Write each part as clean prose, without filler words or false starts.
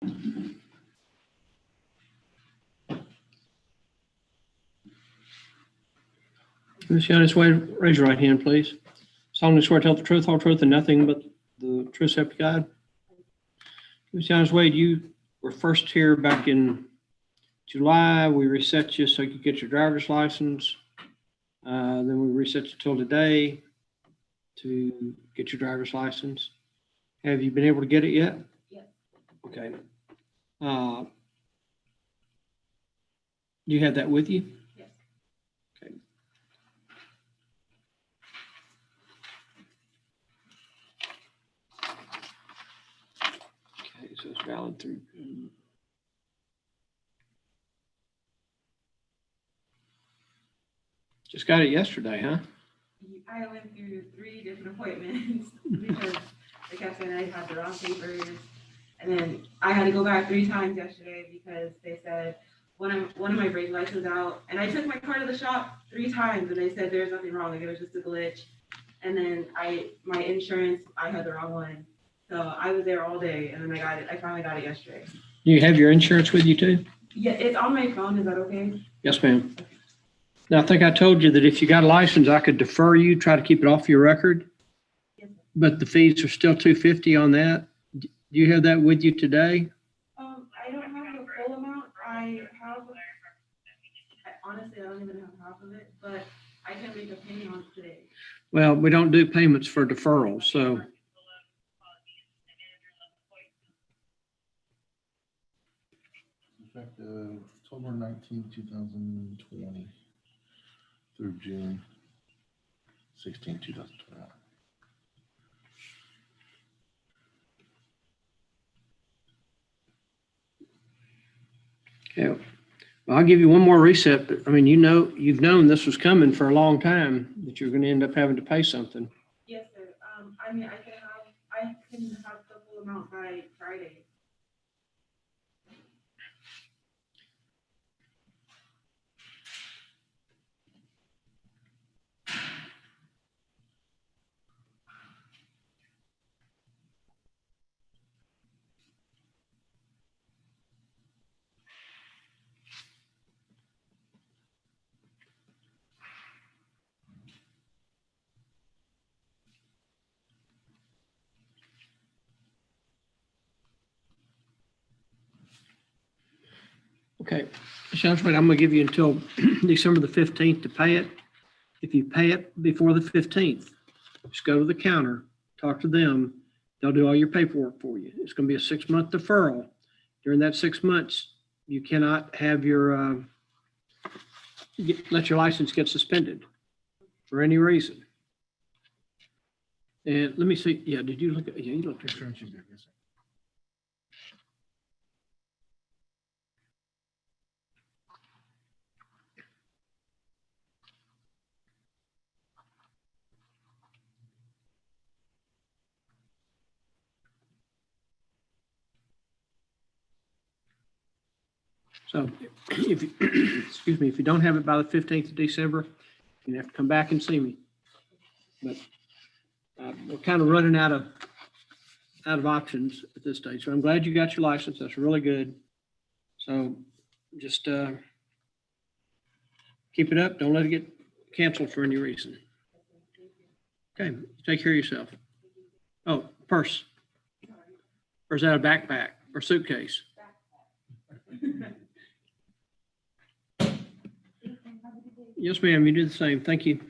Ms. Yanis Wade, raise your right hand, please. Solemnly swear to tell the truth, whole truth, and nothing but the truth, so help you God. Ms. Yanis Wade, you were first here back in July. We reset you so you could get your driver's license. Then we reset you till today to get your driver's license. Have you been able to get it yet? Yes. Okay. You have that with you? Yes. Okay. Okay, so it's valid through. Just got it yesterday, huh? I went through 3 different appointments because they kept saying I had the wrong papers. And then I had to go back 3 times yesterday because they said one of my brake lights was out. And I took my car to the shop 3 times and they said there's nothing wrong, like it was just a glitch. And then my insurance, I had the wrong one. So I was there all day and then I finally got it yesterday. You have your insurance with you too? Yeah, it's on my phone, is that okay? Yes, ma'am. Now, I think I told you that if you got a license, I could defer you, try to keep it off your record. Yes. But the fees are still $250 on that. Do you have that with you today? I don't have the full amount. Honestly, I don't even have half of it, but I can make a payment on it today. Well, we don't do payments for deferrals, so. Effective October 19th, 2020 through June 16th, 2021. Yeah. Well, I'll give you one more reset, but I mean, you've known this was coming for a long time, that you're going to end up having to pay something. Yes, sir. I mean, I can have the full amount by Friday. Okay, Sheriff, I'm going to give you until December the 15th to pay it. If you pay it before the 15th, just go to the counter, talk to them. They'll do all your paperwork for you. It's going to be a 6-month deferral. During that 6 months, you cannot have let your license get suspended for any reason. And let me see. Yeah, did you look at? Yeah, you looked at. Insurance you did, yes, sir. So if you, excuse me, if you don't have it by the 15th of December, you have to come back and see me. But we're kind of running out of options at this stage. So I'm glad you got your license. That's really good. So just keep it up. Don't let it get canceled for any reason. Okay, take care of yourself. Oh, purse. Or is that a backpack or suitcase? Yes, ma'am, you do the same. Thank you.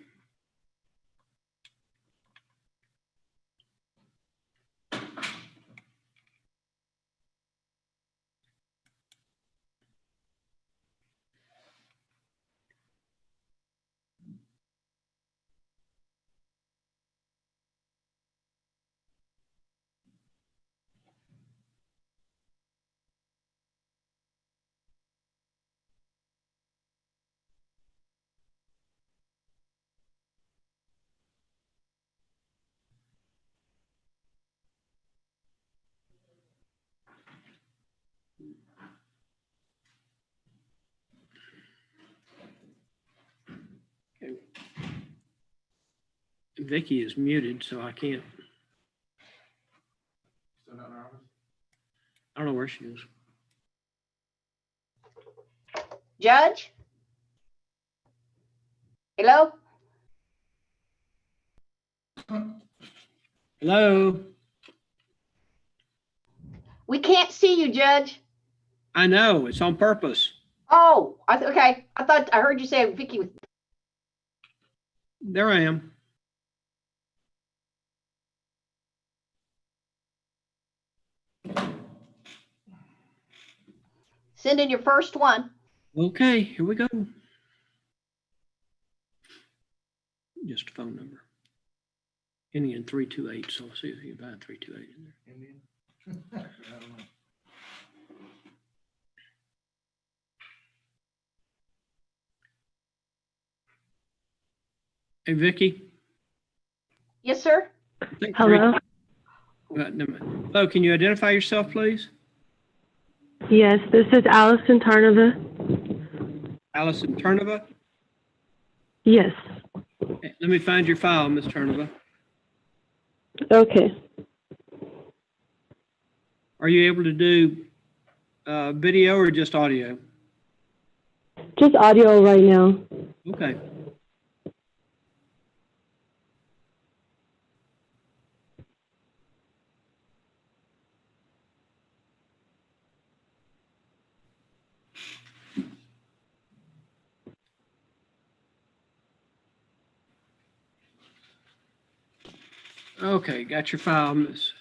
Okay. Vicky is muted, so I can't. Still not in our office? I don't know where there she is. Judge? Hello? Hello? We can't see you, Judge. I know, it's on purpose. Oh, okay. I thought I heard you say Vicky was. There I am. Send in your first one. Okay, here we go. Just a phone number. Ending in 328, so I'll see if you can find 328 in there. Indian? I don't know. Hey, Vicky. Yes, sir. I think Hello? never mind. Hello, can you identify yourself, please? Yes, this is Allison Tarnova. Allison Turnova. Yes. Let me find your file, Miss Turnova. Okay. Are you able to do video or just audio? Just audio right now. Okay. Okay, got your file, Miss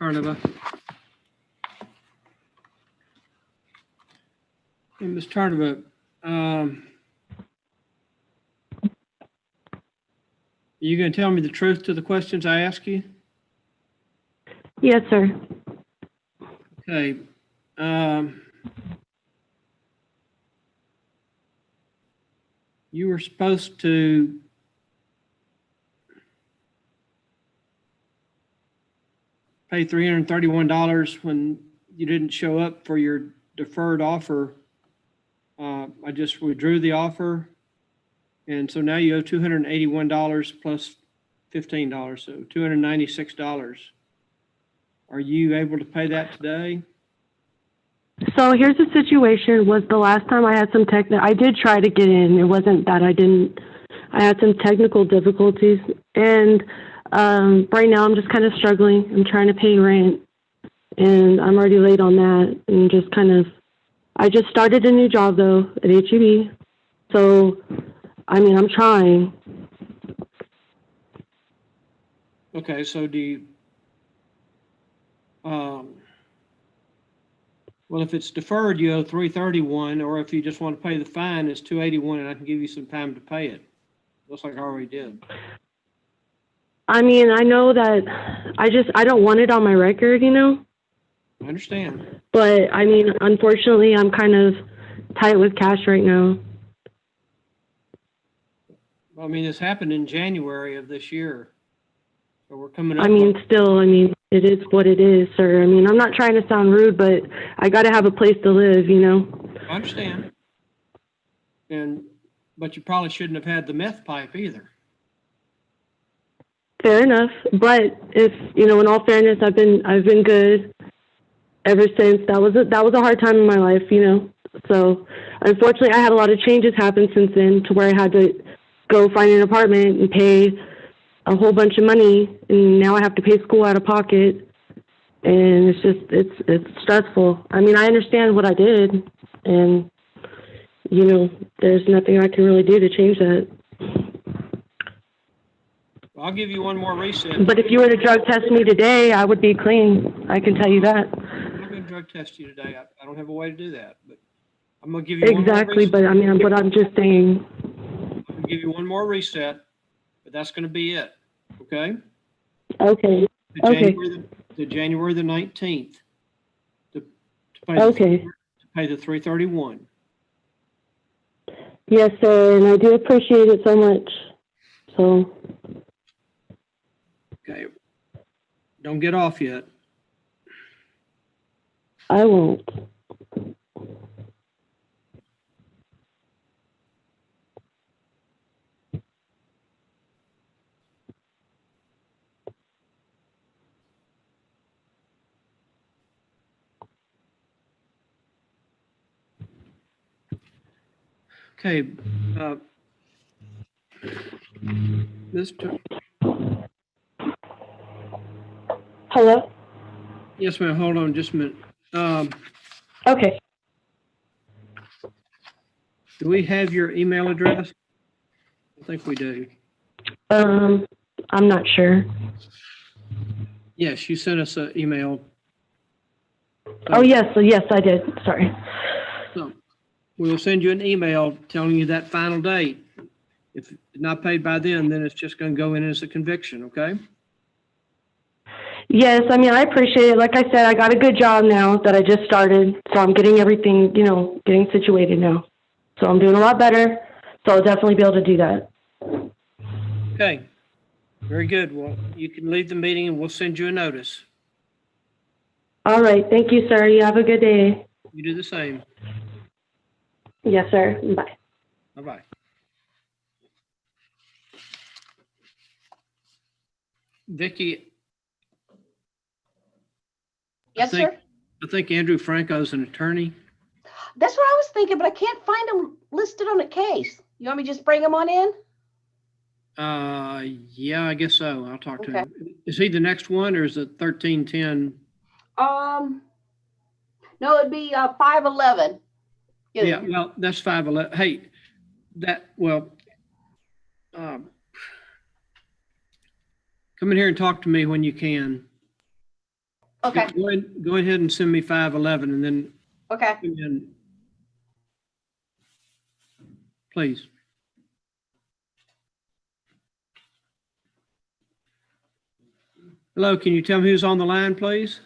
Turnova. Hey, Ms. Turnova, you going to tell me the truth to the questions I ask you? Yes, sir. Okay. You were supposed to pay $331 when you didn't show up for your deferred offer. I just withdrew the offer. And so now you owe $281 plus $15, so $296. Are you able to pay that today? So here's the situation. Was the last time I had some I did try to get in. It wasn't that I had some technical difficulties. And right now I'm just kind of struggling. I'm trying to pay rent and I'm already late on that. And just I just started a new job though at HEB. So, I mean, I'm trying. Okay, so do you, well, if it's deferred, you owe $331, or if you just want to pay the fine, it's $281, and I can give you some time to pay it. Looks like I already did. I mean, I know that I don't want it on my record, you know? I understand. But, I mean, unfortunately, I'm kind of tight with cash right now. I mean, this happened in January of this year. So we're coming up. I mean, still, I mean, it is what it is, sir. I mean, I'm not trying to sound rude, but I got to have a place to live, you know? I understand. But you probably shouldn't have had the meth pipe either. Fair enough. But if, you know, in all fairness, I've been good ever since. That was a hard time in my life, you know? So unfortunately, I had a lot of changes happen since then to where I had to go find an apartment and pay a whole bunch of money, and now I have to pay school out of pocket, and it's stressful. I mean, I understand what I did, and you know, there's nothing I can really do to change that. Well, I'll give you one more reset. But if you were to drug test me today, I would be clean. I can tell you that. I'm not going to drug test you today. I don't have a way to do that, but I'm going to give you one more Exactly, reset. but I mean, but I'm just saying. I'm going to give you one more reset, but that's going to be it. Okay? Okay. The January the 19th to pay the $331. Yes, sir, and I do appreciate it so much. So. Okay. Don't get off yet. I won't. Okay. Mr. Hello? Yes, ma'am. Hold on just a minute. Okay. Do we have your email address? I think we do. I'm not sure. Yes, you sent us an email. Oh, yes, I did. Sorry. So we'll send you an email telling you that final date. If it's not paid by then it's just going to go in as a conviction, okay? Yes, I mean, I appreciate it. Like I said, I got a good job now that I just started, so I'm getting everything, getting situated now. So I'm doing a lot better, so I'll definitely be able to do that. Okay. Very good. Well, you can leave the meeting and we'll send you a notice. All right. Thank you, sir. You have a good day. You do the same. Yes, sir. Bye. Bye-bye. Vicki, Yes, think- sir. I think Andrew Franco is an attorney. That's what I was thinking, but I can't find him listed on the case. You want me to just bring him on in? Yeah, I guess so. I'll talk to Okay. him. Is he the next one or is it 1310? No, it'd be 511. Yeah, well, that's 511. Hey, come in here and talk to me when you can. Okay. Go ahead and send me 511 and then Okay. come in, please. Hello, can you tell me who's on the line, please?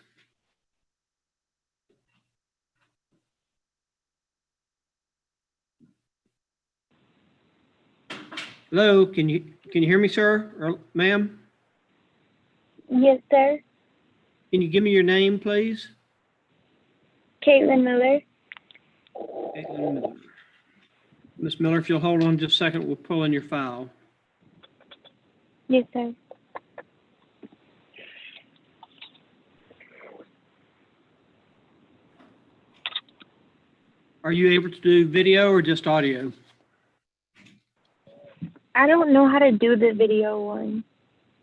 Hello, can you hear me, sir or ma'am? Yes, sir. Can you give me your name, please? Caitlin Miller. Caitlin Miller. Ms. Miller, if you'll hold on just a second, we'll pull in your file. Yes, sir. Are you able to do video or just audio? I don't know how to do the video one.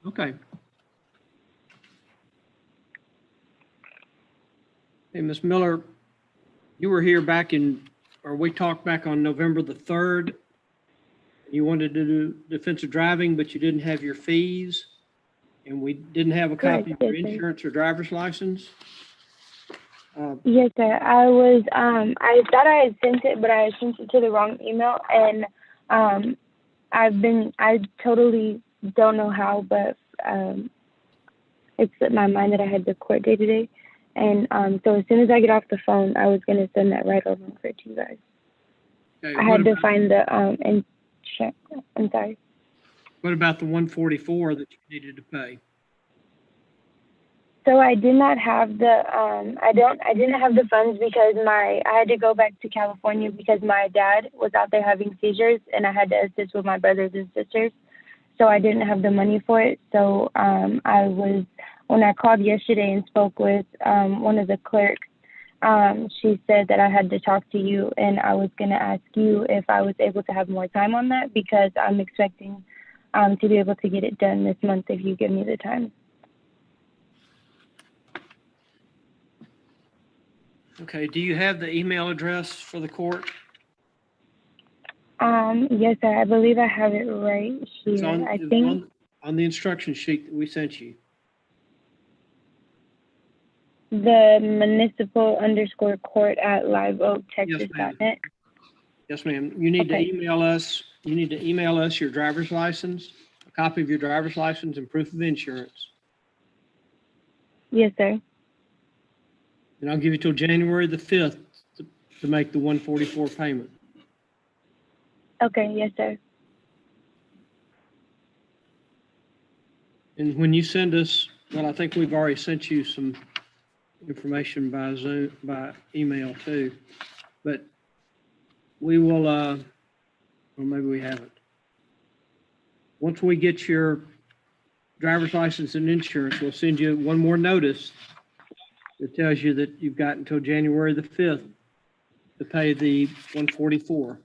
Okay. Hey, Ms. Miller, you were here we talked back on November the 3rd. You wanted to do defensive driving, but you didn't have your fees. And we didn't have a copy of your Yes, sir. insurance or driver's license. Yes, sir. I thought I had sent it, but I had sent it to the wrong email, and I totally don't know how, but it's slipped my mind that I had the court day today, and so as soon as I get off the phone, I was gonna send that right over to you guys. Okay, I had to find the I'm sorry. What about the 144 that you needed to pay? So I did not have the I didn't have the funds because I had to go back to California because my dad was out there having seizures and I had to assist with my brothers and sisters. So I didn't have the money for it. So when I called yesterday and spoke with one of the clerks, she said that I had to talk to you and I was going to ask you if I was able to have more time on that because I'm expecting to be able to get it done this month if you give me the time. Okay, do you have the email address for the court? Yes, sir. I believe I have it right It's here. on the instruction sheet that we sent you. The municipal_court@liveoaktexas.net. Yes, ma'am. You need to Okay. email us. You need to email us your driver's license, a copy of your driver's license and proof of insurance. Yes, sir. And I'll give you till January the 5th to make the 144 payment. Okay. Yes, sir. And when you send us, well, I think we've already sent you some information by Zoom, by email too, but we will, or maybe we haven't. Once we get your driver's license and insurance, we'll send you one more notice that tells you that you've got until January the 5th to pay the 144.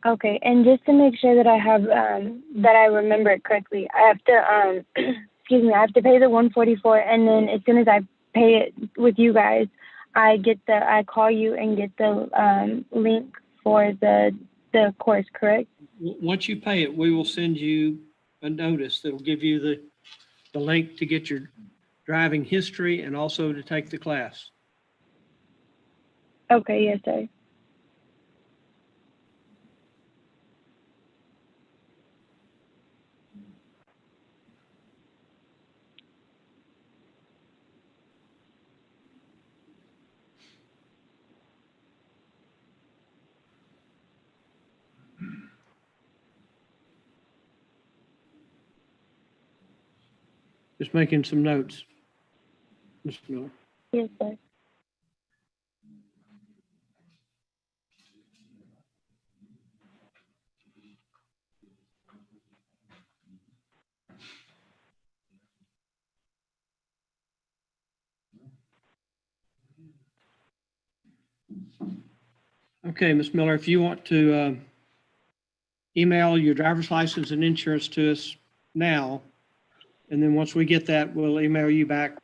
Okay, and just to make sure that I have that I remember it correctly, I have to excuse me, I have to pay the 144, and then as soon as I pay it with you guys, I call you and get the link for the course, correct? Once you pay it, we will send you a notice that'll give you the link to get your driving history and also to take the class. Okay, yes, sir. Just making some notes, Mr. Miller. Yes, sir. Okay, Ms. Miller, if you want to email your driver's license and insurance to us now, and then once we get that, we'll email you back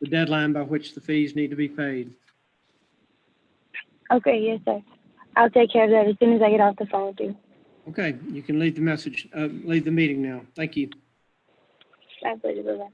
the deadline by which the fees need to be paid. Okay, yes, sir. I'll take care of that as soon as I get off the phone with you. Okay, you can leave the meeting now. Thank you. My pleasure. Bye-bye.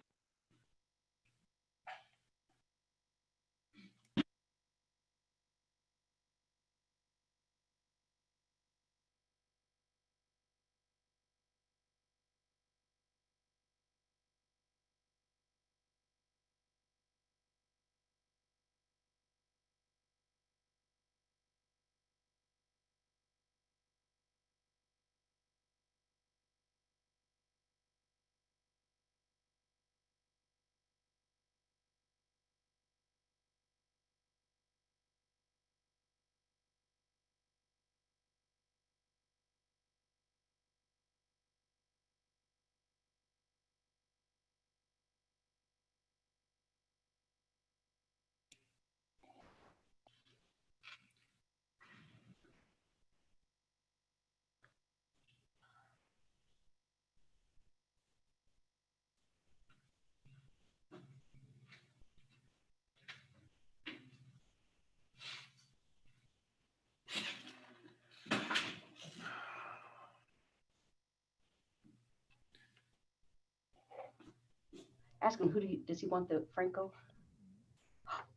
Ask him, does he want the Franco?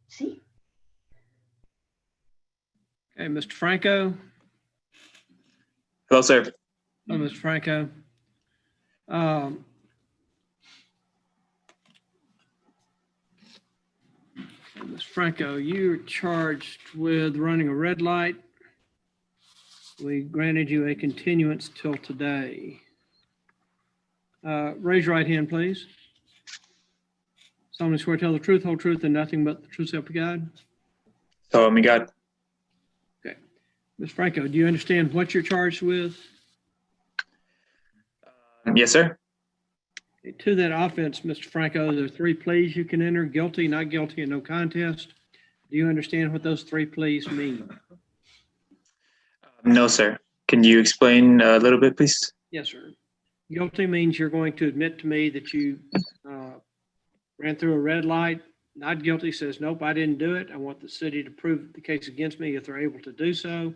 See? Okay, Mr. Franco. Hello, sir. Hello, Mr. Franco. Ms. Franco, you're charged with running a red light. We granted you a continuance till today. Raise your right hand, please. Solemnly swear to tell the truth, whole truth, and nothing but the truth, so help you God. So help me God. Okay. Ms. Franco, do you understand what you're charged with? Yes, sir. To that offense, Mr. Franco, there are 3 pleas you can enter: guilty, not guilty, and no contest. Do you understand what those 3 pleas mean? No, sir. Can you explain a little bit, please? Yes, sir. Guilty means you're going to admit to me that you ran through a red light. Not guilty says, nope, I didn't do it. I want the city to prove the case against me if they're able to do so.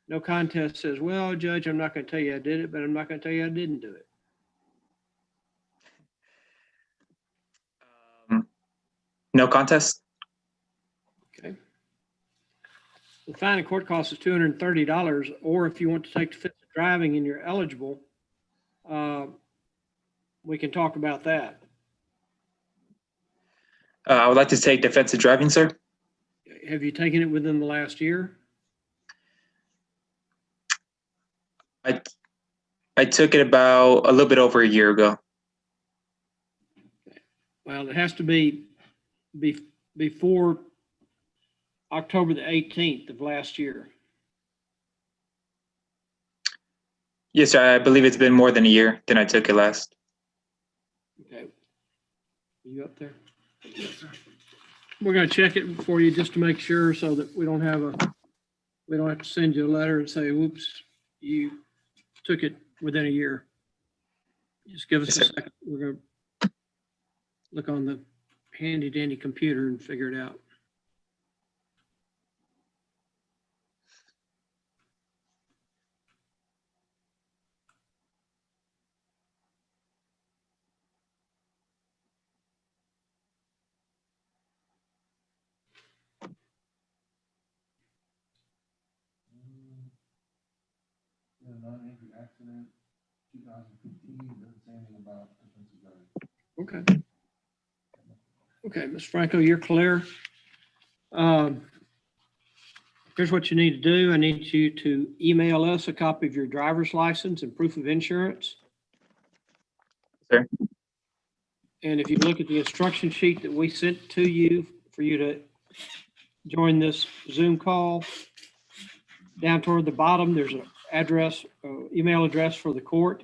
No contest says, well, Judge, I'm not going to tell you I did it, but I'm not going to tell you I didn't do it. No contest? Okay. The fine in court cost is $230, or if you want to take defensive driving and you're eligible, we can talk about that. I would like to take defensive driving, sir. Have you taken it within the last year? I took it about a little bit over a year ago. Well, it has to be before October the 18th of last year. Yes, sir. I believe it's been more than a year than I took it last. Okay. Are you up there? Yes, sir. We're going to check it for you just to make sure so that we don't have to send you a letter and say, whoops, you took it within a year. Just give us a Yes, sir. second. We're gonna look on the handy dandy computer and figure it out. Yeah, non-injury accident, 2015, doesn't say anything about offensive driving. Okay. Okay, Ms. Franco, you're clear. Here's what you need to do. I need you to email us a copy of your driver's license and proof of insurance. Sir. And if you look at the instruction sheet that we sent to you for you to join this Zoom call, down toward the bottom, there's an address, email address for the court.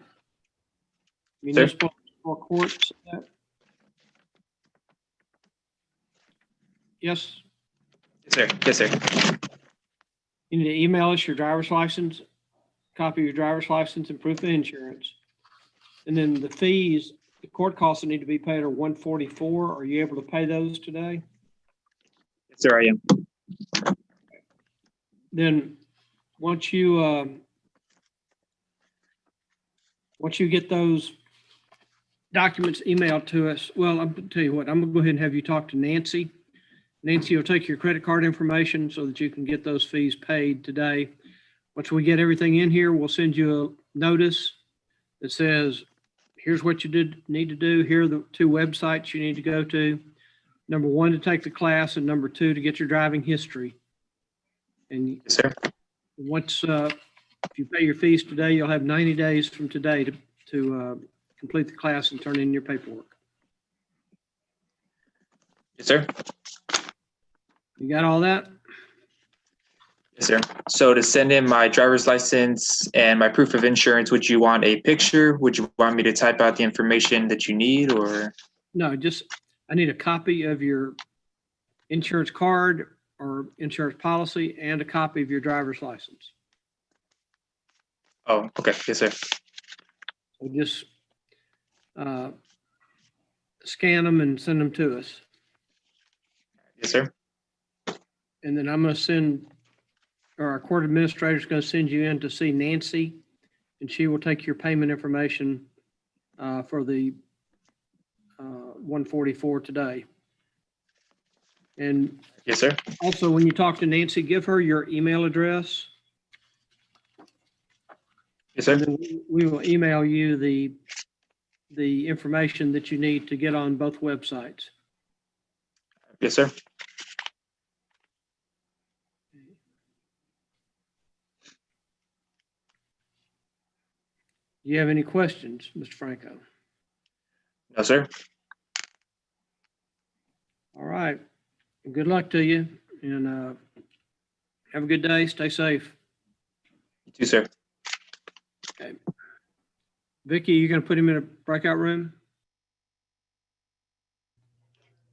Municipal court. Yes, Yes, sir. Yes, sir. you need to email us your driver's license, copy of your driver's license and proof of insurance. And then the fees, the court costs that need to be paid are $144. Are you able to pay those today? Yes, sir, I am. Then once you get those documents emailed to us, well, I'm gonna tell you what, I'm gonna go ahead and have you talk to Nancy. Nancy will take your credit card information so that you can get those fees paid today. Once we get everything in here, we'll send you a notice that says, here's what you need to do. Here are the 2 websites you need to go to. Number 1, to take the class, and number 2, to get your driving history. And Yes, sir. once, if you pay your fees today, you'll have 90 days from today to complete the class and turn in your paperwork. Yes, sir. You got all that? Yes, sir. So to send in my driver's license and my proof of insurance, would you want a picture? Would you want me to type out the information that you need, or? No, just, I need a copy of your insurance card or insurance policy and a copy of your driver's license. Oh, okay. Yes, sir. So just scan them and send them to us. Yes, sir. And then I'm going to send, or our court administrator is going to send you in to see Nancy, and she will take your payment information for the 144 today. And Yes, sir. also, when you talk to Nancy, give her your email address. Yes, sir. And then we will email you the information that you need to get on both websites. Yes, sir. Do you have any questions, Mr. Franco? No, sir. All right. Good luck to you, and have a good day. Stay safe. You too, sir. Okay. Vicky, you going to put him in a breakout room?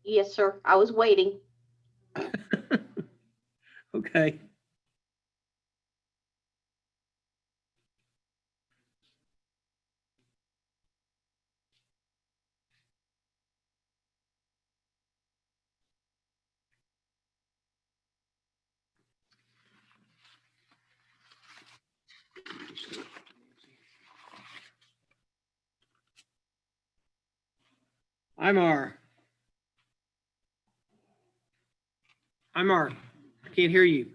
Yes, sir. I was waiting. Okay. Imar. Imar, I can't hear you.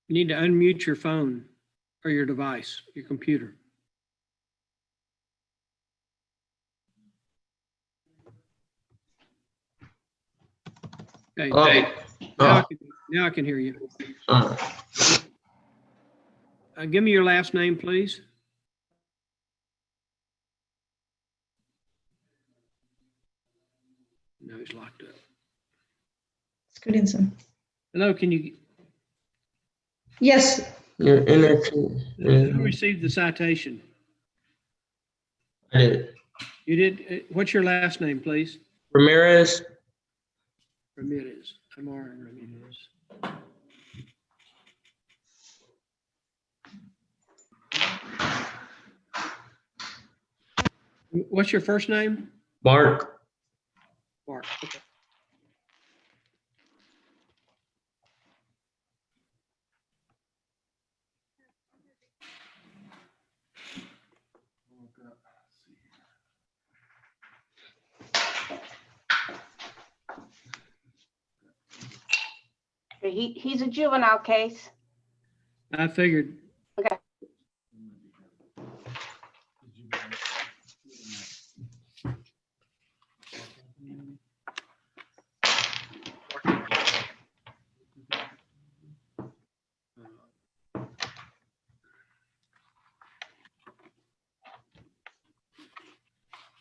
You need to unmute your phone or your device, your computer. Okay. Oh, Now I can hear you. uh, Give me your last name, please. No, he's locked up. Scudinson. Hello, can you, Yes, your internet. who received the citation? I did. You did, what's your last name, please? Ramirez. Ramirez, Amar Ramirez. What's your first name? Mark. Mark. Okay. Look up, let's see here. He's a juvenile case. I figured. Okay.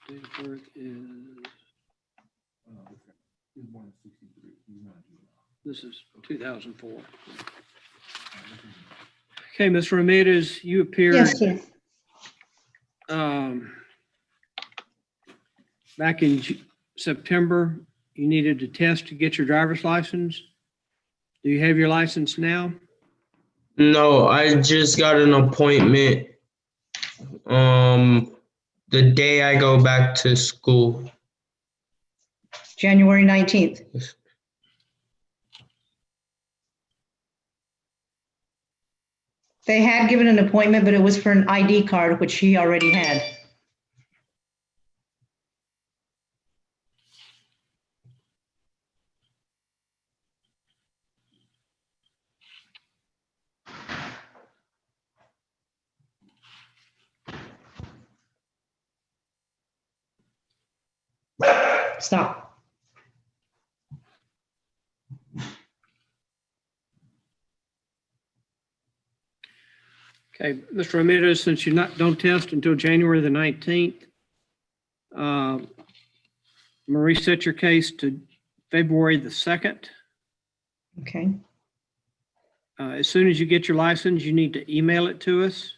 Date of birth is, He was born in 63. He's not a juvenile. this is 2004. Okay, Ms. Ramirez, you appeared Yes, sir. back in September. You needed to test to get your driver's license. Do you have your license now? No, I just got an appointment. The day I go back to school. January 19th. They had given an appointment, but it was for an ID card, which he already had. Stop. Okay, Mr. Ramirez, since you don't test until January the 19th, Marie set your case to February the 2nd. Okay. As soon as you get your license, you need to email it to us.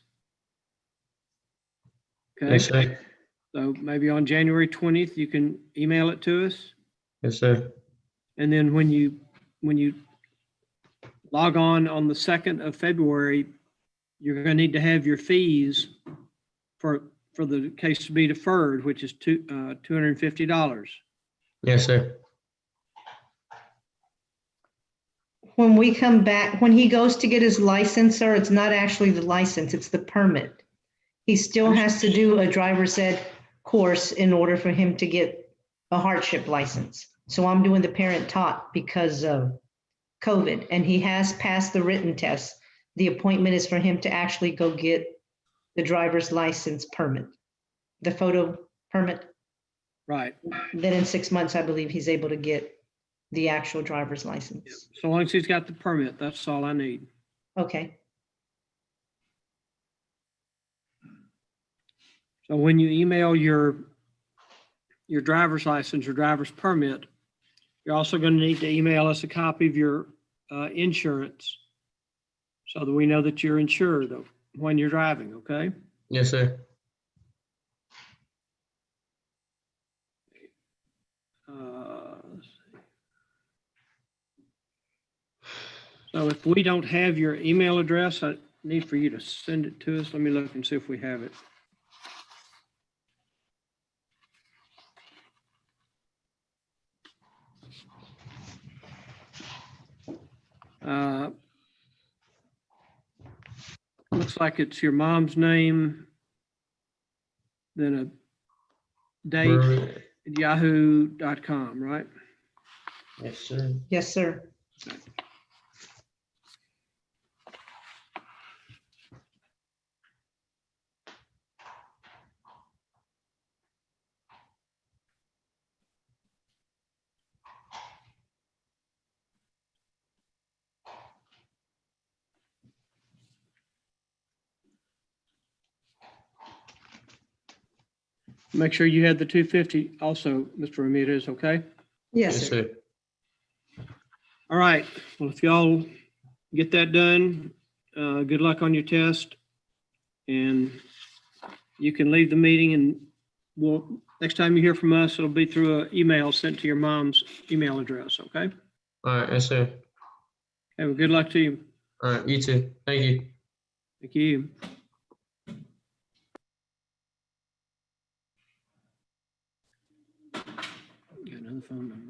Okay, Yes, sir. so maybe on January 20th, you can email it to us. Yes, sir. And then when you log on the 2nd of February, you're going to need to have your fees for the case to be deferred, which is $250. Yes, sir. When we come back, when he goes to get his license, sir, it's not actually the license, it's the permit. He still has to do a driver's ed course in order for him to get a hardship license. So I'm doing the parent taught because of COVID, and he has passed the written test. The appointment is for him to actually go get the driver's license permit, the photo permit. Right. Then in 6 months, I believe he's able to get the actual driver's license. So long as he's got the permit, that's all I need. Okay. So when you email your driver's license or driver's permit, you're also going to need to email us a copy of your insurance so that we know that you're insured when you're driving, okay? Yes, sir. Let's see. So if we don't have your email address, I need for you to send it to us. Let me look and see if we have it. Looks like it's your mom's name, then a date Marie- at yahoo.com, right? Yes, sir. Yes, sir. Make sure you had the 250 also, Mr. Ramirez, okay? Yes, Yes, sir. sir. All right, well, if y'all get that done, good luck on your test. And you can leave the meeting and well, next time you hear from us, it'll be through an email sent to your mom's email address, okay? All right, yes, sir. Okay, well, good luck to you. All right, you too. Thank you. Thank you. Got another phone number.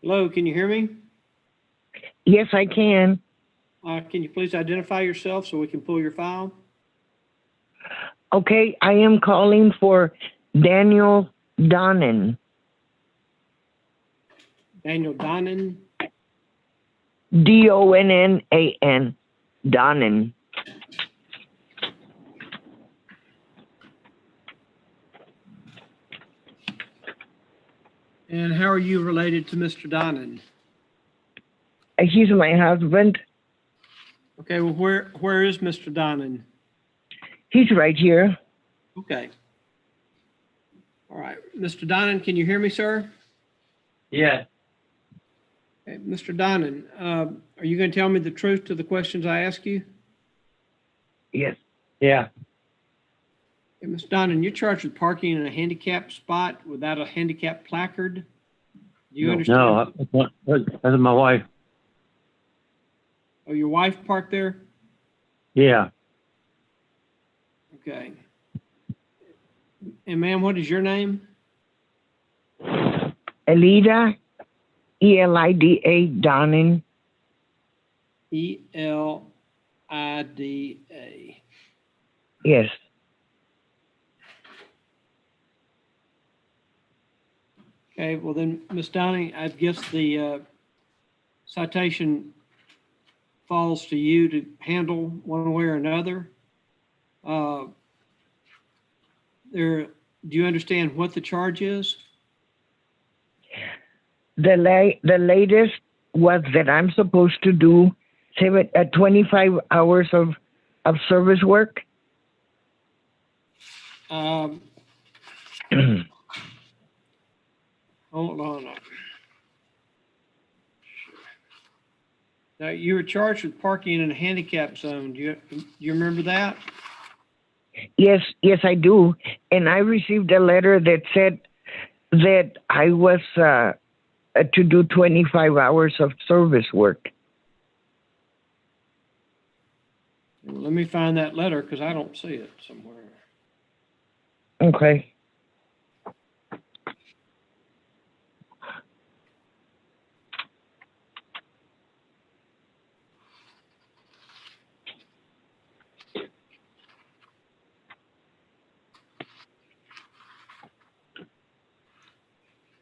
Hello, can you hear me? Yes, I can. Can you please identify yourself so we can pull your file? Okay, I am calling for Daniel Donnan. Daniel Donnan. Donnan. Donnan. And how are you related to Mr. Donnan? He's my husband. Okay, well, where is Mr. Donnan? He's right here. Okay. All right. Mr. Donnan, can you hear me, sir? Yeah. Okay. Mr. Donnan, are you going to tell me the truth to the questions I ask you? Yes. Yeah. Okay, Mr. Donnan, you're charged with parking in a handicapped spot without a handicap placard. Do you understand? No, that's my wife. Oh, your wife parked there? Yeah. Okay. And ma'am, what is your name? Elida, Elida Donnan. Elida. Yes. Okay, well then, Ms. Donning, I guess the citation falls to you to handle one way or another. Do you understand what the charge is? The latest was that I'm supposed to do 25 hours of service work. Hold on. Now, you were charged with parking in a handicap zone. Do you remember that? Yes, I do. And I received a letter that said that I was to do 25 hours of service work. Well, let me find that letter because I don't see it somewhere. Okay.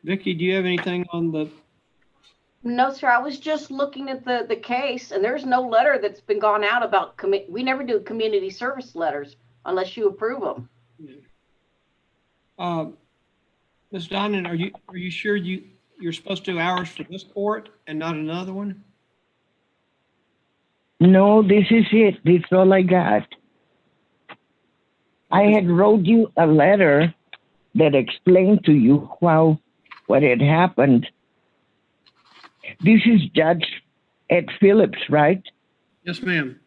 Vicki, do you have anything on the? No, sir, I was just looking at the case and there's no letter that's been gone out about, we never do community service letters unless you approve them. Ms. Donnan, are you sure you're supposed to do hours for this court and not another one? No, this is it. This is all I got. I had wrote you a letter that explained to you what had happened. This is Judge Ed Phillips, right? Yes, ma'am.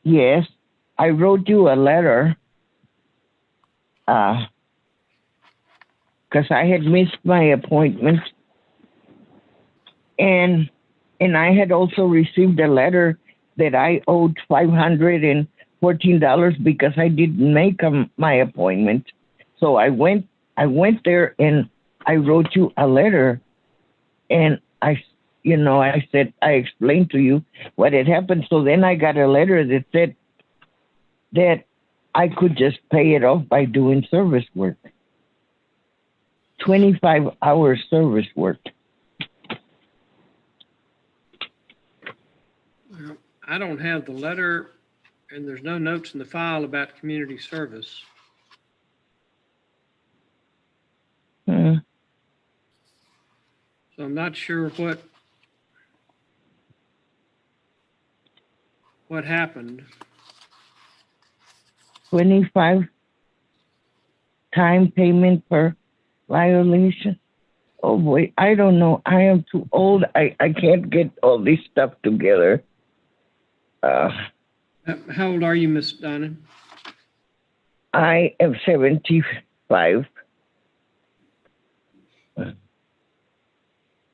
Yes. I wrote you a letter because I had missed my appointment. And I had also received a letter that I owed $514 because I didn't make my appointment. So I went there and I wrote you a letter, and I explained to you what had happened. So then I got a letter that said that I could just pay it off by doing service work. 25 hours service work. I don't have the letter And there's no notes in the file about community service. Hmm. So I'm not sure what happened. 25 time payment per violation. Oh boy, I don't know. I am too old. I can't get all this stuff together. How old are you, Miss Donna? I am 75.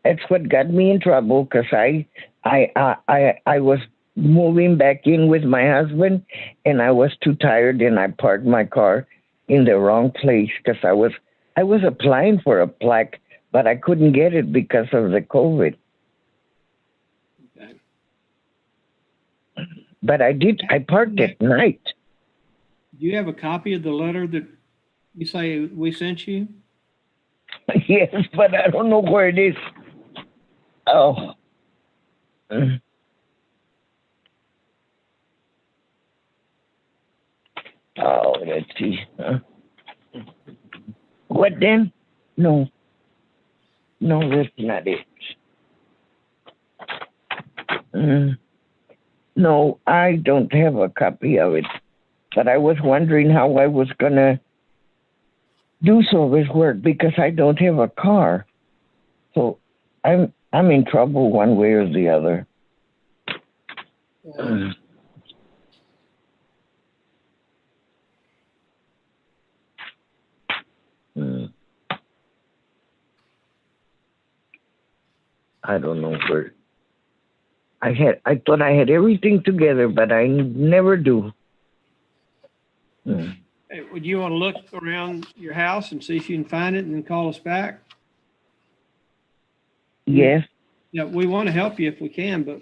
That's what got me in trouble because I was moving back in with my husband and I was too tired and I parked my car in the wrong place because I was applying for a plaque, but I couldn't get it because of the COVID. Okay. But I parked at night. Do you have a copy of the letter that you say we sent you? Yes, but I don't know where it is. Oh. Oh, let's see. What then? No, that's not it. No, I don't have a copy of it. But I was wondering how I was gonna do service work because I don't have a car. So I'm in trouble one way or the other. I don't know where. I thought I had everything together, but I never do. Hey, would you want to look around your house and see if you can find it and then call us back? Yes. Yeah, we want to help you if we can, but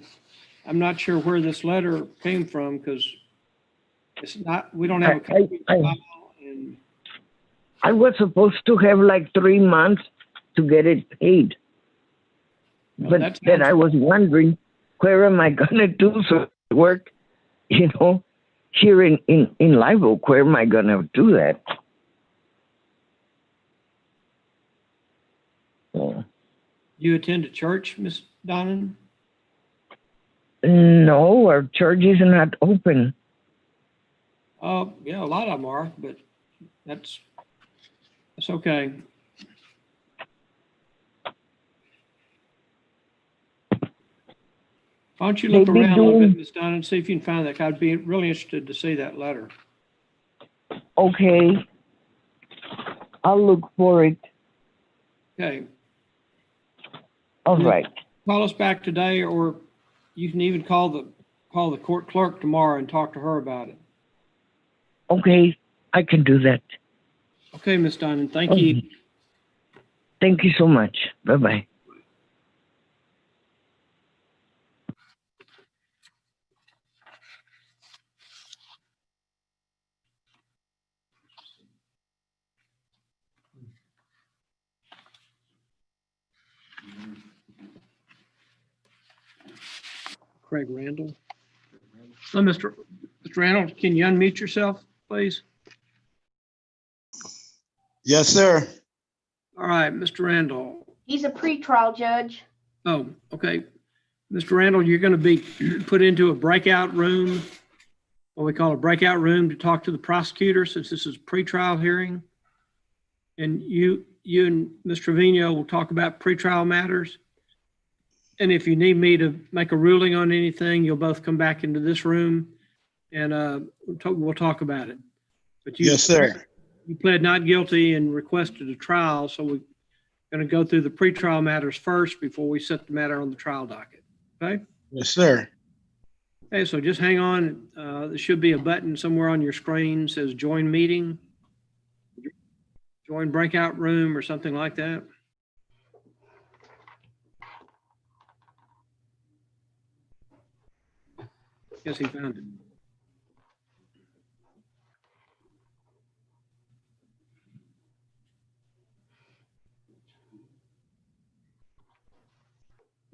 I'm not sure where this letter came from because it's not, we don't have a copy of the file. And I was supposed to have like 3 months to get it paid. Well, But that then sounds- I was wondering, where am I gonna do some work? Here in Live Oak, where am I gonna do that? You attend a church, Miss Donnan? No, our church is not open. Yeah, a lot of them are, but that's okay. Why don't you look They be around a little bit, doing- Miss Donnan, and see if you can find that. I'd be really interested to see that letter. Okay. I'll look for it. Okay. All right. Call us back today, or you can even call the court clerk tomorrow and talk to her about it. Okay, I can do that. Okay, Miss Donnan, thank you. Thank you so much. Bye-bye. Craig Randall. So, Mr. Randall, can you unmute yourself, please? Yes, sir. All right, Mr. Randall. He's a pretrial judge. Oh, okay. Mr. Randall, you're going to be put into a breakout room, what we call a breakout room, to talk to the prosecutor since this is a pretrial hearing. And you and Ms. Trevino will talk about pretrial matters. And if you need me to make a ruling on anything, you'll both come back into this room and we'll talk about it. But Yes, sir. You pled not guilty and requested a trial, so we're going to go through the pretrial matters first before we set the matter on the trial docket. Okay? Yes, sir. Okay, so just hang on. There should be a button somewhere on your screen that says join meeting, join breakout room or something like that. Guess he found it.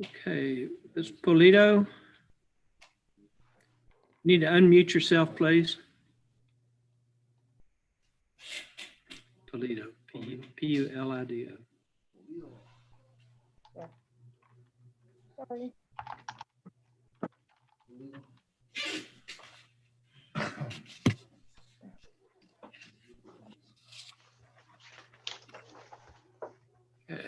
Okay, Ms. Polito. Need to unmute yourself, please. Pulido, Pulido. Sorry. Okay.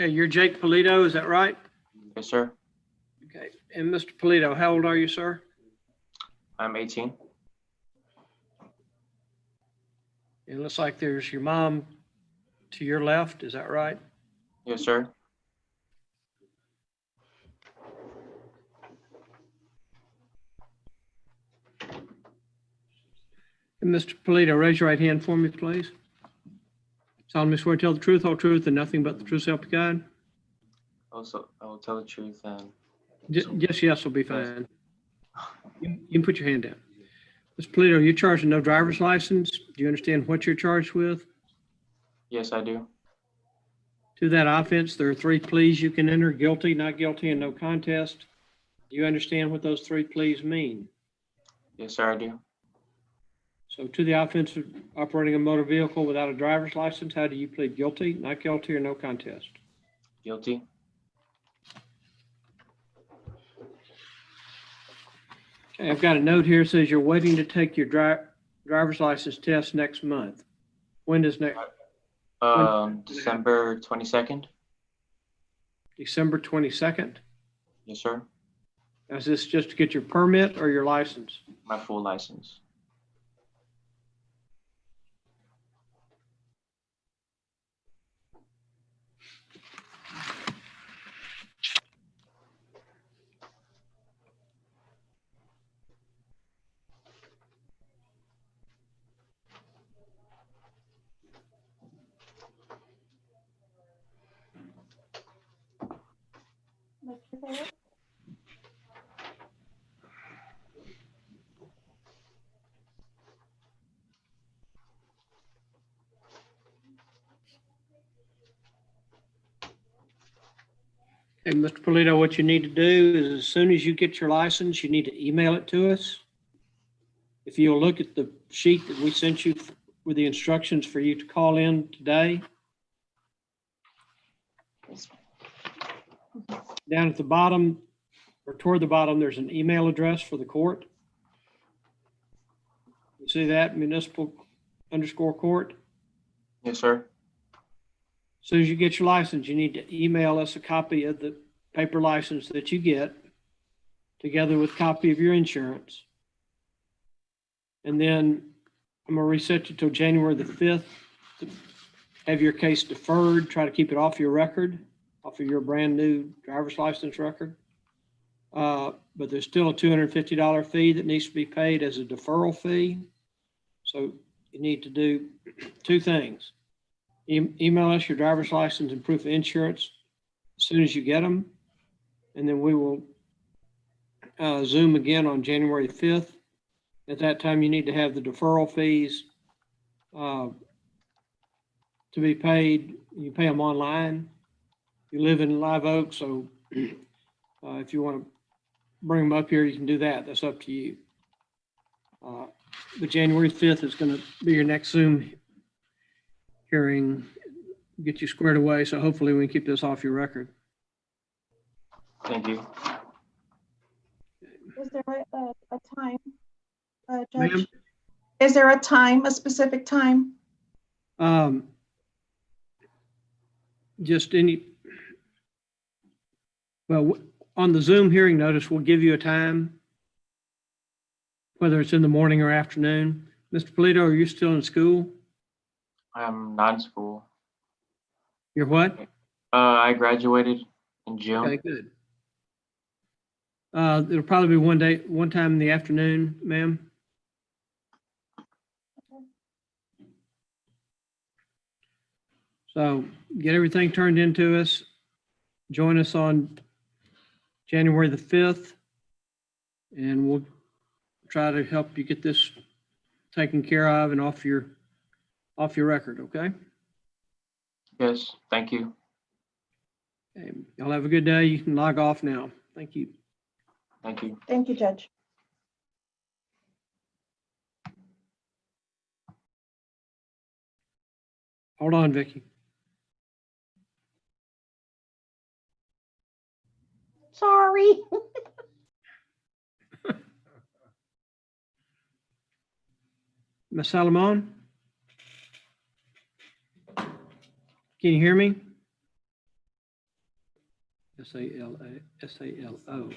Okay, you're Jake Pulido, is that right? Yes, sir. Okay, and Mr. Pulido, how old are you, sir? I'm 18. It looks like there's your mom to your left, is that right? Yes, sir. And Mr. Pulido, raise your right hand for me, please. Solemnly swear to tell the truth, whole truth, and nothing but the truth, so help you God. Also, I will tell the truth and Just yes will be fine. You can put your hand down. Mr. Pulido, you're charged with no driver's license. Do you understand what you're charged with? yes, I do. To that offense, there are 3 pleas you can enter: guilty, not guilty, and no contest. Do you understand what those 3 pleas mean? Yes, sir, I do. So to the offense of operating a motor vehicle without a driver's license, how do you plead? Guilty, not guilty, or no contest? Guilty. Okay, I've got a note here that says you're waiting to take your driver's license test next month. When does next? December 22nd. December 22nd? Yes, sir. Is this just to get your permit or your license? My full license. Hey, Mr. Pulido, what you need to do is as soon as you get your license, you need to email it to us. If you'll look at the sheet that we sent you with the instructions for you to call in today. Down at the bottom or toward the bottom, there's an email address for the court. You see that, municipal_court? Yes, sir. As soon as you get your license, you need to email us a copy of the paper license that you get, together with a copy of your insurance. And then I'm gonna reset you till January the 5th to have your case deferred, try to keep it off your record, off of your brand new driver's license record. But there's still a $250 fee that needs to be paid as a deferral fee. So you need to do 2 things. Email us your driver's license and proof of insurance as soon as you get them. And then we will Zoom again on January 5th. At that time, you need to have the deferral fees to be paid. You pay them online. You live in Live Oak, so if you want to bring them up here, you can do that. That's up to you. But January 5th is going to be your next Zoom hearing, get you squared away. So hopefully we can keep this off your record. Thank you. Is there a time, Ma'am? Judge? Is there a time, a specific time? Just any, well, on the Zoom hearing notice, we'll give you a time, whether it's in the morning or afternoon. Mr. Pulido, are you still in school? I'm not in school. You're what? I graduated in June. Okay, good. It'll probably be one time in the afternoon, ma'am. So get everything turned into us. Join us on January the 5th, and we'll try to help you get this taken care of and off your record, okay? Yes, thank you. Okay, y'all have a good day. You can log off now. Thank you. Thank you. Thank you, Judge. Hold on, Vicky. Sorry. Ms. Salomon? Can you hear me? S-A-L-O.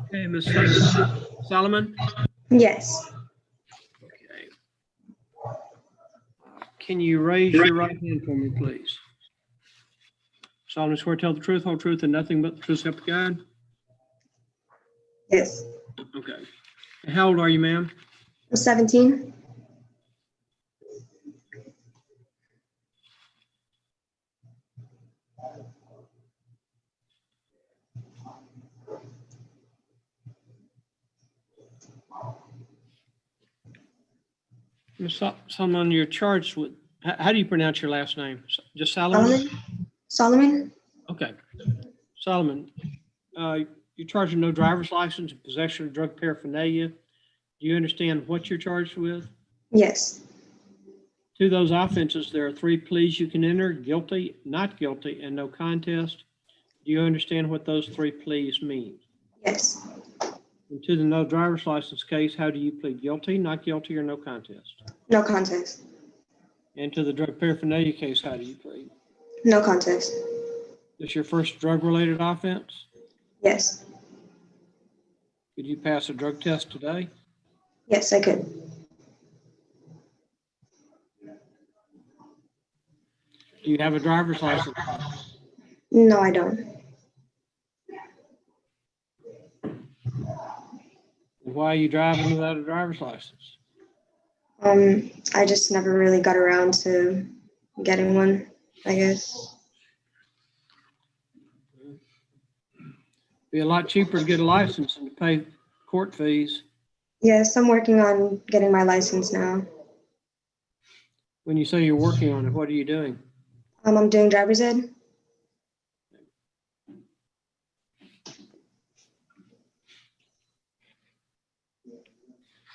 Okay, Ms. Solomon? Yes. Okay. Can you raise your right hand for me, please? Solemnly swear to tell the truth, whole truth, and nothing but the truth, so help you God? Yes. Okay. And how old are you, ma'am? I'm 17. Ms. Solomon, you're charged with, how do you pronounce your last name? Just Solomon? Solomon? Okay. Solomon, you're charged with no driver's license and possession of drug paraphernalia. Do you understand what you're charged with? Yes. To those offenses, there are 3 pleas you can enter: guilty, not guilty, and no contest. Do you understand what those 3 pleas mean? Yes. And to the no driver's license case, how do you plead? Guilty, not guilty, or no contest? No contest. And to the drug paraphernalia case, how do you plead? No contest. This your first drug-related offense? Yes. Could you pass a drug test today? Yes, I could. Do you have a driver's license? No, I don't. Why are you driving without a driver's license? I just never really got around to getting one, I guess. Be a lot cheaper to get a license than to pay court fees. Yes, I'm working on getting my license now. When you say you're working on it, what are you doing? I'm doing driver's ed.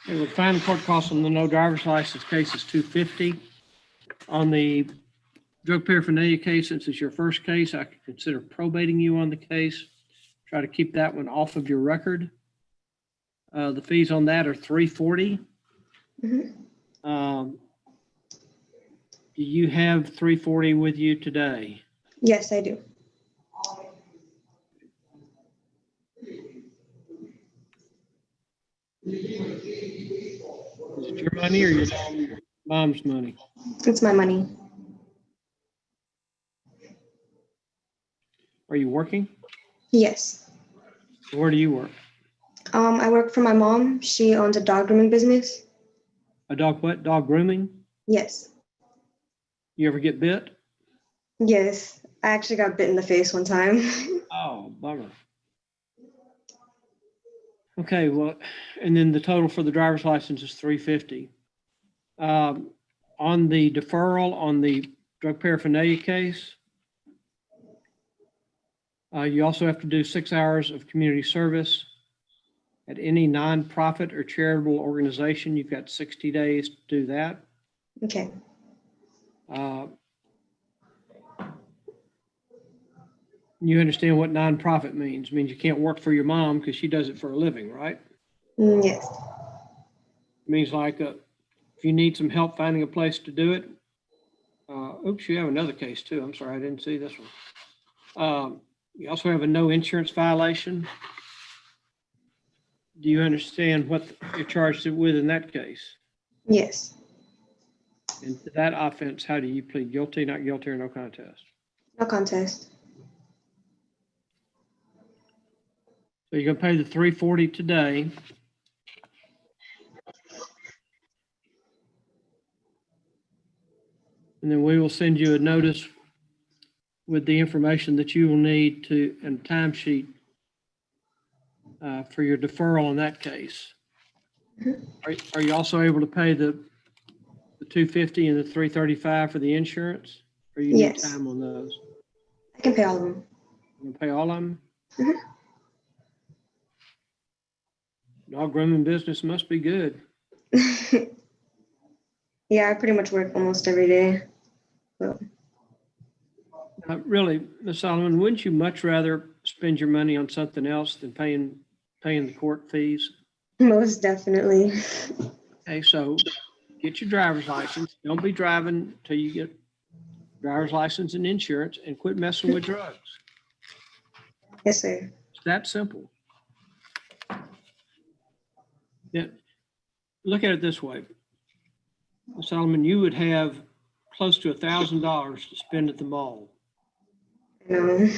Okay, the fine court cost on the no driver's license case is $250. On the drug paraphernalia case, since it's your first case, I could consider probating you on the case. Try to keep that one off of your record. The fees on that are $340. Mm-hmm. Do you have $340 with you today? Yes, I do. Is it your money or your mom's money? It's my money. Are you working? Yes. Where do you work? I work for my mom. She owns a dog grooming business. A dog what? Dog grooming? Yes. You ever get bit? Yes. I actually got bit in the face one time. Oh, bummer. Okay, well, and then the total for the driver's license is $350. On the deferral on the drug paraphernalia case, you also have to do 6 hours of community service at any nonprofit or charitable organization. You've got 60 days to do that. Okay. You understand what nonprofit means? It means you can't work for your mom because she does it for a living, right? Yes. Means like, if you need some help finding a place to do it. Oops, you have another case too. I'm sorry, I didn't see this one. You also have a no insurance violation. Do you understand what you're charged with in that case? Yes. And to that offense, how do you plead? Guilty, not guilty, or no contest? No contest. So you're gonna pay the $340 today. And then we will send you a notice with the information that you will need to, and timesheet for your deferral in that case. Are you also able to pay the $250 and the $335 for the insurance? Or you need Yes. time on those? I can pay all of them. You can pay all of them? Mhm. Dog grooming business must be good. Yeah, I pretty much work almost every day. So, Really, Ms. Solomon, wouldn't you much rather spend your money on something else than paying the court fees? most definitely. Okay, so get your driver's license. Don't be driving till you get driver's license and insurance, and quit messing with drugs. Yes, sir. It's that simple. Yeah, look at it this way. Ms. Solomon, you would have close to $1,000 to spend at the mall. No.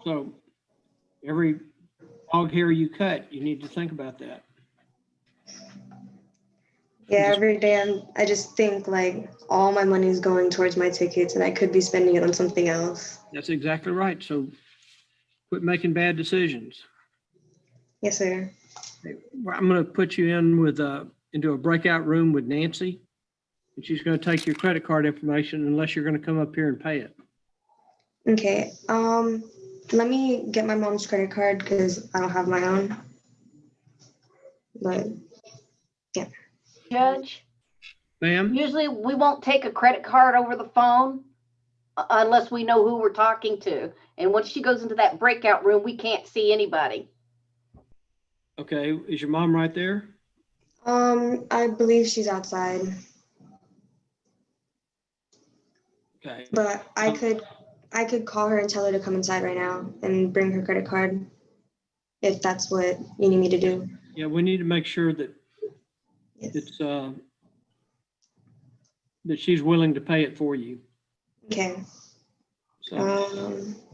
So every dog hair you cut, you need to think about that. Yeah, every day I just think like all my money is going towards my tickets and I could be spending it on something else. That's exactly right. So quit making bad decisions. Yes, sir. I'm going to put you in with into a breakout room with Nancy, and she's going to take your credit card information unless you're going to come up here and pay it. Okay. Let me get my mom's credit card because I don't have my own. But yeah. Judge, Ma'am? usually we won't take a credit card over the phone unless we know who we're talking to. And once she goes into that breakout room, we can't see anybody. Okay, is your mom right there? I believe she's outside. Okay. But I could call her and tell her to come inside right now and bring her credit card if that's what you need me to do. Yeah, we need to make sure that it's that she's willing to pay it for you. Okay. So,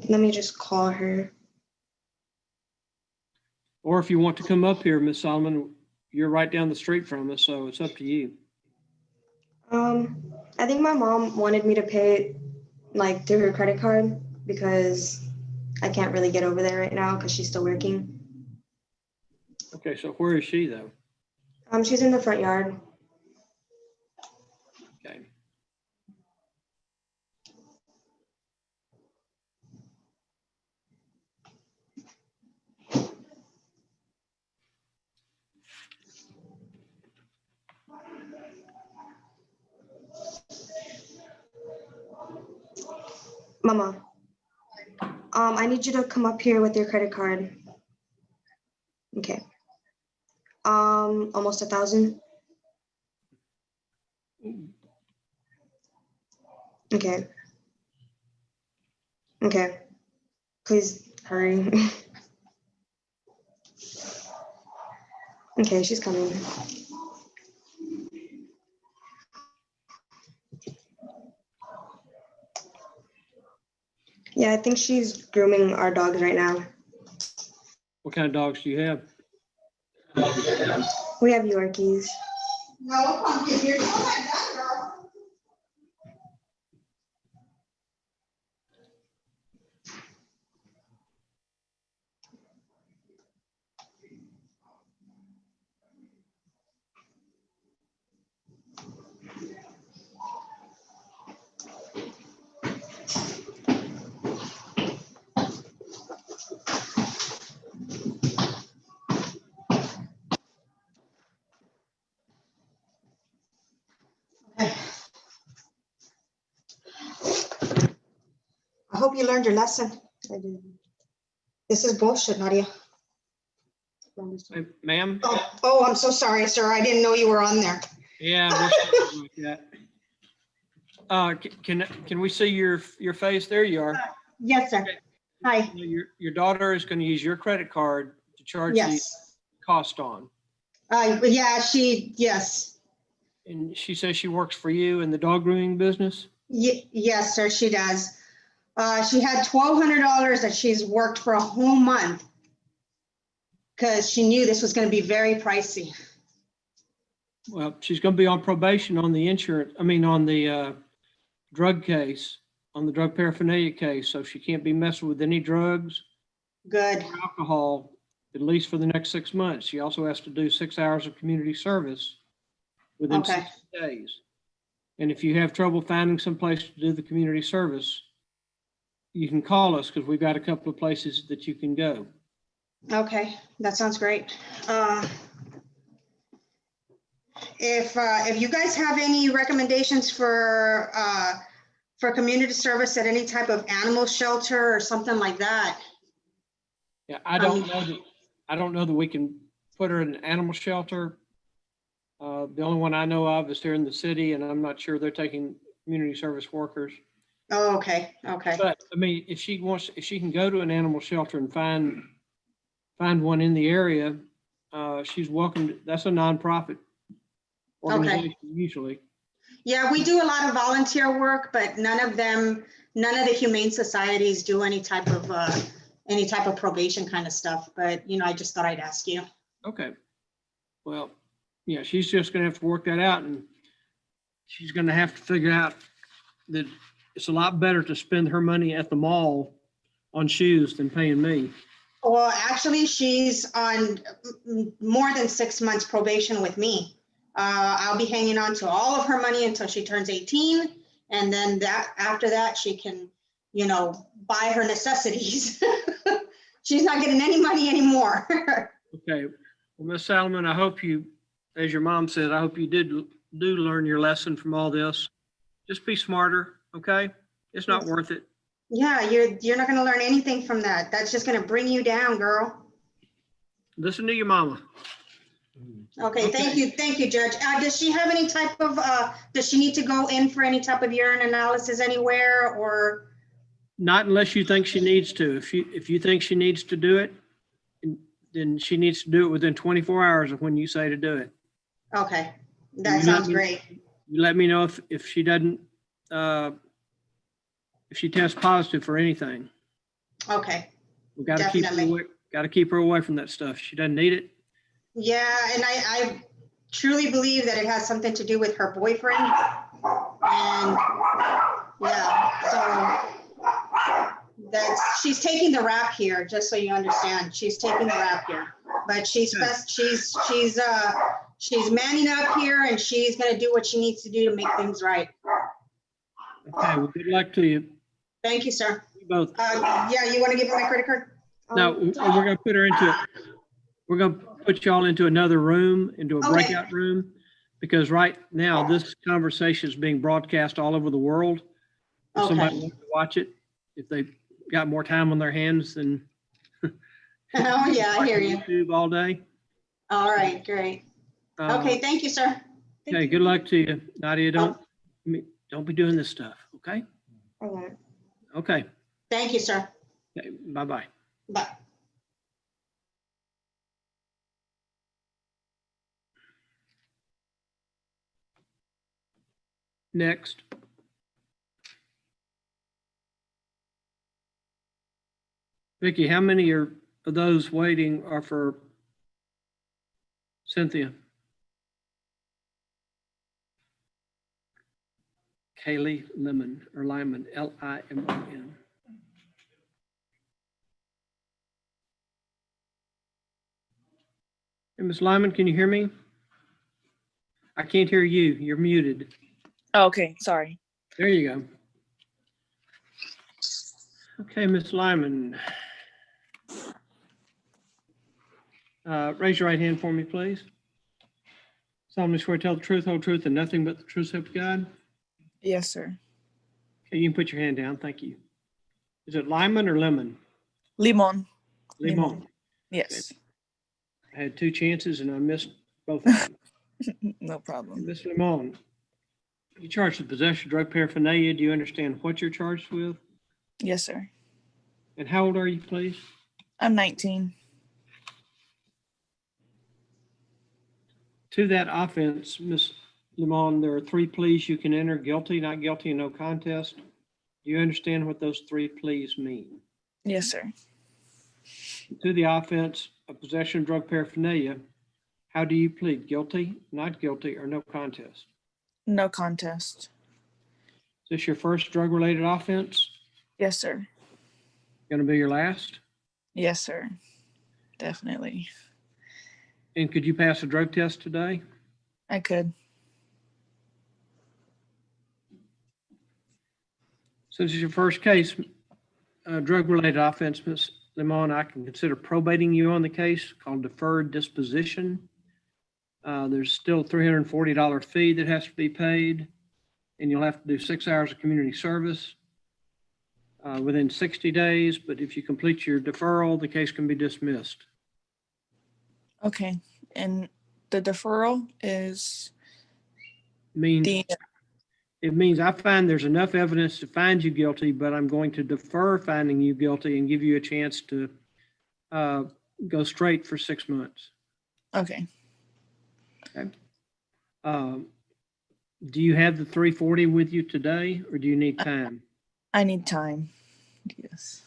Let me just call her. or if you want to come up here, Miss Solomon, you're right down the street from us, so it's up to you. I think my mom wanted me to pay like through her credit card because I can't really get over there right now because she's still working. Okay, so where is she though? She's in the front yard. Okay. Mama, I need you to come up here with your credit card. Okay. Almost 1,000. Okay. Okay. Please hurry. Okay, she's coming. Yeah, I think she's grooming our dogs right now. What kind of dogs do you have? We have Yorkies. No, come here. Don't like that, girl. I hope you learned your lesson. I did. This is bullshit, Nadia. Ma'am? Oh, I'm so sorry, sir. I didn't know you were on there. Yeah, we're sorry about that. Can we see your face? There you are. Yes, sir. Hi. Your daughter is going to use your credit card to charge the Yes. cost on. Yeah, yes. And she says she works for you in the dog grooming business? Yes, sir, she does. She had $1,200 that she's worked for a whole month because she knew this was going to be very pricey. Well, she's going to be on probation on the on the drug case, on the drug paraphernalia case. So she can't be messing with any drugs. Good. Or alcohol, at least for the next 6 months. She also has to do 6 hours of community service within 60 days. And if you have trouble finding some place to do the community service, you can call us because we've got a couple of places that you can go. Okay, that sounds great. If you guys have any recommendations for community service at any type of animal shelter or something like that. Yeah, I don't know that we can put her in an animal shelter. The only one I know of is here in the city, and I'm not sure they're taking community service workers. Oh, okay. But I mean, if she can go to an animal shelter and find one in the area, she's welcome. That's a nonprofit organization usually. Yeah, we do a lot of volunteer work, but none of the humane societies do any type of probation kind of stuff. But I just thought I'd ask you. Okay. Well, yeah, she's just gonna have to work that out, and she's gonna have to figure out that it's a lot better to spend her money at the mall on shoes than paying me. Well, actually, she's on more than 6 months probation with me. I'll be hanging on to all of her money until she turns 18. And then after that, she can, buy her necessities. She's not getting any money anymore. Okay. Well, Ms. Salomon, I hope you, as your mom said, I hope you do learn your lesson from all this. Just be smarter, okay? It's not worth it. Yeah, you're not going to learn anything from that. That's just going to bring you down, girl. Listen to your mama. Okay, thank you, Judge. Does she have any type of, does she need to go in for any type of urine analysis anywhere, or? Not unless you think she needs to. If you think she needs to do it, then she needs to do it within 24 hours of when you say to do it. Okay, that sounds great. You let me know if she doesn't, if she tests positive for anything. Okay. We got to keep her away from that stuff. She doesn't need it. Yeah, and I truly believe that it has something to do with her boyfriend. And yeah, so she's taking the rap here, just so you understand. She's taking the rap here. But she's manning up here, and she's gonna do what she needs to do to make things right. Okay, well, good luck to you. Thank you, sir. You both. Yeah, you want to give her my credit card? No, we're gonna put her into we're gonna put y'all into another room, into a breakout room, because right now this conversation is being broadcast all over the world. If somebody wants to watch it, if they've got more time on their hands than oh yeah, I hear you. YouTube all day. All right, great. Okay, thank you, sir. Okay, good luck to you, Nadia. Don't be doing this stuff. Okay. All right. Okay. Thank you, sir. Okay. Bye-bye. Bye. Next. Vicki, how many of those waiting are for Cynthia? Kaylee Lemon, or Lyman, L-I-M-O-N. Hey, Ms. Lyman, can you hear me? I can't hear you. You're muted. Oh, okay, sorry. There you go. Okay, Ms. Lyman. Raise your right hand for me, please. Solemnly swear to tell the truth, whole truth, and nothing but the truth, so help you God. Yes, sir. Okay, you can put your hand down. Thank you. Is it Lyman or Lemon? Limon. Limon. Yes. I had two chances and I missed both of them. No problem. Ms. Limon, you charged with possession of drug paraphernalia. Do you understand what you're charged with? Yes, sir. And how old are you, please? I'm 19. To that offense, Ms. Limon, there are three pleas you can enter: guilty, not guilty, and no contest. Do you understand what those three pleas mean? Yes, sir. To the offense of possession of drug paraphernalia, how do you plead? Guilty, not guilty, or no contest? No contest. Is this your first drug-related offense? Yes, sir. Going to be your last? Yes, sir. Definitely. And could you pass a drug test today? I could. Since it's your first case, drug-related offense, Ms. Limon, I can consider probating you on the case called deferred disposition. There's still a $340 fee that has to be paid, and you'll have to do 6 hours of community service within 60 days. But if you complete your deferral, the case can be dismissed. Okay. And the deferral is It means I find there's enough evidence to find you guilty, but I'm going to defer finding you guilty and give you a chance to go straight for 6 months. okay. Okay. Do you have the 340 with you today, or do you need time? I need time. Yes.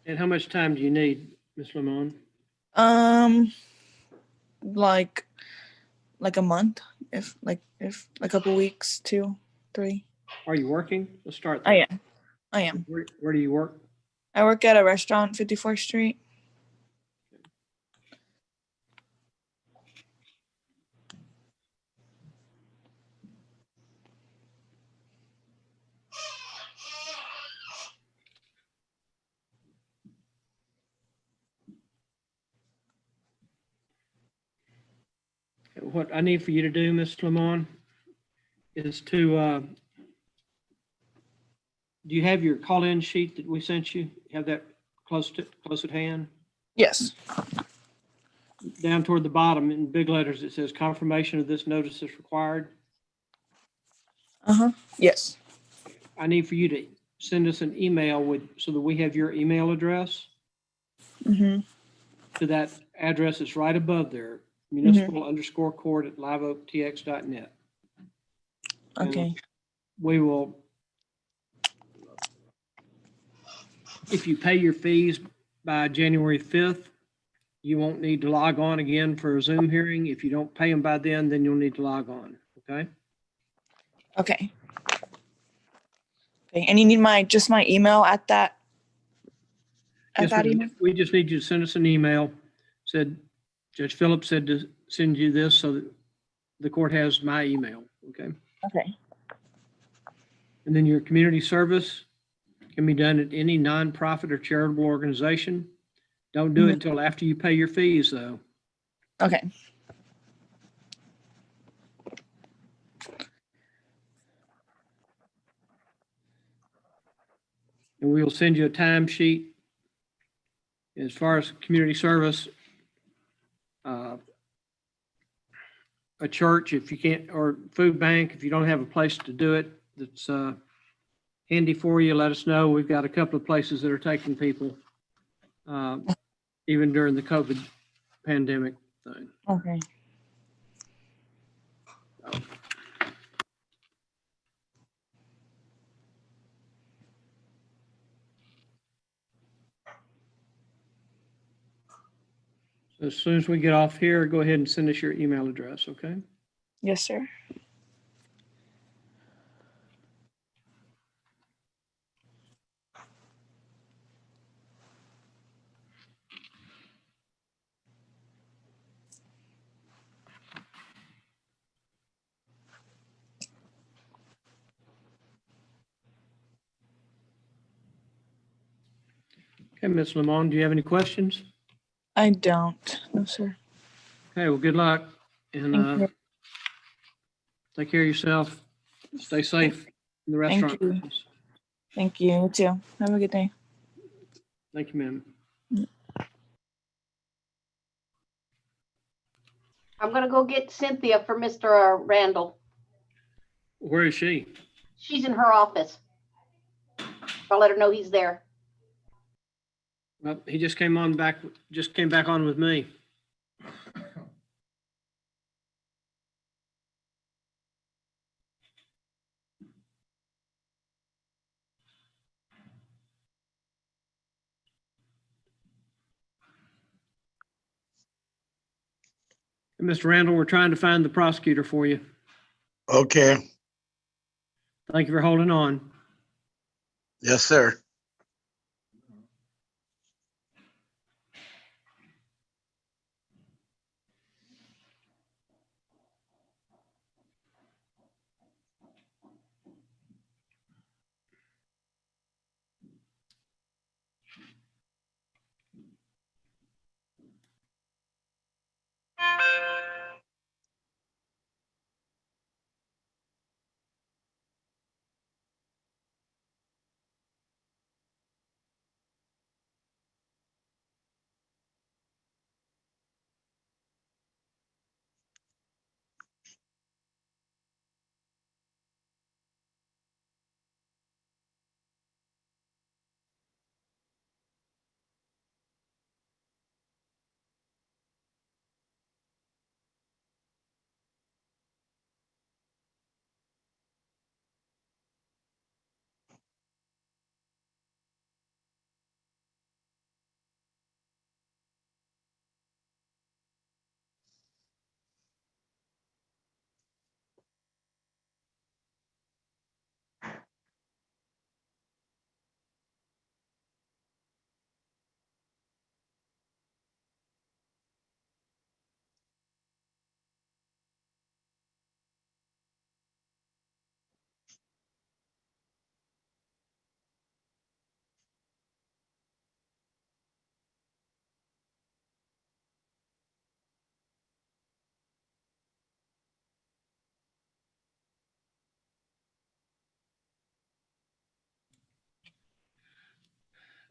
And how much time do you need, Ms. Limon? Like a month, if a couple weeks, 2, 3. Are you working? Let's start there. I am. Where do you work? I work at a restaurant, 54th Street. What I need for you to do, Ms. Limon, is to, do you have your call-in sheet that we sent you? Have that close at hand? Yes. Down toward the bottom in big letters, it says confirmation of this notice is required. Yes. I need for you to send us an email so that we have your email address Mm-hmm. to that address that's right above there, municipal_court@liveoaktx.net. Okay. We will, if you pay your fees by January 5th, you won't need to log on again for a Zoom hearing. If you don't pay them by then you'll need to log on, okay? Okay. Okay. And you need just my email at that Yes, email? we just need you to send us an email. Said Judge Phillips said to send you this so that the court has my email, okay? Okay. And then your community service can be done at any nonprofit or charitable organization. Don't do it until after you pay your fees, though. Okay. And we'll send you a timesheet. As far as community service, a church, if you can't, or food bank, if you don't have a place to do it that's handy for you, let us know. We've got a couple of places that are taking people, even during the COVID pandemic thing. Okay. So as soon as we get off here, go ahead and send us your email address, okay? Yes, sir. Okay, Ms. Lamont, do you have any questions? I don't. No, sir. Okay, well, good luck and Thank you. take care of yourself. Stay safe in the Thank restaurant. you. Thank you. You too. Have a good day. Thank you, ma'am. I'm gonna go get Cynthia for Mr. Randall. Where is she? She's in her office. I'll let her know he's there. Well, he just came back on with me. Mr. Randall, we're trying to find the prosecutor for you. Okay. Thank you for holding on. Yes, sir.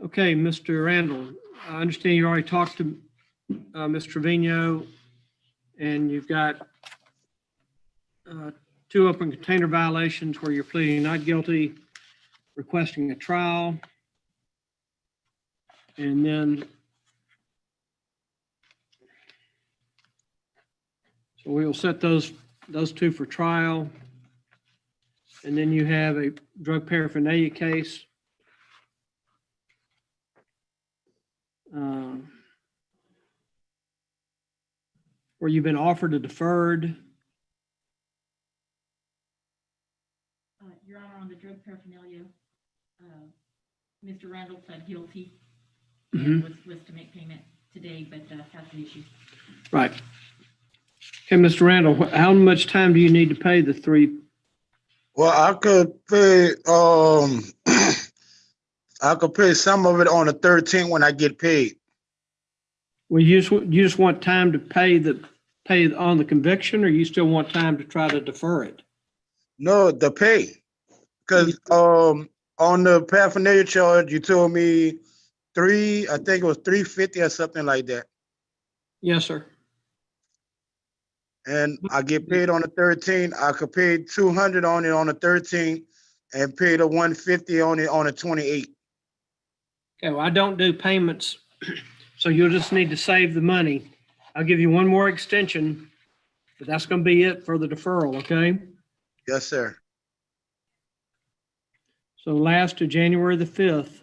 Okay, Mr. Randall, I understand you already talked to Ms. Trevino, and you've got 2 open container violations where you're pleading not guilty, requesting a trial, and then so we will set those 2 for trial. And then you have a drug paraphernalia case. Where you've been offered a deferred. Your Honor, on the drug paraphernalia, Mr. Randall pled guilty and was to make payment today, but has the issue. Right. Okay, Mr. Randall, how much time do you need to pay the 3? Well, I could pay, I could pay some of it on the 13th when I get paid. Well, you just want time to pay on the conviction, or you still want time to try to defer it? No, the pay. Because on the paraphernalia charge, you told me I think it was $350 or something like that. Yes, sir. And I get paid on the 13th. I could pay $200 on it on the 13th and pay the $150 on it on the 28th. Okay, well, I don't do payments, so you'll just need to save the money. I'll give you one more extension, but that's going to be it for the deferral, okay? Yes, sir. So last to January the 5th.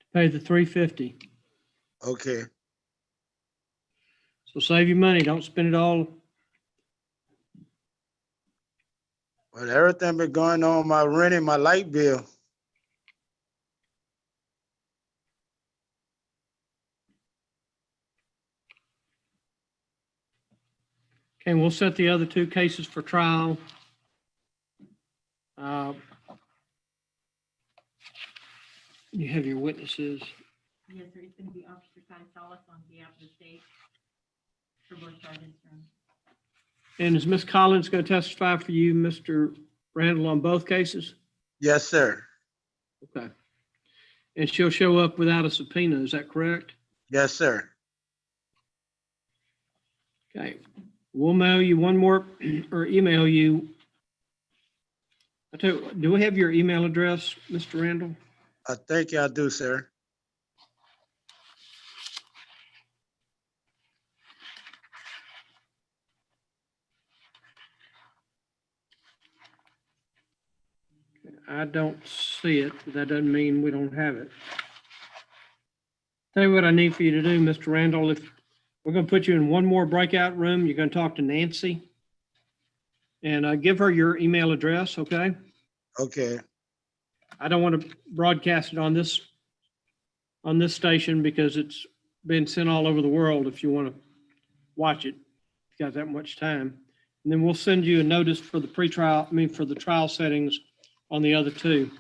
To pay the $350. Okay. So save your money. Don't spend it all. Well, everything been going on my rent and my light bill. Okay, we'll set the other 2 cases for trial. You have your witnesses. Yes, sir. It's going to be Officer Ty Salas on behalf of the state for both charges. And is Ms. Collins going to testify for you, Mr. Randall, on both cases? Yes, sir. Okay. And she'll show up without a subpoena, is that correct? Yes, sir. Okay. We'll mail you one more or email you. I tell you, do we have your email address, Mr. Randall? I think I do, sir. I don't see it, but that doesn't mean we don't have it. Tell you what I need for you to do, Mr. Randall. If we're going to put you in one more breakout room, you're going to talk to Nancy and give her your email address, okay? Okay. I don't want to broadcast it on this station because it's been sent all over the world if you want to watch it, if you got that much time. And then we'll send you a notice for the for the trial settings on the other two.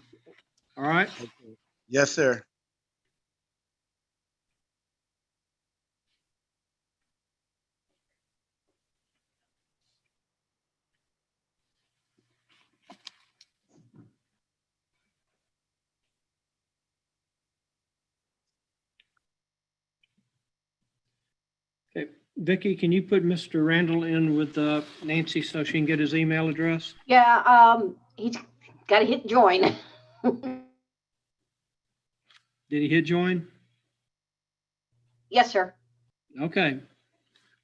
All right? Okay. Yes, sir. Okay. Vicki, can you put Mr. Randall in with Nancy so she can get his email address? Yeah, he's got to hit join. Did he hit join? Yes, sir. Okay.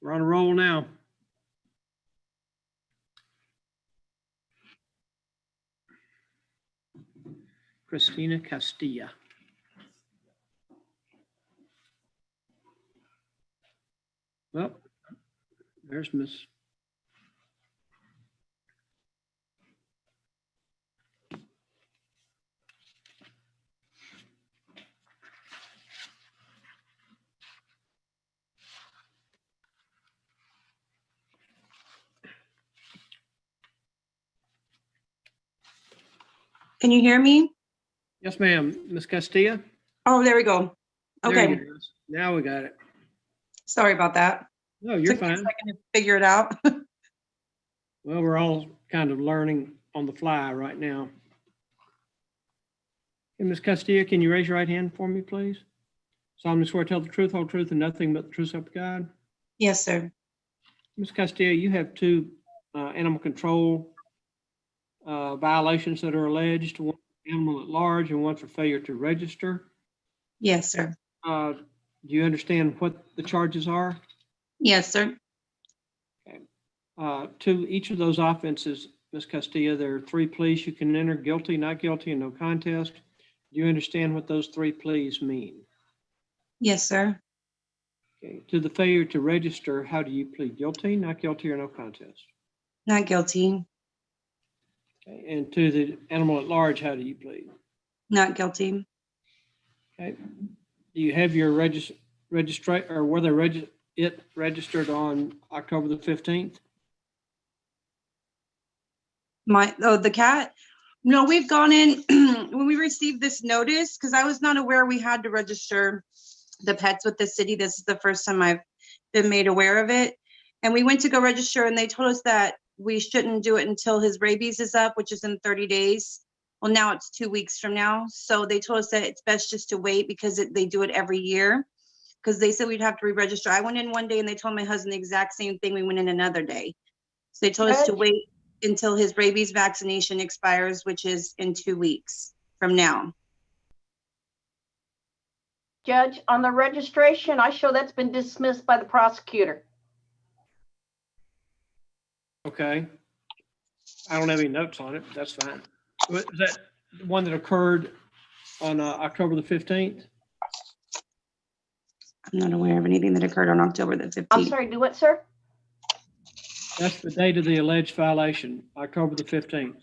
We're on a roll now. Christina Castilla. Well, there's Miss. Can you hear me? Yes, ma'am. Miss Castilla? Oh, there we go. There Okay. you go. Now we got it. Sorry about that. No, you're Took me a fine. second to figure it out. Well, we're all kind of learning on the fly right now. Hey, Ms. Castilla, can you raise your right hand for me, please? Solemnly swear to tell the truth, whole truth, and nothing but the truth, so help you God. Yes, sir. Ms. Castilla, you have two animal control violations that are alleged, one for animal at large and one for failure to register. Yes, sir. Do you understand what the charges are? Yes, sir. To each of those offenses, Ms. Castilla, there are 3 pleas you can enter: guilty, not guilty, and no contest. Do you understand what those 3 pleas mean? Yes, sir. Okay. To the failure to register, how do you plead? Guilty, not guilty, or no contest? Not guilty. Okay. And to the animal at large, how do you plead? Not guilty. Okay. Do you have your register or were they registered on October the 15th? The cat? No, we've gone in when we received this notice, because I was not aware we had to register the pets with the city. This is the first time I've been made aware of it. And we went to go register and they told us that we shouldn't do it until his rabies is up, which is in 30 days. Well, now it's 2 weeks from now. So they told us that it's best just to wait because they do it every year. Because they said we'd have to re-register. I went in one day and they told my husband the exact same thing. We went in another day. So they told us to wait until his rabies vaccination expires, which is in 2 weeks from now. Judge, on the registration, I show that's been dismissed by the prosecutor. Okay. I don't have any notes on it, but that's fine. Was that the one that occurred on October the 15th? I'm not aware of anything that occurred on October the 15th. I'm sorry, do what, sir? That's the date of the alleged violation, October the 15th.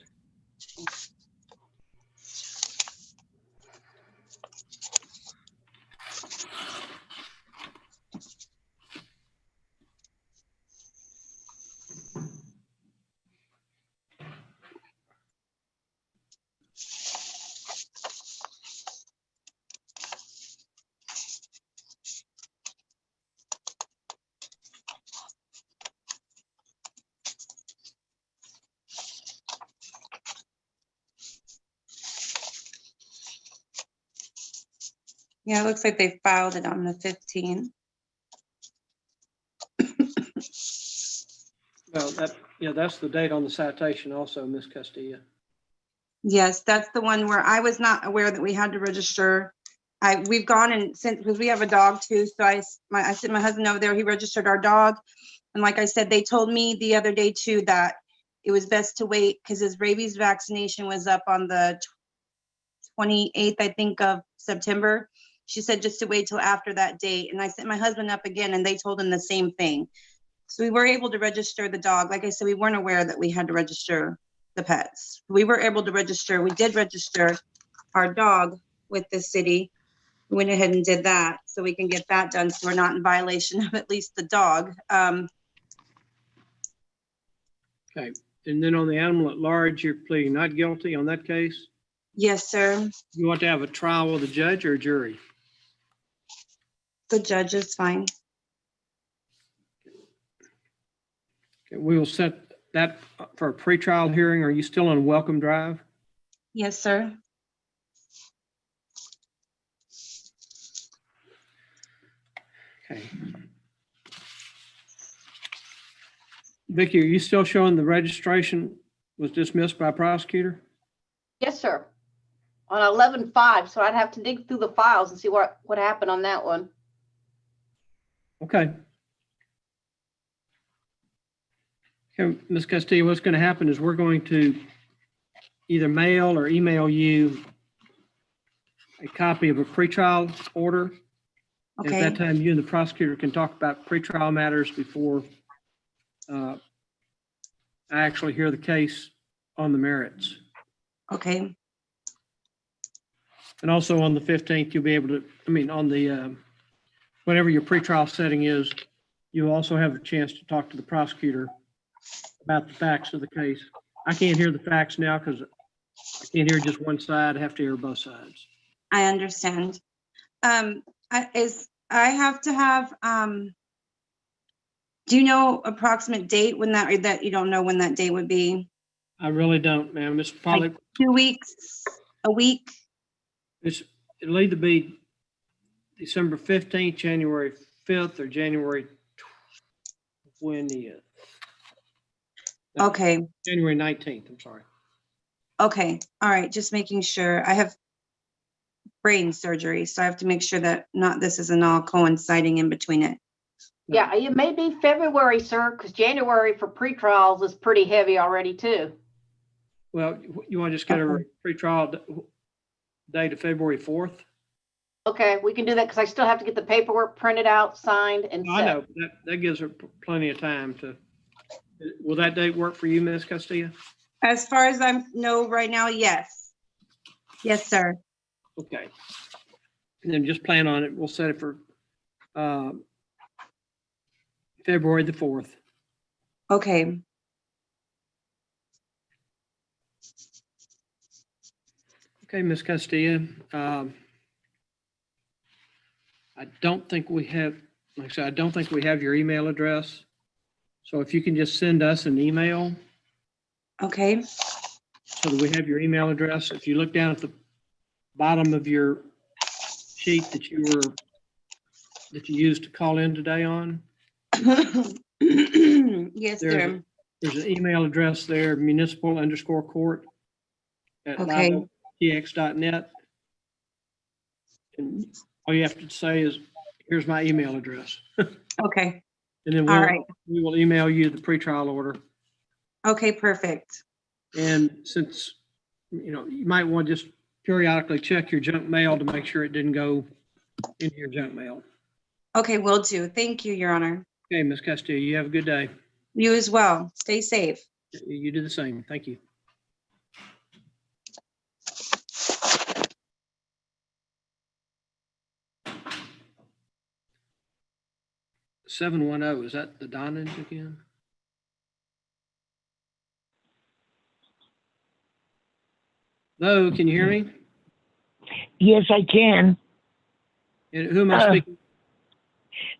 Yeah, it looks like they filed it on the 15th. Well, that's the date on the citation also, Ms. Castillo. Yes, that's the one where I was not aware that we had to register. We've gone and sent, because we have a dog too, so I sent my husband over there, he registered our dog. And like I said, they told me the other day too that it was best to wait because his rabies vaccination was up on the 28th, I think, of September. She said just to wait till after that date. And I sent my husband up again and they told him the same thing. So we were able to register the dog. Like I said, we weren't aware that we had to register the pets. We were able to register, we did register our dog with the city. We went ahead and did that so we can get that done. So we're not in violation of at least the dog. Okay. And then on the animal at large, you're pleading not guilty on that case? Yes, sir. You want to have a trial with a judge or a jury? The judge is fine. Okay, we will set that for a pretrial hearing. Are you still on Welcome Drive? Yes, sir. Okay. Vicky, are you still showing the registration was dismissed by prosecutor? Yes, sir. On 11/5, so I'd have to dig through the files and see what happened on that one. Okay. Okay, Ms. Castillo, what's going to happen is we're going to either mail or email you a copy of a pretrial order. Okay. At that time, you and the prosecutor can talk about pretrial matters before I actually hear the case on the merits. Okay. And also on the 15th, you'll be able to, on the, whatever your pretrial setting is, you'll also have a chance to talk to the prosecutor about the facts of the case. I can't hear the facts now because I can't hear just one side. I have to hear both sides. I understand. I have to have, do you know approximate date when that, or that you don't know when that date would be? I really don't, ma'am. It's probably Like 2 weeks, a week? It'll either be December 15th, January 5th, or January 20th. No, Okay. January 19th, I'm sorry. Okay. All right. Just making sure. I have brain surgery, so I have to make sure that this isn't all coinciding in between it. Yeah, it may be February, sir, because January for pretrials is pretty heavy already too. Well, you want to just get a pretrial date of February 4th? Okay, we can do that because I still have to get the paperwork printed out, signed, and I set. know, that gives her plenty of time to, will that date work for you, Ms. Castillo? As far as I know right now, yes. Yes, sir. Okay. And then just plan on it. We'll set it for February the 4th. Okay. Okay, Ms. Castillo. I don't think we have, like I said, I don't think we have your email address. So if you can just send us an email. Okay. So that we have your email address. If you look down at the bottom of your sheet that you used to call in today on. Yes, sir. There's an email address there, municipal_court@live.tx.net. And all you have to say is, here's my email address. Okay. And then we will email you the pretrial order. Okay, perfect. And since, you might want to just periodically check your junk mail to make sure it didn't go into your junk mail. Okay, will do. Thank you, Your Honor. Okay, Ms. Castillo, you have a good day. You as well. Stay safe. You do the same. Thank you. $710, is that the Donans again? Hello, can you hear me? Yes, I can. And who am I speaking?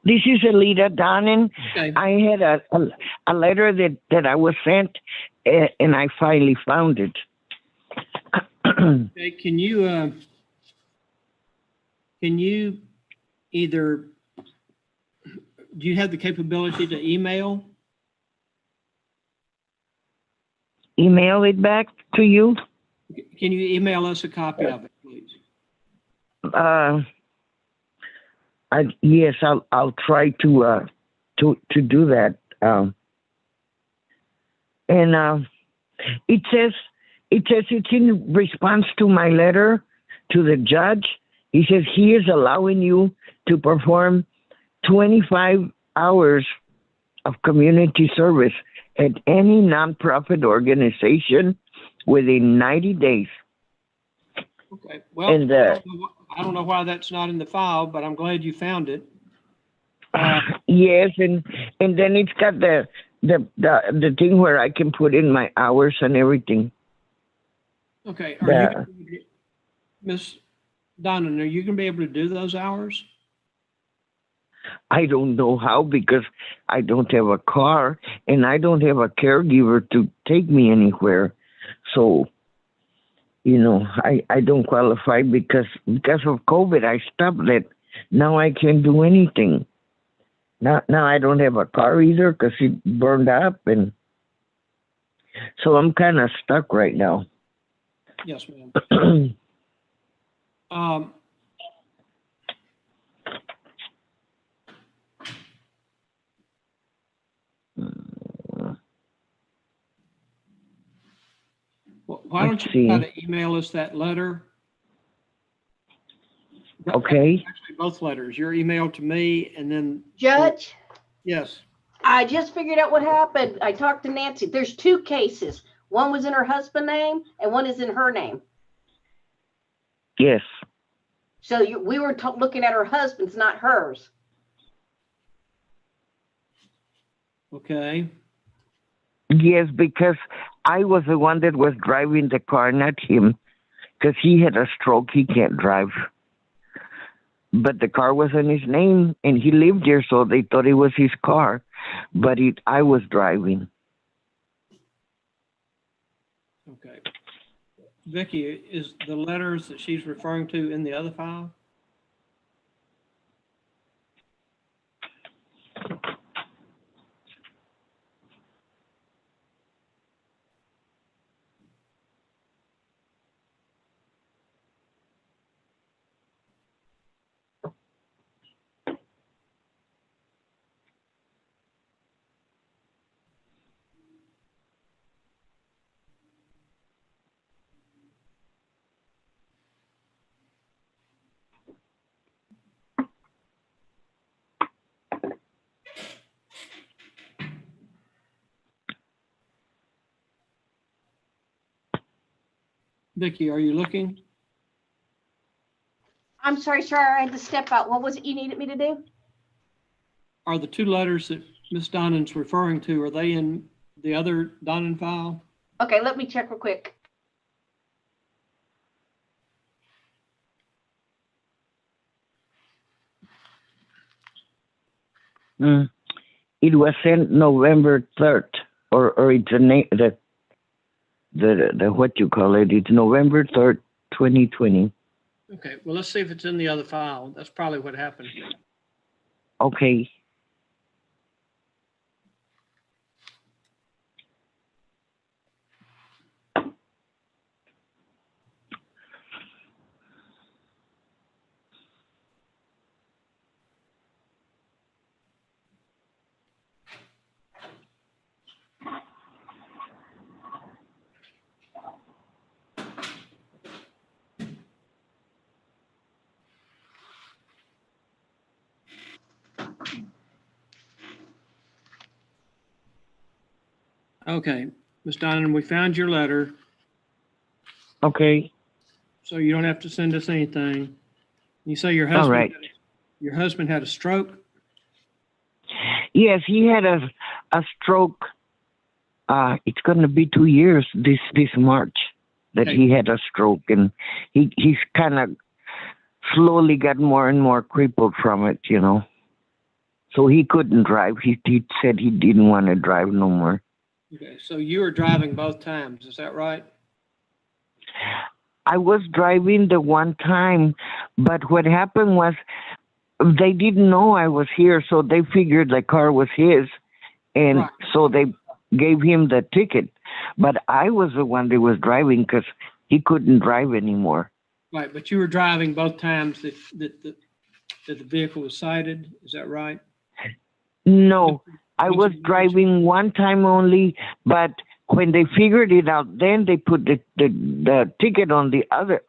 This is Alita Donnan. Okay. I had a letter that I was sent, and I finally found it. Okay, can you Can you either, do you have the capability to email? Email it back to you? Can you email us a copy of it, please? Yes, I'll try to do that. It says it's in response to my letter to the judge. He says he is allowing you to perform 25 hours of community service at any nonprofit organization within 90 days. Okay, well, And I don't know why that's not in the file, but I'm glad you found it. yes, and then it's got the thing where I can put in my hours and everything. Okay, are you, Miss Donna, are you gonna be able to do those hours? I don't know how because I don't have a car and I don't have a caregiver to take me anywhere. So, you know, I don't qualify because of COVID. I stopped it. Now I can't do anything. Now I don't have a car either because it burned up, and so I'm kind of stuck right now. Yes, ma'am. Why don't you try to email us that letter? Okay. Actually, both letters, your email to me and then. Judge? Yes. I just figured out what happened. I talked to Nancy. There's two cases. One was in her husband's name and one is in her name. Yes. So we were looking at her husband's, not hers. Okay. Yes, because I was the one that was driving the car, not him, because he had a stroke. He can't drive. But the car was in his name, and he lived here, so they thought it was his car. But I was driving. Okay. Vicky, is the letters that she's referring to in the other file? Vicky, are you looking? I'm sorry, sir. I had to step out. What was it you needed me to do? Are the two letters that Ms. Donovan's referring to, are they in the other Donovan file? Okay, let me check real quick. It was sent November 3rd, or it's the what you call it? It's November 3rd, 2020. Okay, well, let's see if it's in the other file. That's probably what happened. Okay. Okay, Ms. Donovan, we found your letter, Okay. so you don't have to send us anything. You say your All right. husband had a stroke? Yes, he had a stroke. It's going to be 2 years this March that Okay. he had a stroke, and he's kind of slowly got more and more crippled from it, you know. So he couldn't drive. He said he didn't want to drive no more. Okay, so you were driving both times, is that right? I was driving the one time, but what happened was they didn't know I was here, so they figured the car was his, and Right. so they gave him the ticket. But I was the one that was driving because he couldn't drive anymore. Right, but you were driving both times that the vehicle was cited, is that right? No, I was driving one time only, but when they figured it out, then they put the ticket on the other,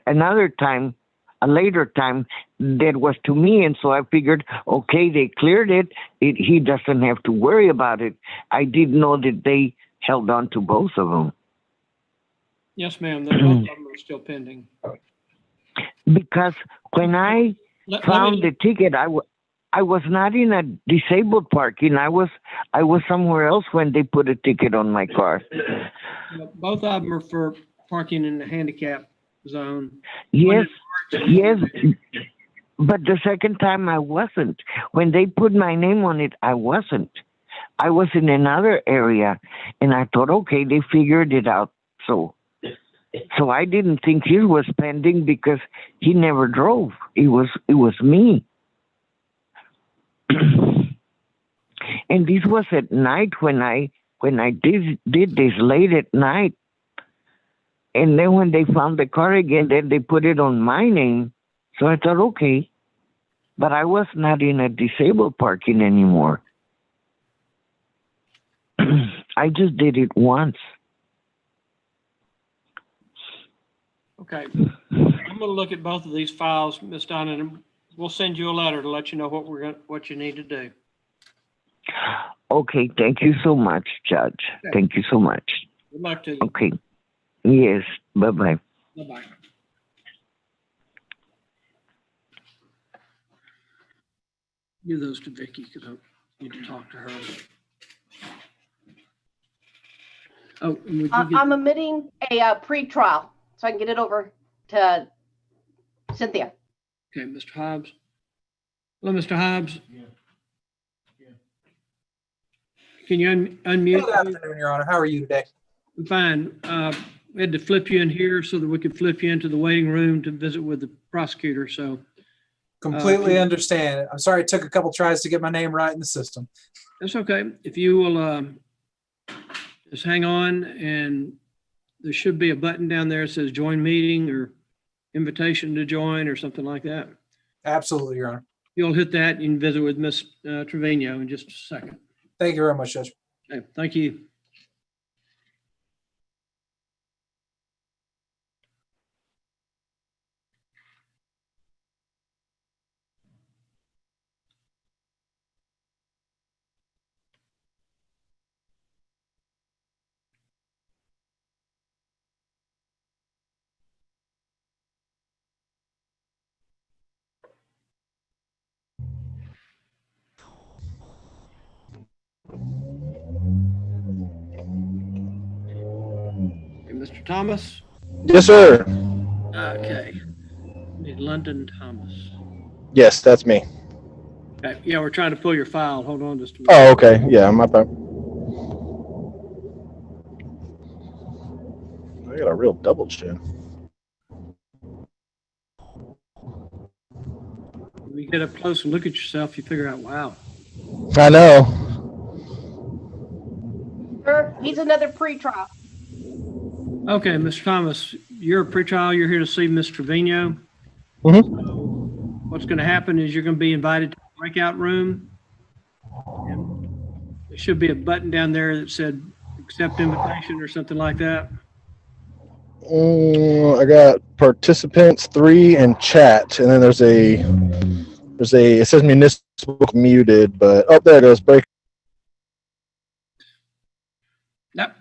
another time, a later time that was to me. And so I figured, okay, they cleared it. He doesn't have to worry about it. I didn't know that they held on to both of them. Yes, ma'am, both of them are still pending. Because when I found the ticket, I was not in a disabled parking. I was somewhere else when they put a ticket on my car. Both of them are for parking in the handicap zone. Yes, yes. But the second time I wasn't. When they put my name on it, I wasn't. I was in another area, and I thought, okay, they figured it out. So I didn't think he was pending because he never drove. It was me. And this was at night when I did this late at night. And then when they found the car again, then they put it on my name. So I thought, okay. But I was not in a disabled parking anymore. I just did it once. Okay, I'm gonna look at both of these files, Ms. Donna, and we'll send you a letter to let you know what you need to do. Okay, thank you so much, Judge. Okay. Thank you so much. Good luck to you. Okay. Yes, bye-bye. Bye-bye. Give those to Vicky because I need to talk to her. Oh, and would you get, I'm omitting a pre-trial so I can get it over to Cynthia. okay, Mr. Hobbs. Hello, Mr. Hobbs. Yeah. Can you unmute? Good afternoon, Your Honor. How are you today? I'm fine. We had to flip you in here so that we could flip you into the waiting room to visit with the prosecutor. So Completely understand. I'm sorry it took a couple tries to get my name right in the system. that's okay. If you will just hang on, and there should be a button down there that says join meeting or invitation to join or something like that. Absolutely, Your Honor. You'll hit that. You can visit with Ms. Trevino in just a second. Thank you very much, Judge. Okay, thank you. Okay, Mr. Thomas? Yes, sir. Okay. Need London Thomas. Yes, that's me. Okay, yeah, we're trying to pull your file. Hold on just a minute. Oh, okay. Yeah, my bad. I got a real double chin. When you get up close and look at yourself, you figure out, wow. I know. Sir, he's another pre-trial. Okay, Mr. Thomas, you're a pretrial. You're here to see Ms. Trevino. Mm-hmm. So what's going to happen is you're going to be invited to the breakout room. And there should be a button down there that said accept invitation or something like that. I got participants 3 and chat, and then there's a it says municipal muted, but oh, there it goes. Break. Yep.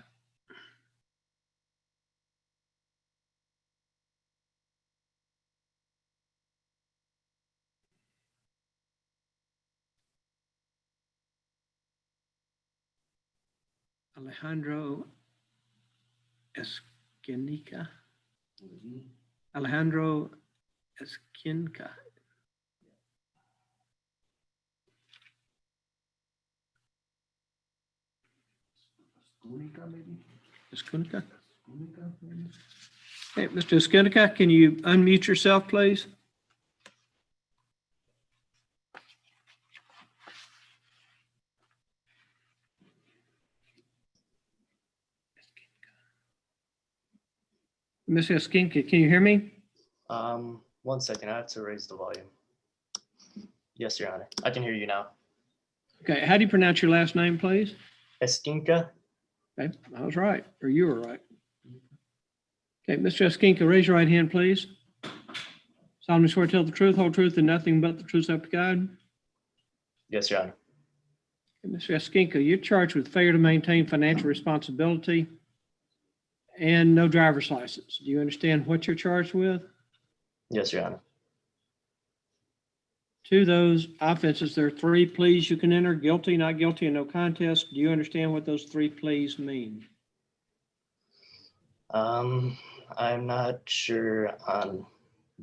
Alejandro Esquinca. Alejandro Esquinca. Escunica, maybe? Esquinca? Escunica, maybe? Okay, Mr. Skinica, can you unmute yourself, please? Mr. Skinica, can you hear me? 1 second, I have to raise the volume. Yes, Your Honor. I can hear you now. Okay, how do you pronounce your last name, please? Esquinca? Okay, I was right, or you were right. Okay, Mr. Esquinca, raise your right hand, please. Solemnly swear to tell the truth, whole truth, and nothing but the truth, so help you God. Yes, Your Honor. Okay, Mr. Esquinca, you're charged with failure to maintain financial responsibility and no driver's license. Do you understand what you're charged with? Yes, Your Honor. To those offenses, there are 3 pleas you can enter: guilty, not guilty, and no contest. Do you understand what those 3 pleas mean? I'm not sure on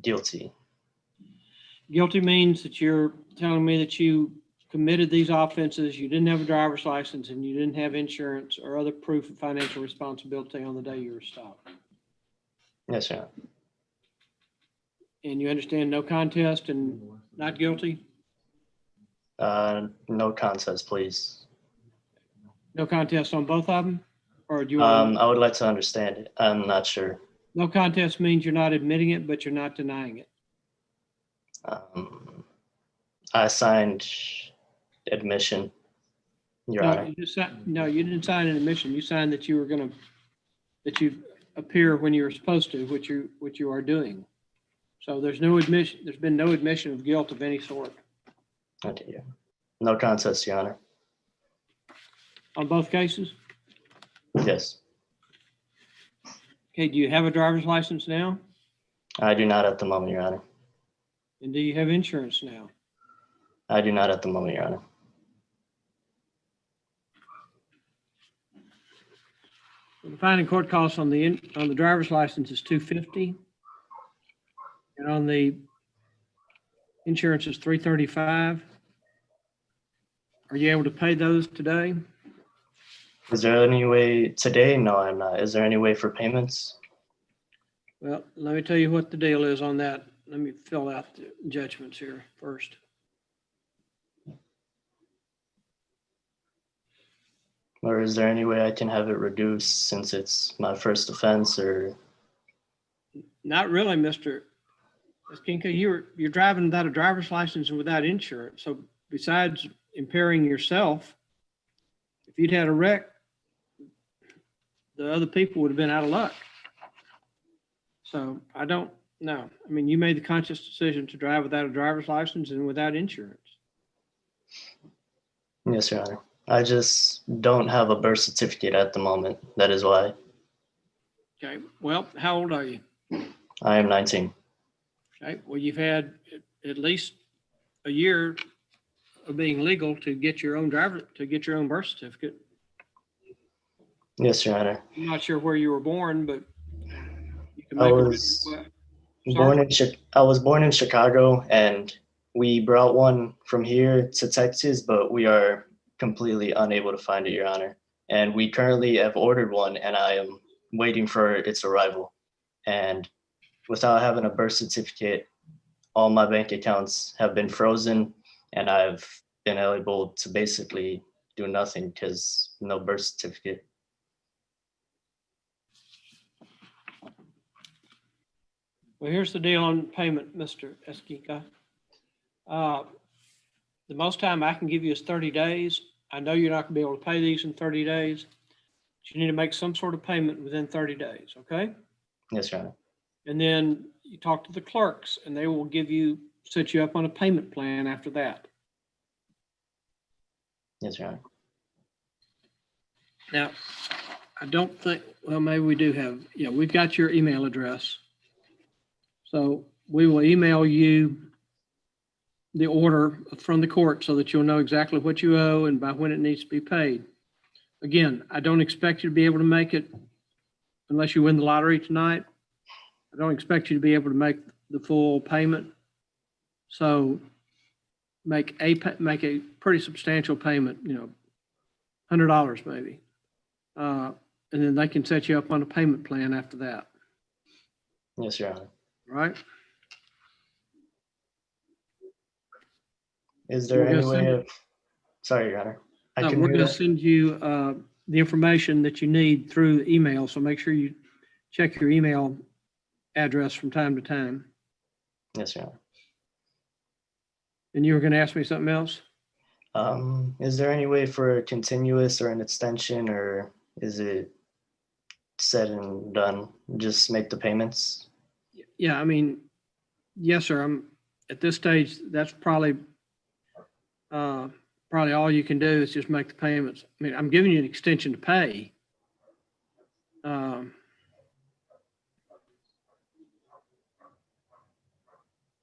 guilty. Guilty means that you're telling me that you committed these offenses, you didn't have a driver's license, and you didn't have insurance or other proof of financial responsibility on the day you were stopped. Yes, Your Honor. And you understand no contest and not guilty? No contest, please. No contest on both of them? Or do you want I would like to understand it. I'm not sure. no contest means you're not admitting it, but you're not denying it. I signed admission, Your Honor. No, you didn't sign an admission. You signed that you were that you appear when you were supposed to, which you are doing. So there's no admission, there's been no admission of guilt of any sort. Okay, yeah. No contest, Your Honor. On both cases? Yes. Okay, do you have a driver's license now? I do not at the moment, Your Honor. And do you have insurance now? I do not at the moment, Your Honor. The fine and court costs on the driver's license is $250. And on the insurance is $335. Are you able to pay those today? Is there any way today? No, I'm not. Is there any way for payments? Well, let me tell you what the deal is on that. Let me fill out the judgments here first. Or is there any way I can have it reduced since it's my first offense? Or Not really, Mr. Esquinca. You're driving without a driver's license and without insurance. So besides impairing yourself, if you'd had a wreck, the other people would have been out of luck. So I don't know. I mean, you made the conscious decision to drive without a driver's license and without insurance. Yes, Your Honor. I just don't have a birth certificate at the moment. That is why. Okay. Well, how old are you? I am 19. Okay. Well, you've had at least a year of being legal to get your own birth certificate. Yes, Your Honor. I'm not sure where you were born, but you can I make was born in Chicago, and we brought one from here to Texas, but we are completely unable to find it, Your Honor. And we currently have ordered one, and I am waiting for its arrival. And without having a birth certificate, all my bank accounts have been frozen, and I've been able to basically do nothing because no birth certificate. Well, here's the deal on payment, Mr. Esquinca. The most time I can give you is 30 days. I know you're not gonna be able to pay these in 30 days. But you need to make some sort of payment within 30 days, okay? Yes, Your Honor. And then you talk to the clerks and they will set you up on a payment plan after that. Yes, Your Honor. Now, I don't think, well, maybe we do have, yeah, we've got your email address. So we will email you the order from the court so that you'll know exactly what you owe and by when it needs to be paid. Again, I don't expect you to be able to make it unless you win the lottery tonight. I don't expect you to be able to make the full payment. So make a pretty substantial payment, $100 maybe. And then they can set you up on a payment plan after that. Yes, Your Honor. right? Is there We're gonna any way send- of, sorry, Your Honor. I No, can we're hear going to that. send you the information that you need through email, so make sure you check your email address from time to time. Yes, Your Honor. And you were going to ask me something else? Is there any way for a continuous or an extension, or is it said and done? Just make the payments? Yeah, I mean, yes, sir. I'm at this stage, that's probably all you can do is just make the payments. I mean, I'm giving you an extension to pay. I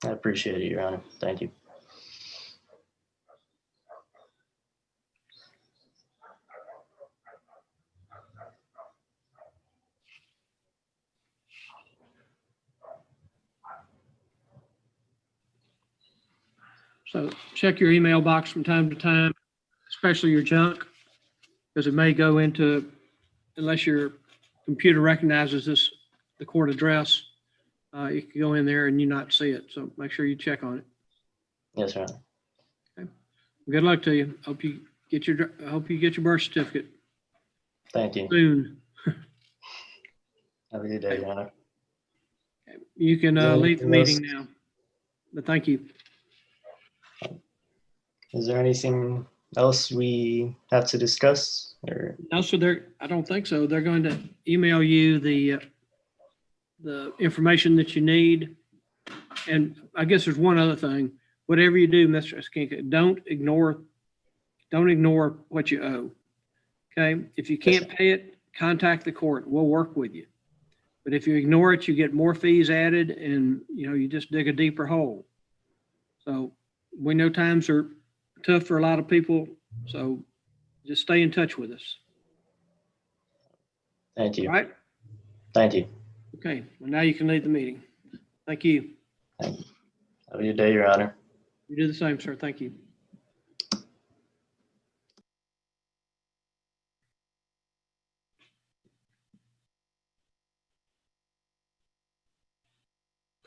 appreciate it, Your Honor. Thank you. So check your email box from time to time, especially your junk, because it may go into, unless your computer recognizes the court address, it can go in there and you not see it. So make sure you check on it. Yes, Your Honor. Good luck to you. Hope you get your birth certificate Thank you. soon. Have a good day, Your Honor. You can Is there leave the anything meeting now. But thank you. Is there anything else we have to discuss, or? No, sir, I don't think so. They're going to email you the information that you need. And I guess there's one other thing. Whatever you do, Mr. Eskinka, don't ignore what you owe. Okay? If you can't pay it, contact the court. We'll work with you. But if you ignore it, you get more fees added and, you just dig a deeper hole. So we know times are tough for a lot of people. So just stay in touch with us. Thank you. All right? Thank you. Okay. Well, now you can leave the meeting. Thank you. Thank you. Have a good day, Your Honor. You do the same, sir. Thank you.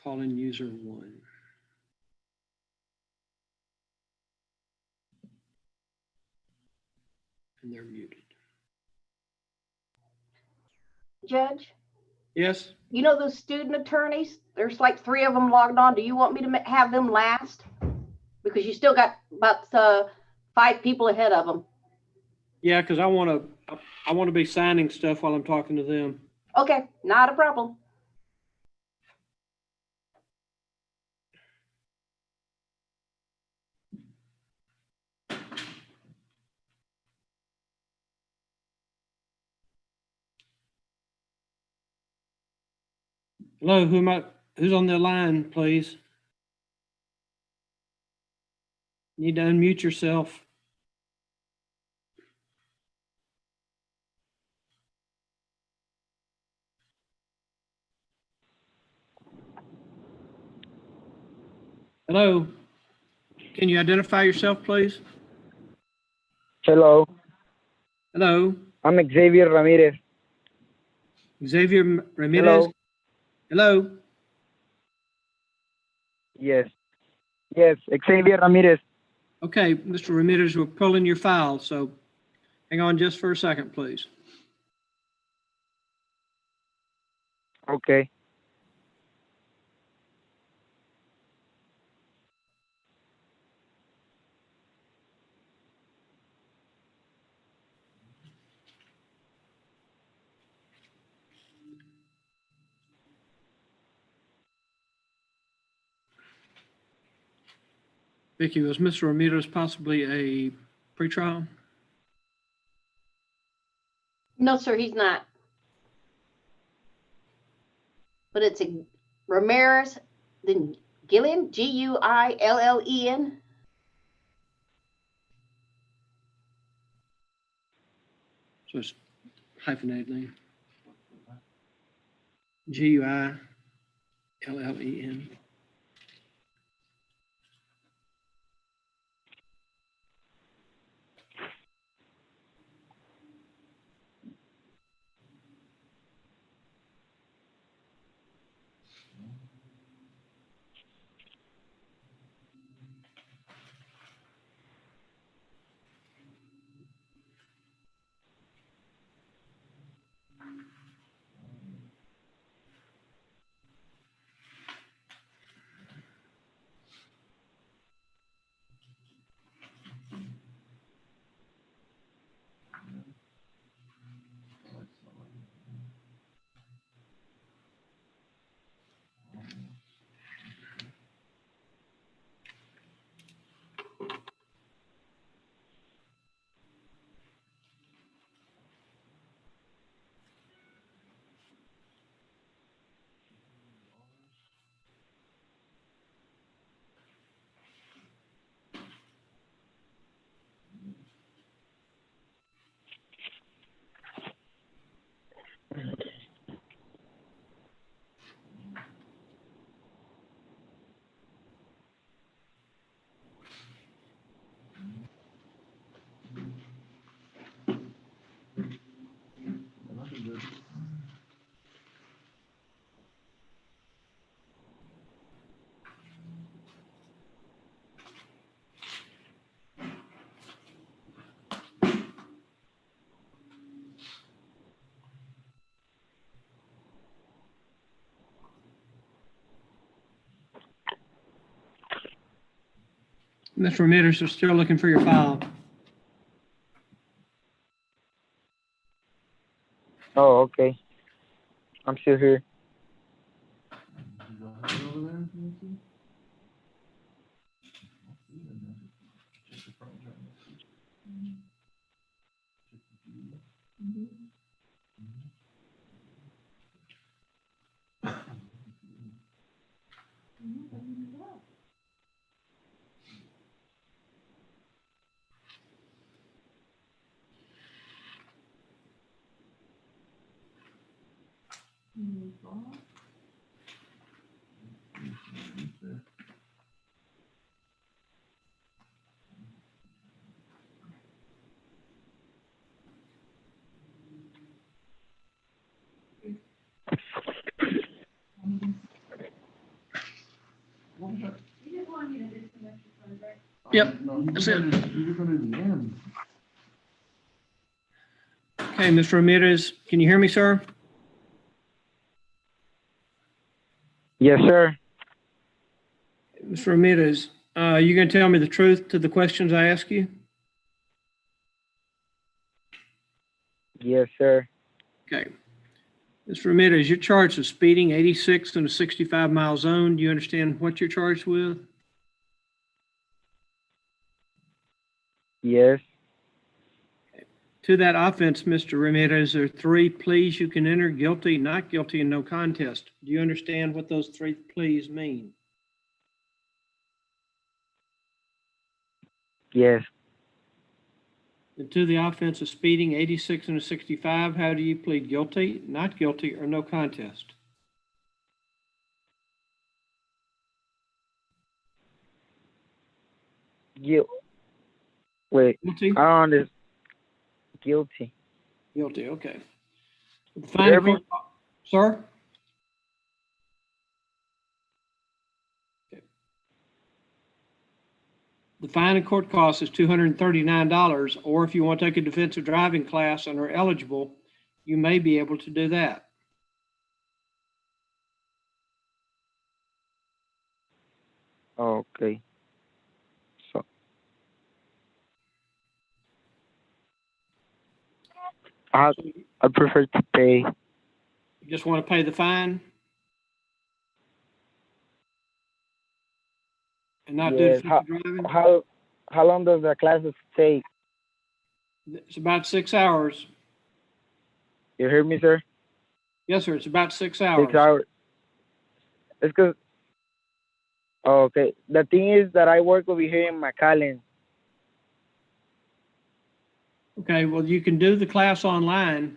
Call in user 1. And they're muted. Judge, Yes? you know those student attorneys? There's like 3 of them logged on. Do you want me to have them last? Because you still got about 5 people ahead of them. Yeah, because I want to be signing stuff while I'm talking to them. Okay, not a problem. Hello, who's on the line, please? You need to unmute yourself. Hello. Can you identify yourself, please? Hello, Hello. I'm Xavier Ramirez. Xavier Ramirez? Hello. Yes, Xavier Ramirez. Okay, Mr. Ramirez, we're pulling your file, so hang on just for a second, please. Okay. Vicky, was Mr. Ramirez possibly a pretrial? No, sir, he's not. But it's a Ramirez, then Gillen, Guillen. So it's hyphenated name. Guillen. Mr. Ramirez, we're still looking for your file. Oh, okay. I'm still here. You go ahead over there if you want to. Check the front drive. Check the view. Yep, No, you that's just it. go to, you just go to the end. Okay, Mr. Ramirez, can you hear me, sir? Yes, sir. Mr. Ramirez, you gonna tell me the truth to the questions I ask you? Yes, sir. Okay. Mr. Ramirez, you're charged with speeding 86 in a 65-mile zone. Do you understand what you're charged with? Yes. To that offense, Mr. Ramirez, there are 3 pleas you can enter: guilty, not guilty, and no contest. Do you understand what those 3 pleas mean? Yes. And to the offense of speeding 86 and a 65, how do you plead? Guilty, not guilty, or no contest? Wait. Guilty? I don't understand. Guilty. Guilty, okay. The Hear final me? court, sir? Okay. The fine and court cost is $239, or if you want to take a defensive driving class and are eligible, you may be able to do that. Okay. So I prefer to pay. You just want to pay the fine and not do Yes. defensive driving? How long does the classes take? It's about 6 hours. You hear me, sir? Yes, sir, it's about 6 hours. 6 hours. It's because. Okay. The thing is that I work over here in McAllen. Okay, well, you can do the class online.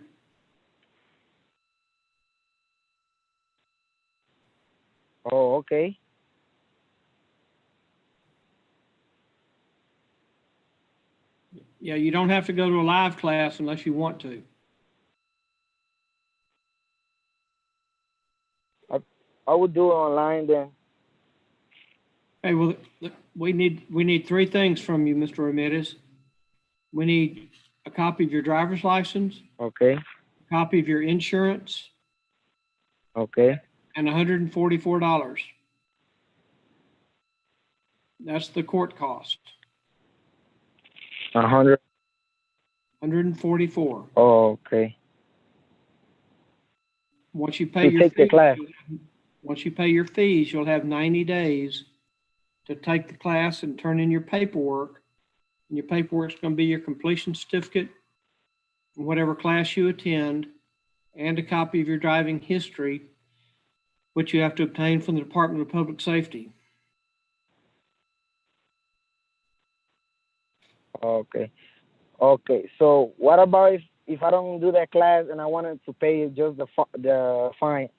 Oh, okay. Yeah, you don't have to go to a live class unless you want to. I would do it online then. Okay, well, look, we need 3 things from you, Mr. Ramirez. We need a copy of your driver's license, Okay. a copy of your insurance, Okay. and $144. That's the court cost. 100. 144. Oh, okay. Once you pay To your take the fees, class. once you pay your fees, you'll have 90 days to take the class and turn in your paperwork. And your paperwork's going to be your completion certificate, from whatever class you attend, and a copy of your driving history, which you have to obtain from the Department of Public Safety. Okay. Okay. So what about if I don't do that class and I wanted to pay just the fine?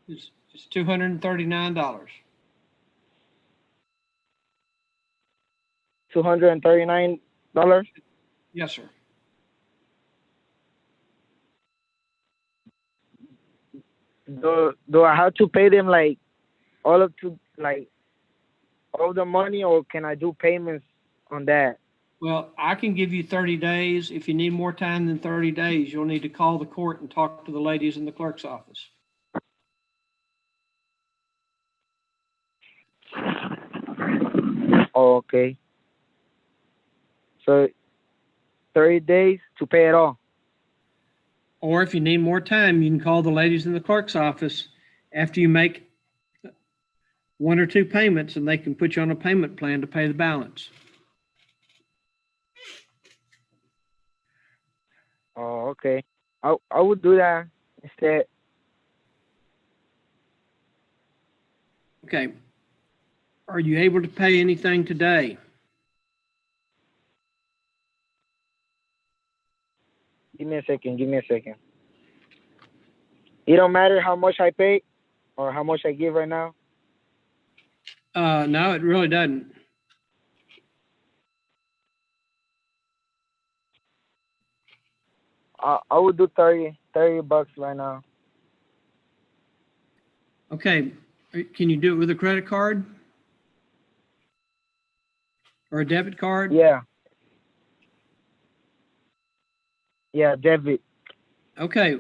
It's $239. $239? Yes, sir. Do I have to pay them like all the money, or can I do payments on that? Well, I can give you 30 days. If you need more time than 30 days, you'll need to call the court and talk to the ladies in the clerk's office. Oh, okay. So 30 days to pay it all. Or if you need more time, you can call the ladies in the clerk's office after you make 1 or 2 payments, and they can put you on a payment plan to pay the balance. Oh, okay. I would do that instead. Okay. Are you able to pay anything today? Give me a second. It don't matter how much I pay or how much I give right now. No, it really doesn't. I would do 30 bucks right now. Okay. Can you do it with a credit card? Or a debit card? Yeah. Yeah, debit. Okay.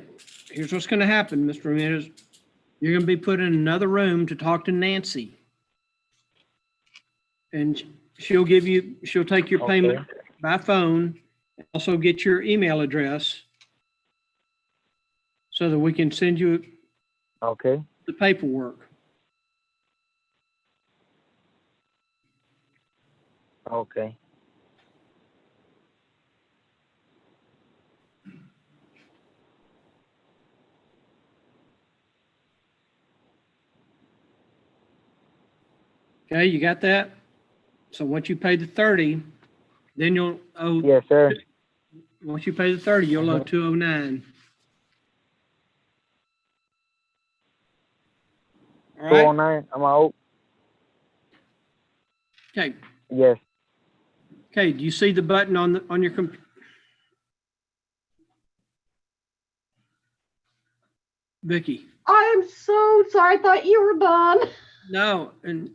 Here's what's going to happen, Mr. Ramirez. You're going to be put in another room to talk to Nancy. And she'll take your payment by phone, also get your email address so that we can send you the paperwork. Okay. Okay, you got that? So once you pay the 30, then you'll owe. Yes, sir. Once you pay the 30, you'll owe 209. All right? 209, I'm out. Okay. Yes. Okay, do you see the button on your computer? Vicky? I am so sorry. I thought you were done. No, and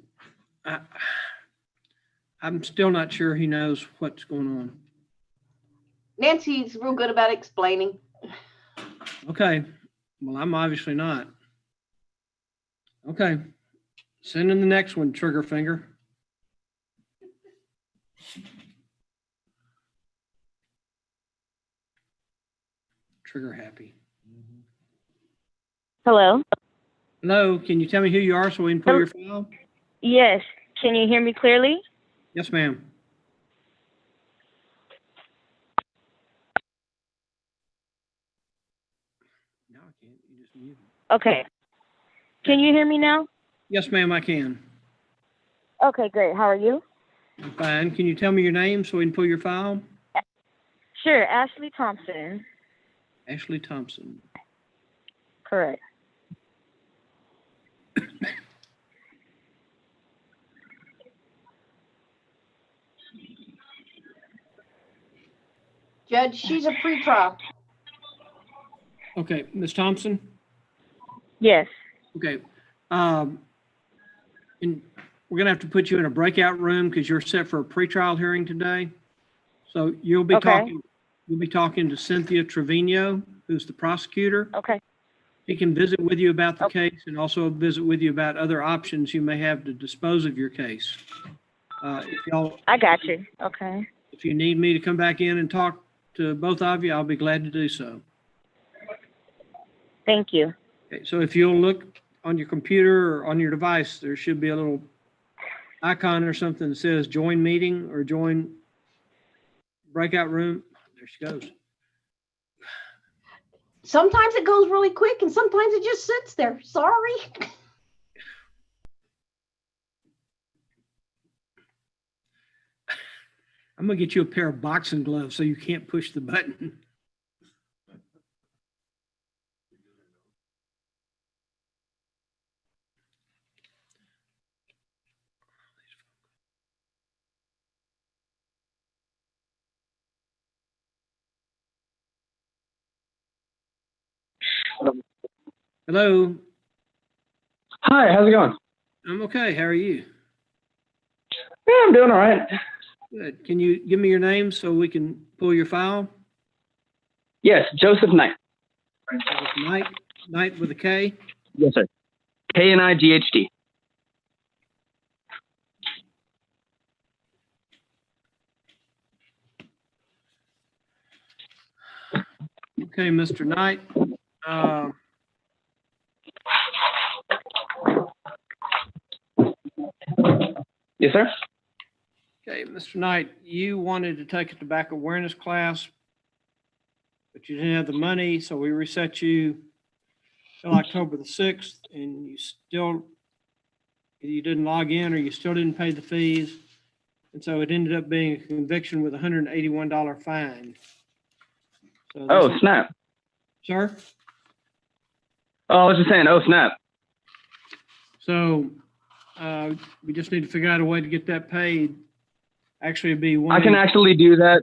I'm still not sure he knows what's going on. Nancy's real good about explaining. Okay, well, I'm obviously not. Okay, send in the next one, trigger finger. Trigger happy. Hello? Hello, can you tell me who you are so we can pull your file? Yes. Can you hear me clearly? Yes, ma'am. No, I can't. You just muted. Okay. Can you hear me now? Yes, ma'am, I can. Okay, great. How are you? I'm fine. Can you tell me your name so we can pull your file? Sure, Ashley Thompson. Ashley Thompson. Correct. Judge, she's a pretrial. Okay, Ms. Thompson? Yes. Okay. And we're going to have to put you in a breakout room because you're set for a pretrial hearing today. So you'll be talking to Cynthia Trevino, who's the prosecutor. Okay. He can visit with you about the case and also visit with you about other options you may have to dispose of your case. I got you. Okay. If you need me to come back in and talk to both of you, I'll be glad to do so. Thank you. Okay, so if you'll look on your computer or on your device, there should be a little icon or something that says join meeting or join breakout room. There she goes. Sometimes it goes really quick and sometimes it just sits there. Sorry. I'm going to get you a pair of boxing gloves so you can't push the button. Hello. Hi, how's it going? I'm okay. How are you? Yeah, I'm doing all right. Good. Can you give me your name so we can pull your file? Yes, Joseph Knight. Knight with a K? Yes, sir. Knighghd. Okay, Mr. Knight. Yes, sir. Okay, Mr. Knight, you wanted to take a tobacco awareness class, but you didn't have the money, so we reset you till October the 6th, and you didn't log in or you still didn't pay the fees. And so it ended up being a conviction with a $181 fine. So Oh, snap. Sir? Oh, I was just saying, oh, snap. So we just need to figure out a way to get that paid. Actually, it'd be I can actually do that.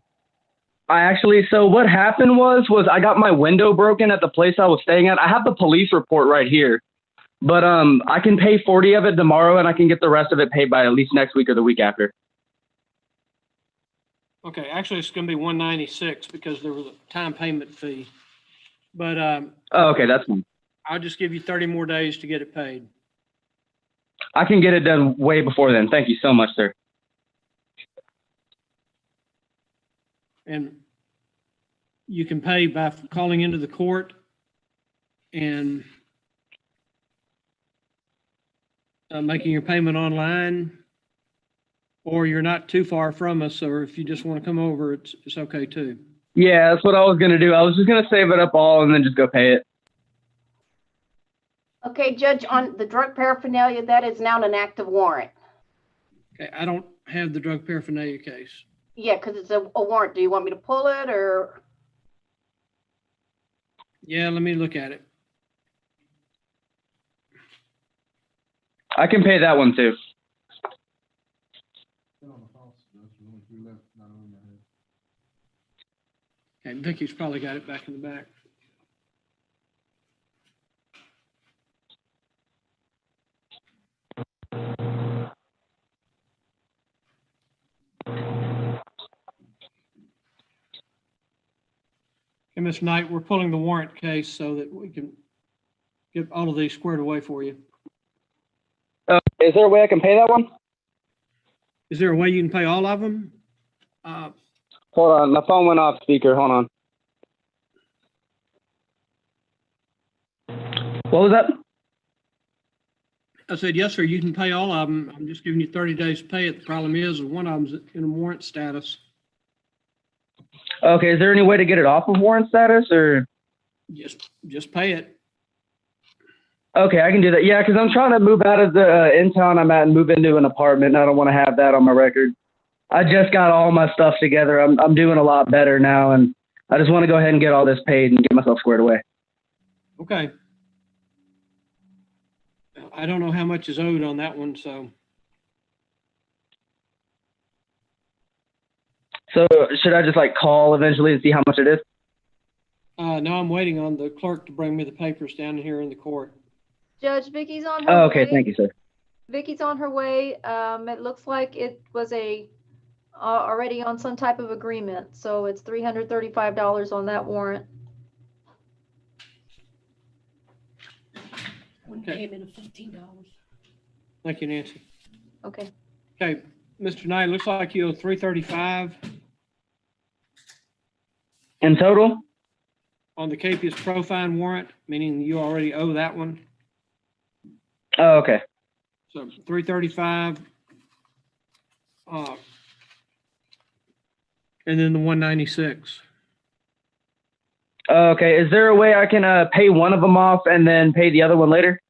So what happened was I got my window broken at the place I was staying at. I have the police report right here, but I can pay 40 of it tomorrow and I can get the rest of it paid by at least next week or the week after. Okay, actually, it's going to be $196 because there was a time payment fee. But Oh, okay, that's fine. I'll just give you 30 more days to get it paid. I can get it done way before then. Thank you so much, sir. And you can pay by calling into the court and making your payment online, or you're not too far from us, or if you just want to come over, it's okay too. Yeah, that's what I was going to do. I was just going to save it up all and then just go pay it. Okay, Judge, on the drug paraphernalia, that is now an active warrant. Okay, I don't have the drug paraphernalia case. Yeah, because it's a warrant. Do you want me to pull it or? Yeah, let me look at it. I can pay that one too. Okay, Vicky's probably got it back in the back. Okay, Ms. Knight, we're pulling the warrant case so that we can get all of these squared away for you. Is there a way I can pay that one? Is there a way you can pay all of them? Hold on, my phone went off speaker. Hold on. What was that? I said, yes, sir, you can pay all of them. I'm just giving you 30 days to pay it. The problem is one of them's in a warrant status. Okay, is there any way to get it off of warrant status or? Just pay it. Okay, I can do that. Yeah, because I'm trying to move out of the in town I'm at and move into an apartment. And I don't want to have that on my record. I just got all my stuff together. I'm doing a lot better now, and I just want to go ahead and get all this paid and get myself squared away. Okay. I don't know how much is owed on that one, so. So should I just like call eventually and see how much it is? No, I'm waiting on the clerk to bring me the papers down here in the court. Judge, Vicky's on her Oh, way. okay, thank you, sir. Vicky's on her way. It looks like it was already on some type of agreement, so it's $335 on that warrant. One Okay. payment of $15. Thank you, Nancy. Okay. Okay, Mr. Knight, looks like you owe $335 In total? on the Capias Profine warrant, meaning you already owe that one. Oh, okay. So $335. And then the $196. Okay, is there a way I can pay one of them off and then pay the other one later?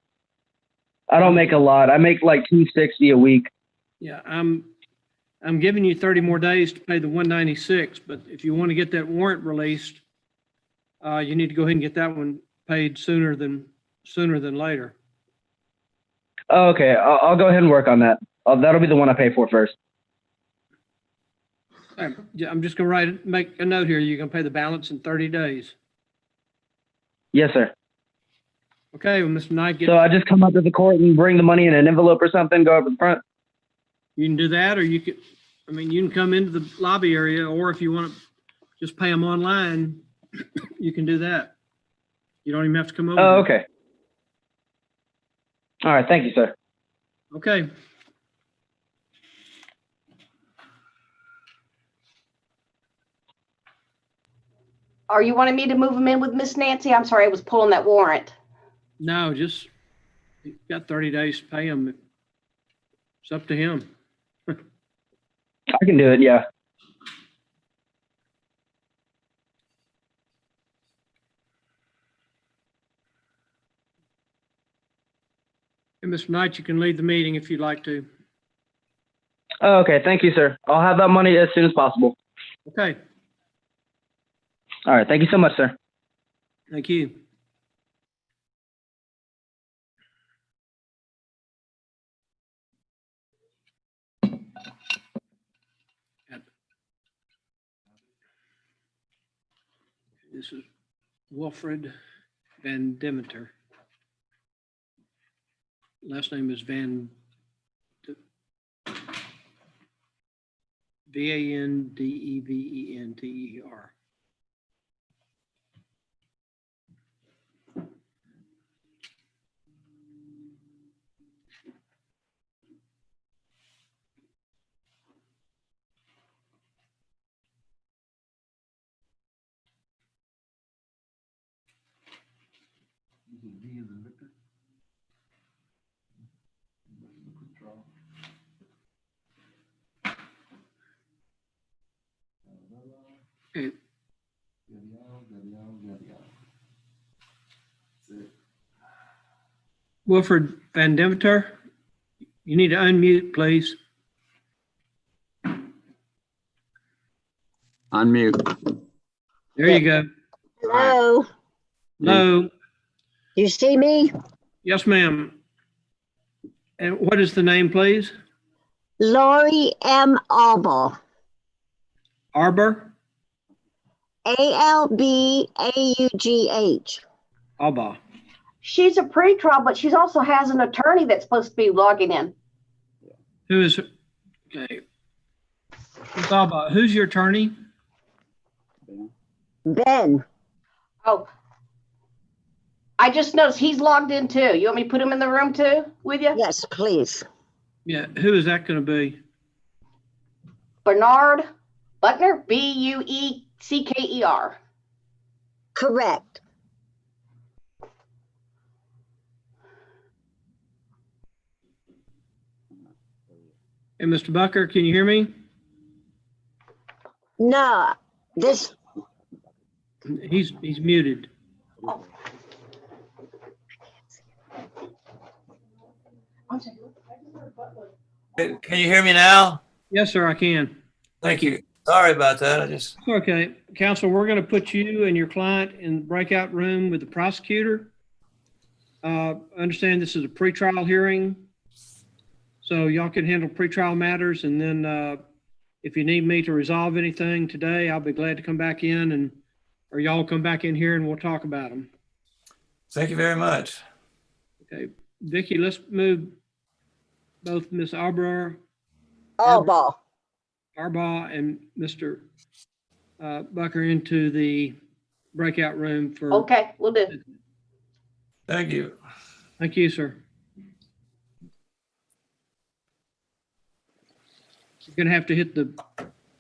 I don't make a lot. I make like $260 a week. Yeah, I'm giving you 30 more days to pay the $196, but if you want to get that warrant released, you need to go ahead and get that one paid sooner than later. Okay, I'll go ahead and work on that. That'll be the one I pay for first. Yeah, I'm just gonna make a note here. You're gonna pay the balance in 30 days. Yes, sir. Okay, well, Mr. Knight, So I just come up to the court and bring the money in an envelope or something, go up in front? you can do that, or you can come into the lobby area, or if you want to just pay them online, you can do that. You don't even have to come over. Oh, okay. All right, thank you, sir. Okay. Are you wanting me to move him in with Miss Nancy? I'm sorry, I was pulling that warrant. No, just, you've got 30 days to pay him. It's up to him. I can do it. Yeah. And Mr. Knight, you can leave the meeting if you'd like to. Oh, okay. Thank you, sir. I'll have that money as soon as possible. Okay, All right. Thank you so much, sir. thank you. This is Wilfred Van Deventer. Last name is Vandeventer. This is V as in Victor. Control. Okay, That's it. Wilfred Van Deventer, you need to unmute, please. Unmute. There you go. Hello. Hello. You see me? Yes, ma'am. And what is the name, please? Lori M. Albal. Arbor? ALBAUGH. Alba. She's a pretrial, but she also has an attorney that's supposed to be logging in. Who is, okay. Ms. Alba, who's your attorney? Ben. Oh. I just noticed he's logged in too. You want me to put him in the room too with you? Yes, please. Yeah, who is that going to be? Bernard Buckner, Buecker. Correct. Hey, Mr. Bucker, can you hear me? No, this. He's muted. Can you hear me now? Yes, sir, I can. Thank you. Sorry about that. I just, Okay, counsel, we're going to put you and your client in the breakout room with the prosecutor. I understand this is a pretrial hearing, so y'all can handle pretrial matters, and then if you need me to resolve anything today, I'll be glad to come back in, or y'all come back in here and we'll talk about them. thank you very much. Okay, Vicki, let's move both Ms. Arbaugh and Mr. Bucker into the breakout room for. Okay, we'll do. Thank you. Thank you, sir. You're gonna have to hit the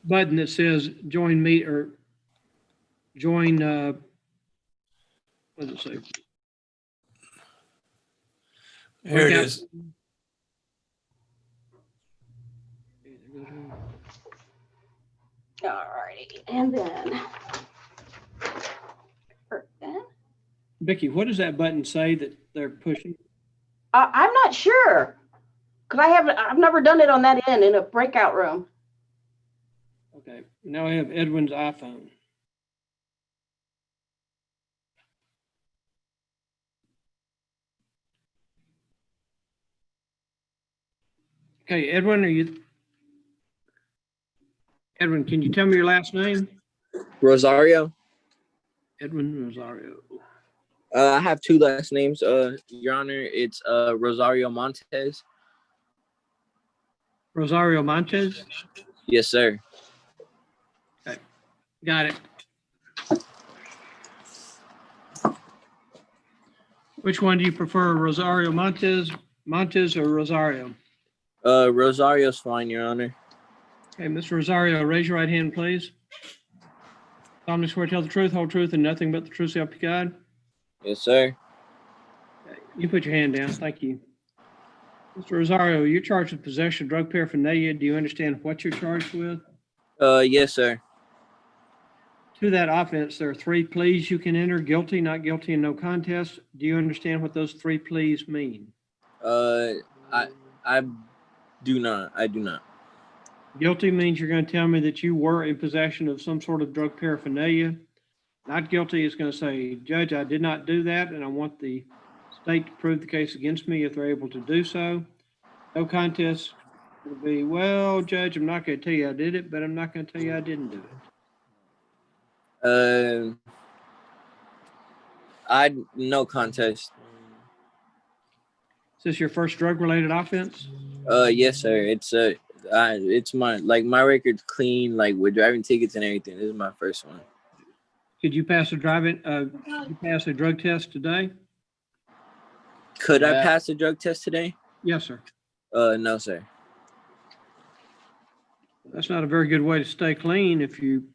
button that says join me or join, what does it say? Here it is. All righty, and then. Vicki, what does that button say that they're pushing? I'm not sure. Cause I've never done it on that end in a breakout room. Okay, now I have Edwin's iPhone. Okay, Edwin, Edwin, can you tell me your last name? Rosario. Edwin Rosario. I have two last names, Your Honor. It's Rosario Montez. Rosario Montez? Yes, sir. Okay, got it. Which one do you prefer, Rosario Montez or Rosario? Rosario's fine, Your Honor. Okay, Mr. Rosario, raise your right hand, please. solemnly swear to tell the truth, whole truth, and nothing but the truth, so help you God. Yes, sir. You put your hand down. Thank you. Mr. Rosario, you're charged with possession of drug paraphernalia. Do you understand what you're charged with? Yes, sir. To that offense, there are 3 pleas you can enter: guilty, not guilty, and no contest. Do you understand what those 3 pleas mean? I do not. I do not. Guilty means you're going to tell me that you were in possession of some sort of drug paraphernalia. Not guilty is going to say, Judge, I did not do that, and I want the state to prove the case against me if they're able to do so. No contest will be, well, Judge, I'm not going to tell you I did it, but I'm not going to tell you I didn't do it. No contest. Is this your first drug-related offense? Yes, sir. It's my record's clean, like with driving tickets and everything. This is my first one. Could you pass a drug test today? Could I pass a drug test today? Yes, sir. No, sir. That's not a very good way to stay clean if you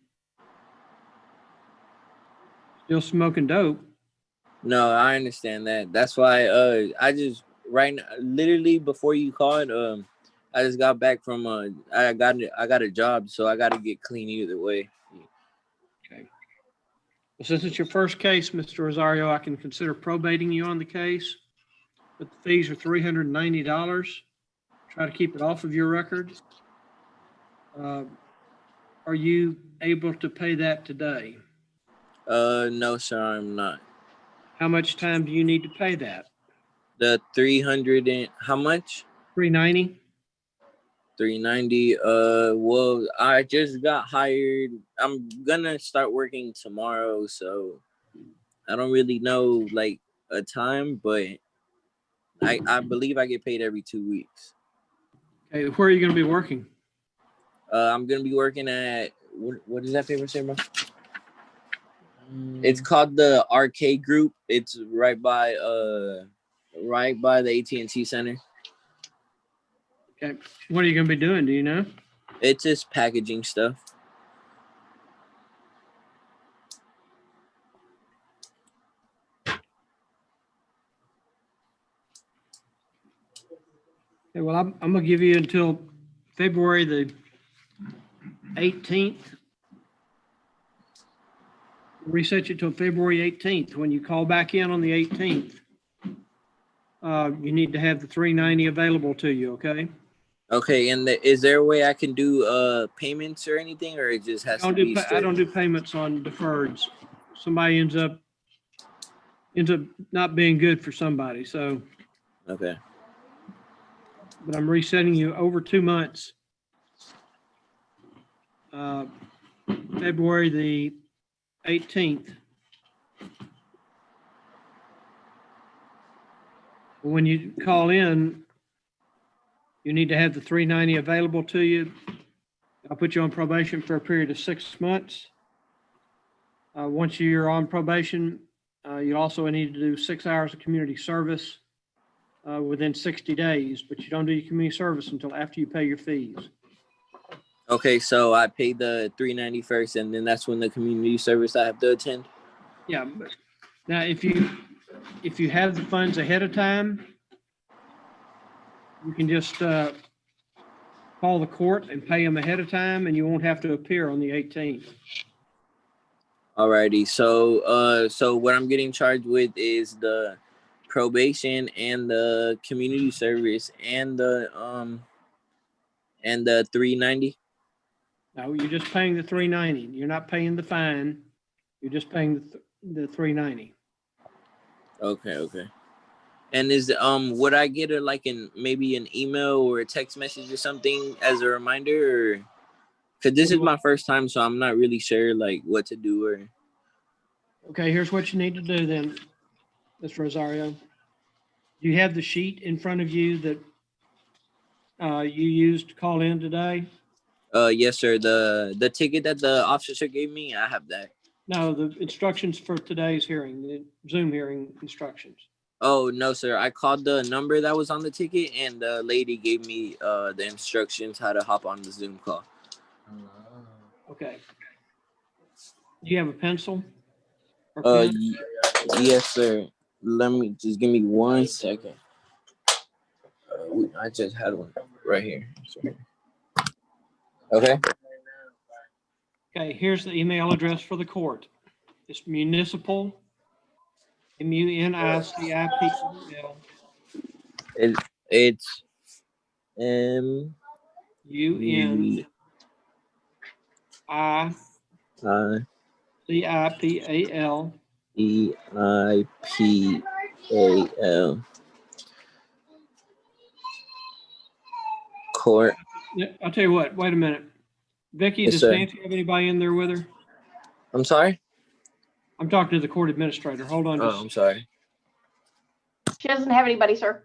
still smoking dope. No, I understand that. That's why I just right now, literally before you called, I just got back from I got a job, so I got to get clean either way. Okay. Well, since it's your first case, Mr. Rosario, I can consider probating you on the case, but the fees are $390. Try to keep it off of your record. Are you able to pay that today? No, sir, I'm not. How much time do you need to pay that? The 300 and how much? $390. $390. Well, I just got hired. I'm gonna start working tomorrow, so I don't really know like a time, but I believe I get paid every 2 weeks. Okay, where are you going to be working? I'm gonna be working at what is that paper say, bro? It's called the Arcade Group. It's right by the AT&T Center. Okay, what are you going to be doing? Do you know? It's just packaging stuff. Okay, well, I'm going to give you until February the 18th. Reset you till February 18th. When you call back in on the 18th, you need to have the $390 available to you, okay? Okay, and is there a way I can do payments or anything, or it just has to be straight? I don't do payments on deferreds. Somebody ends up not being good for somebody, so. Okay. But I'm resetting you over 2 months. February the 18th. When you call in, you need to have the $390 available to you. I'll put you on probation for a period of 6 months. Once you're on probation, you also need to do 6 hours of community service within 60 days, but you don't do your community service until after you pay your fees. Okay, so I pay the $390 first, and then that's when the community service I have to attend. Yeah, but now if you have the funds ahead of time, you can just call the court and pay them ahead of time, and you won't have to appear on the 18th. Alrighty, so what I'm getting charged with is the probation and the community service and the $390. No, you're just paying the $390. You're not paying the fine. You're just paying the $390. Okay. And is would I get maybe an email or a text message or something as a reminder, or because this is my first time, so I'm not really sure like what to do or. Okay, here's what you need to do then, Mr. Rosario. Do you have the sheet in front of you that you used to call in today? Yes, sir. The ticket that the officer gave me, I have that. No, the instructions for today's hearing, the Zoom hearing instructions. Oh, no, sir. I called the number that was on the ticket, and the lady gave me the instructions how to hop on the Zoom call. Okay. Do you have a pencil? or pen? Yes, sir. Let me just give me 1 second. I just had one right here. Okay. Okay, here's the email address for the court. It's municipal, MUNICIPL, It's M UNICIPAL EIPAL court. Yeah, I'll tell you what, wait a minute. Vicky, Yes, does sir. Nancy have anybody in there with her? I'm sorry? I'm talking to the court administrator. Hold on Oh, just. I'm sorry. She doesn't have anybody, sir.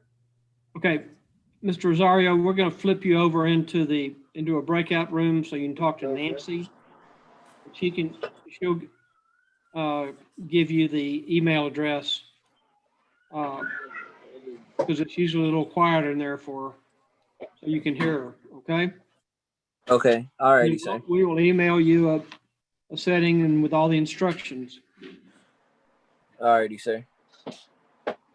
Okay, Mr. Rosario, we're gonna flip you over into a breakout room so you can talk to Nancy. She'll give you the email address, because it's usually a little quieter in there so you can hear her, okay? Okay. Alrighty, sir. We will email you a setting and with all the instructions. Alrighty, sir.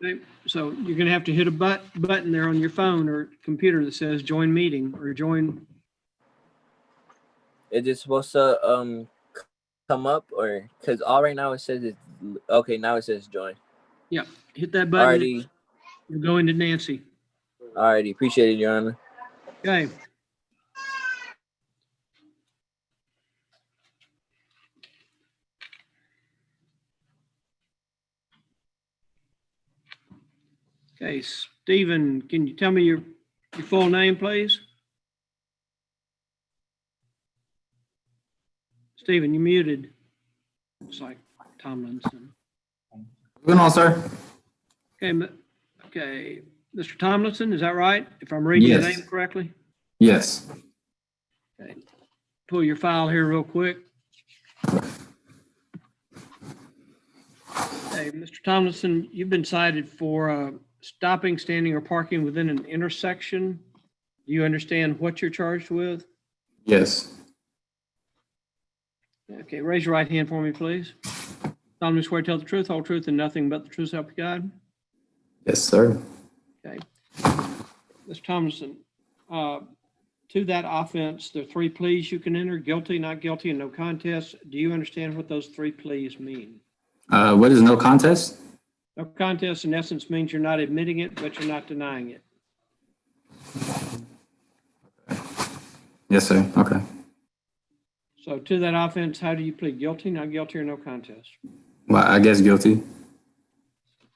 Okay, so you're gonna have to hit a button there on your phone or computer that says join meeting or join. Is it supposed to come up, or because all right now it says it's okay? Now it says join. Yeah, hit that button. Alrighty. You'll go into Nancy. Alrighty. Appreciate it, Your Honor. Okay. Okay, Stephen, can you tell me your full name, please? Stephen, you muted. It's like Tomlinson. What's going on, sir? Okay, Mr. Tomlinson, is that right? If I'm reading your Yes. name correctly? Yes. Okay. Pull your file here real quick. Okay, Mr. Tomlinson, you've been cited for stopping, standing, or parking within an intersection. Do you understand what you're charged with? Yes. Okay, raise your right hand for me, please. Solemnly swear to tell the truth, whole truth, and nothing but the truth, so help you God. Yes, sir. Okay. Mr. Tomlinson, to that offense, there are 3 pleas you can enter: guilty, not guilty, and no contest. Do you understand what those 3 pleas mean? What is no contest? No contest in essence means you're not admitting it, but you're not denying it. Yes, sir. Okay. So to that offense, how do you plead? Guilty, not guilty, or no contest? Well, I guess guilty. Did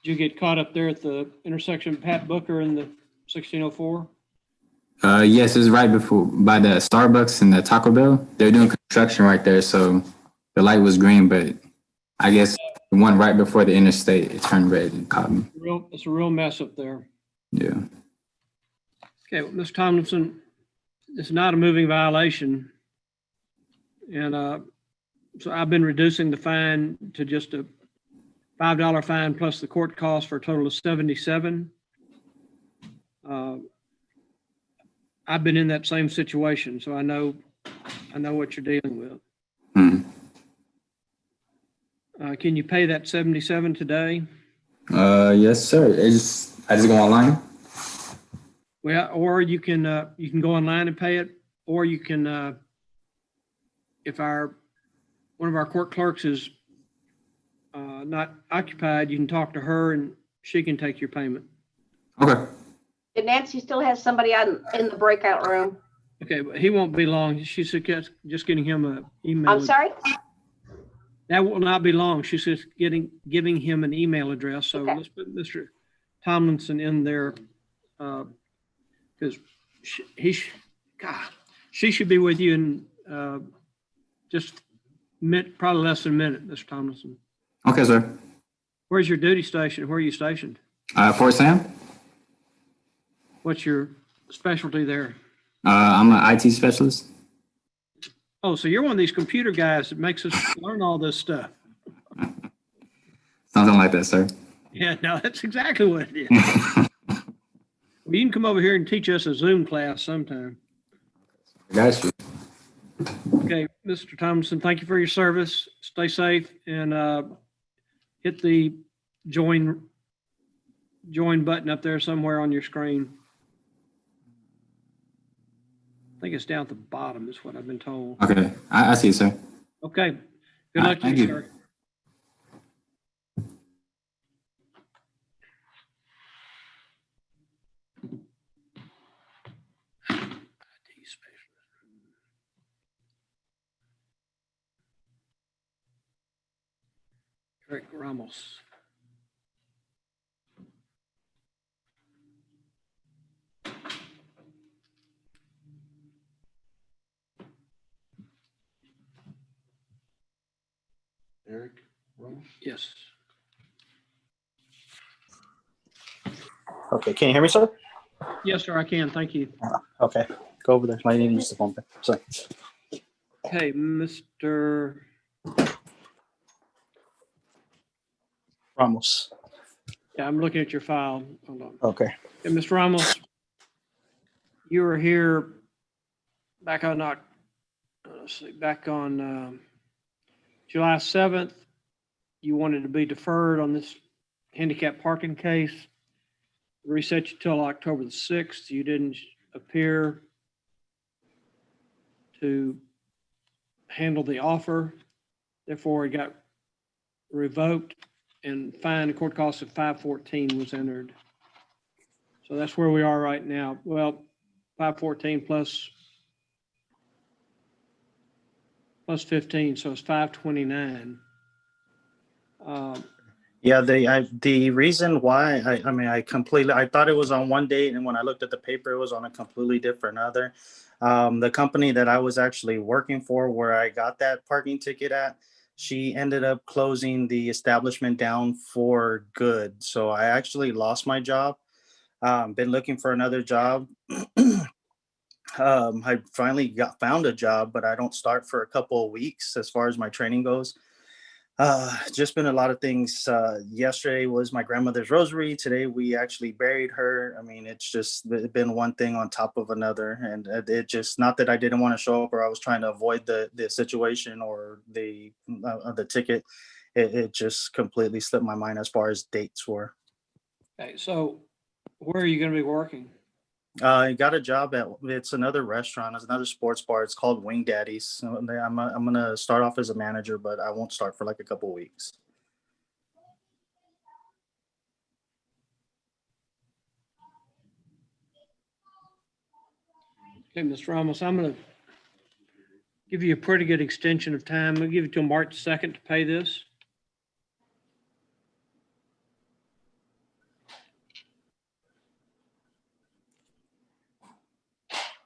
you get caught up there at the intersection of Pat Booker and the 1604? Yes, it's right before by the Starbucks and the Taco Bell. They're doing construction right there, so the light was green, but I guess the one right before the interstate, it turned red and caught me. It's a real mess up there. Yeah. Okay, well, Ms. Tomlinson, it's not a moving violation. And so I've been reducing the fine to just a $5 fine plus the court cost for a total of $77. I've been in that same situation, so I know what you're dealing with. Can you pay that $77 today? Yes, sir. I just go online. Well, or you can go online and pay it, or you can if one of our court clerks is not occupied, you can talk to her and she can take your payment. Okay. And Nancy still has somebody out in the breakout room. Okay, but he won't be long. She's just getting him an email. I'm sorry? That will not be long. She's just giving him an email address. So let's put Mr. Tomlinson in there because she should be with you in just probably less than a minute, Mr. Tomlinson. Okay, sir. Where's your duty station? Where are you stationed? Fort Sam. What's your specialty there? I'm an IT specialist. Oh, so you're one of these computer guys that makes us learn all this stuff. Something like that, sir. Yeah, no, that's exactly what it is. Well, you can come over here and teach us a Zoom class sometime. Got you. Okay, Mr. Thompson, thank you for your service. Stay safe and hit the join button up there somewhere on your screen. I think it's down at the bottom is what I've been told. Okay, I see, sir. Okay, good luck to Thank you, you. sir. Eric Ramos. Eric Ramos? Yes. Okay, can you hear me, sir? Yes, sir, I can. Thank you. Okay, go over there. I need to use the phone. Sorry. Okay, Mr. Ramos. Yeah, I'm looking at your file. Hold on. Okay. Okay, Mr. Ramos, you were here back on, let's see, back on July 7th. You wanted to be deferred on this handicap parking case. Reset you till October the 6th. You didn't appear to handle the offer. Therefore, it got revoked and fine. Court cost of $514 was entered. So that's where we are right now. Well, 514 plus 15, so it's 529. Yeah, the reason why I thought it was on one date, and when I looked at the paper, it was on a completely different other. The company that I was actually working for, where I got that parking ticket at, she ended up closing the establishment down for good. So I actually lost my job. Been looking for another job. I finally found a job, but I don't start for a couple of weeks as far as my training goes. Just been a lot of things. Yesterday was my grandmother's rosary. Today we actually buried her. I mean, it's just been one thing on top of another, and it just, not that I didn't want to show up or I was trying to avoid the situation or the ticket. It just completely slipped my mind as far as dates were. Okay, so where are you going to be working? I got a job it's another restaurant, it's another sports bar. It's called Wing Daddies. So I'm gonna start off as a manager, but I won't start for like a couple of weeks. Okay, Mr. Ramos, I'm going to give you a pretty good extension of time. I'm going to give you till March 2nd to pay this.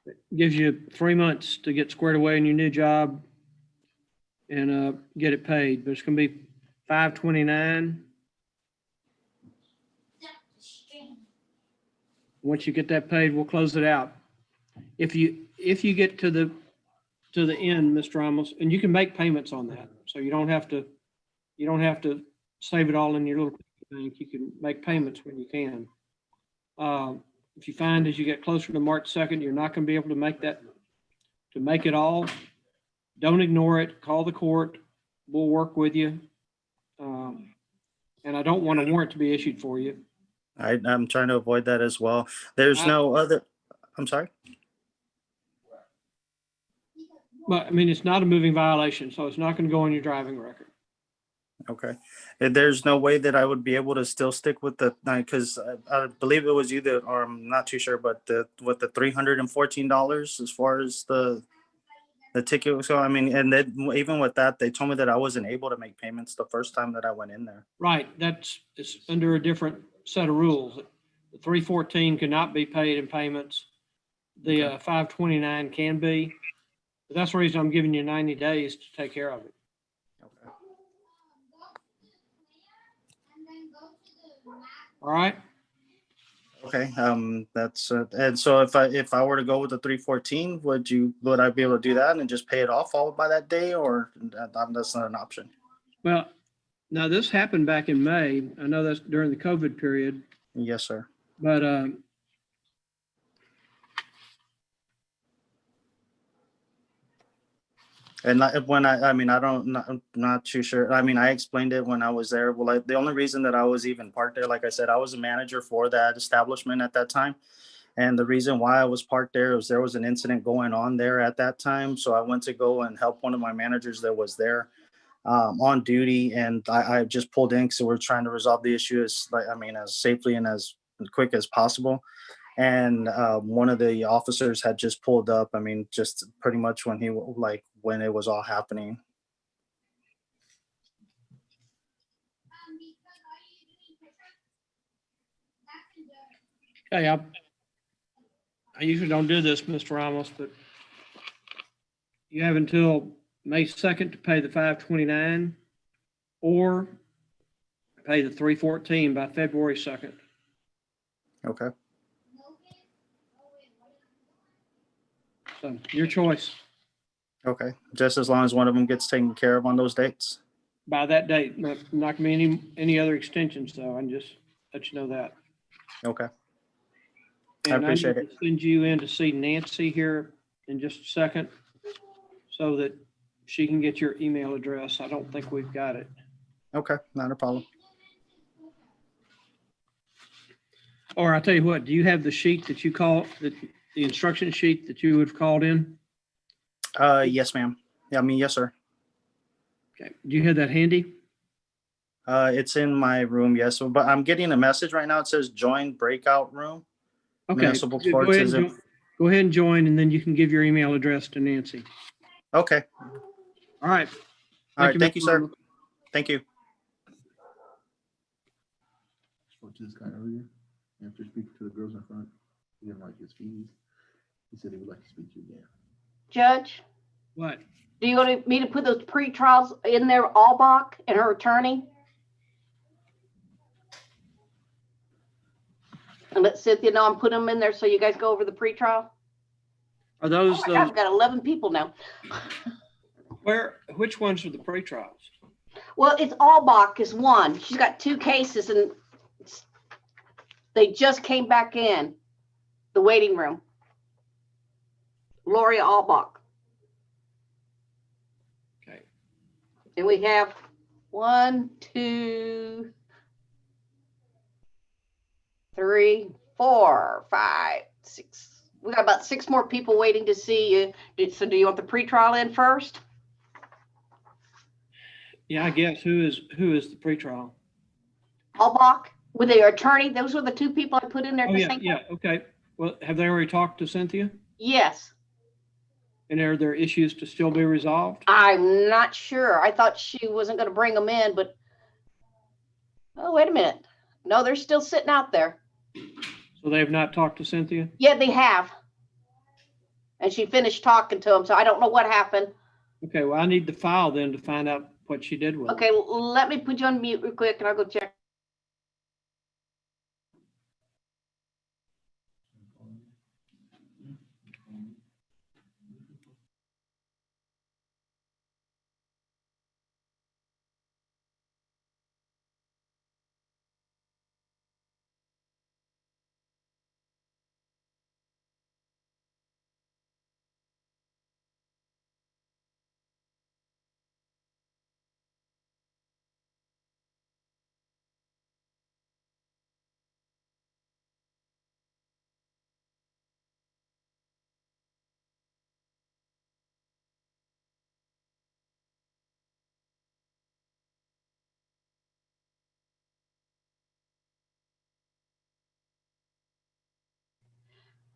It gives you 3 months to get squared away in your new job and get it paid. But it's going to be $529. Once you get that paid, we'll close it out. If you get to the end, Mr. Ramos, and you can make payments on that, so you don't have to save it all in your little bank. You can make payments when you can. If you find as you get closer to March 2nd, you're not going to be able to make it all, don't ignore it. Call the court. We'll work with you. And I don't want a warrant to be issued for you. I'm trying to avoid that as well. There's no other. I'm sorry. But I mean, it's not a moving violation, so it's not going to go on your driving record. Okay. And there's no way that I would be able to still stick with the, because I believe it was you that, or I'm not too sure, but the $314 as far as the ticket was going. I mean, and then even with that, they told me that I wasn't able to make payments the first time that I went in there. Right. It's under a different set of rules. The 314 cannot be paid in payments. The 529 can be. But that's the reason I'm giving you 90 days to take care of it. Okay. All right. Okay. That's and so if I were to go with the 314, would I be able to do that and just pay it off all by that day, or that's not an option? Well, now this happened back in May. I know that's during the COVID period. Yes, sir. But And when I mean, I'm not too sure. I mean, I explained it when I was there. Well, the only reason that I was even parked there, like I said, I was a manager for that establishment at that time. And the reason why I was parked there was an incident going on there at that time. So I went to go and help one of my managers that was there on duty. And I just pulled in because we're trying to resolve the issue as safely and as quick as possible. And one of the officers had just pulled up. I mean, just pretty much when it was all happening. Okay, I usually don't do this, Mr. Ramos, but you have until May 2nd to pay the 529 or pay the 314 by February 2nd. Okay. So your choice. Okay. Just as long as one of them gets taken care of on those dates. By that date, not gonna be any other extensions though. I can just let you know that. Okay. I And appreciate need to send you in to see Nancy here in just a second so that she can get your email address. I don't think we've got it. Okay, not a problem. Or I'll tell you what, do you have the sheet that you call, the instruction sheet that you would have called in? Yes, ma'am. Yeah, yes, sir. Okay. Do you have that handy? It's in my room, yes. But I'm getting a message right now. It says join breakout room. Okay. Municipal Go courts. ahead and join, and then you can give your email address to Nancy. Okay. All right. All right. Thank you, Mr. sir. Ramos. Thank you. Spoke to this guy earlier. After speaking to the girls in front, he didn't like his fees. He said he would like to speak to you again. Judge, What? do you want me to put those pre-trials in there, Albach and her attorney? And let Cynthia know I'm putting them in there so you guys go over the pre-trial? Are those Oh my God, I've got 11 people now. which ones are the pre-trials? Well, it's Albach is one. She's got 2 cases and they just came back in the waiting room. Lori Albach. Okay. And we have 1, 2, 3, 4, 5, 6. We got about 6 more people waiting to see you. So do you want the pretrial in first? Yeah, I guess. Who is the pretrial? Albach with their attorney. Those were the 2 people I put in there at Oh, the yeah, same yeah. time. Okay. Well, have they already talked to Cynthia? Yes. And are there issues to still be resolved? I'm not sure. I thought she wasn't going to bring them in, but oh, wait a minute. No, they're still sitting out there. So they have not talked to Cynthia? Yeah, they have. And she finished talking to them, so I don't know what happened. Okay, well, I need the file then to find out what she did with it. Okay, let me put you on mute real quick and I'll go check.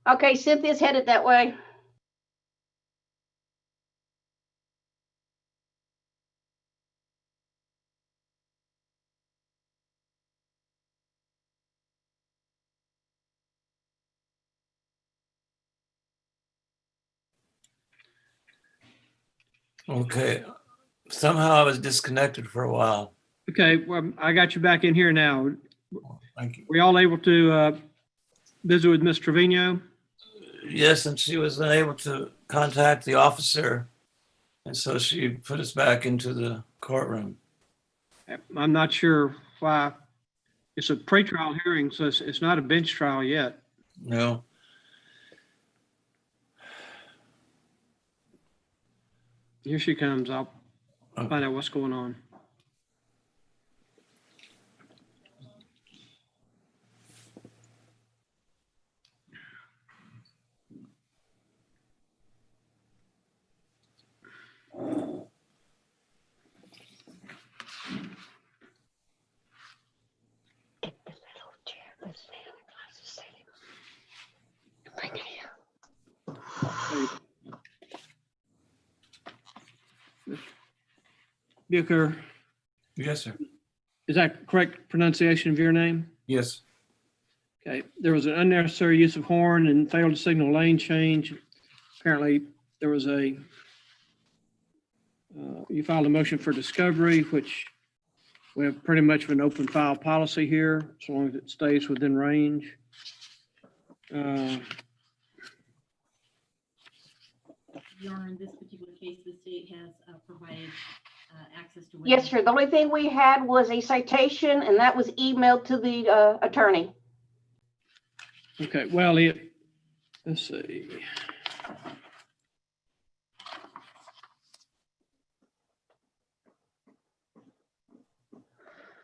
Okay, Cynthia's headed that way. Okay. Somehow I was disconnected for a while. Okay, well, I got you back in here now. Thank you. Were y'all able to visit with Ms. Trevino? Yes, and she was unable to contact the officer. And so she put us back into the courtroom. I'm not sure why. It's a pretrial hearing, so it's not a bench trial yet. No. Here she comes. I'll find out what's going on. Bucher, Yes, sir. is that correct pronunciation of your name? Yes. Okay, there was an unnecessary use of horn and failed to signal lane change. Apparently, there was you filed a motion for discovery, which we have pretty much of an open file policy here, as long as it stays within range. Your Honor, in this particular case, the state has provided access to. Yes, sir. The only thing we had was a citation, and that was emailed to the attorney. Okay, well, let's see.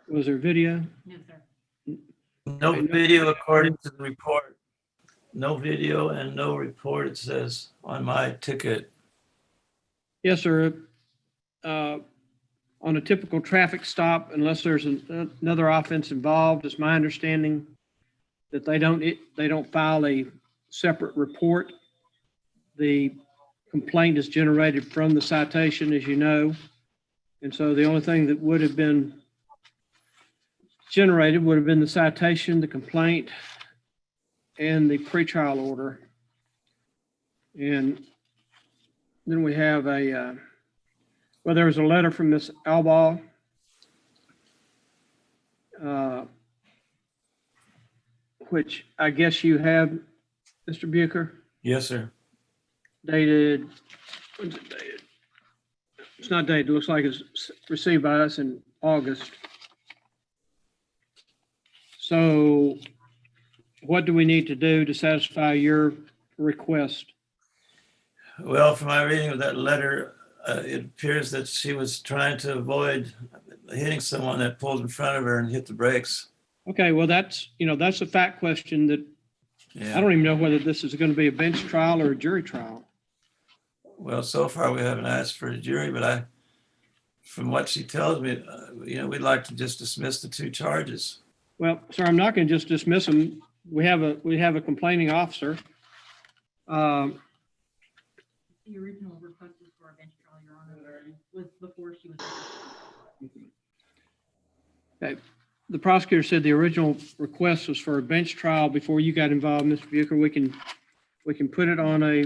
Was there video? No, sir. No video according to the report. No video and no report, it says on my ticket. Yes, sir. On a typical traffic stop, unless there's another offense involved, it's my understanding that they don't file a separate report. The complaint is generated from the citation, as you know. And so the only thing that would have been generated would have been the citation, the complaint, and the pretrial order. And then we have well, there was a letter from Ms. Albaugh, which I guess you have, Mr. Bucher, Yes, sir. dated, when's it dated? It's not dated, it looks like it's received by us in August. So what do we need to do to satisfy your request? Well, from my reading of that letter, it appears that she was trying to avoid hitting someone that pulled in front of her and hit the brakes. Okay, well, that's a fact question that I don't even know whether this is going to be a bench trial or a jury trial. Well, so far we haven't asked for a jury, but from what she tells me, we'd like to just dismiss the two charges. Well, sir, I'm not going to just dismiss them. We have a complaining officer. The original request was for a bench trial, Your Honor, was before she was. Okay. The prosecutor said the original request was for a bench trial before you got involved, Mr. Bucher. We can put it on a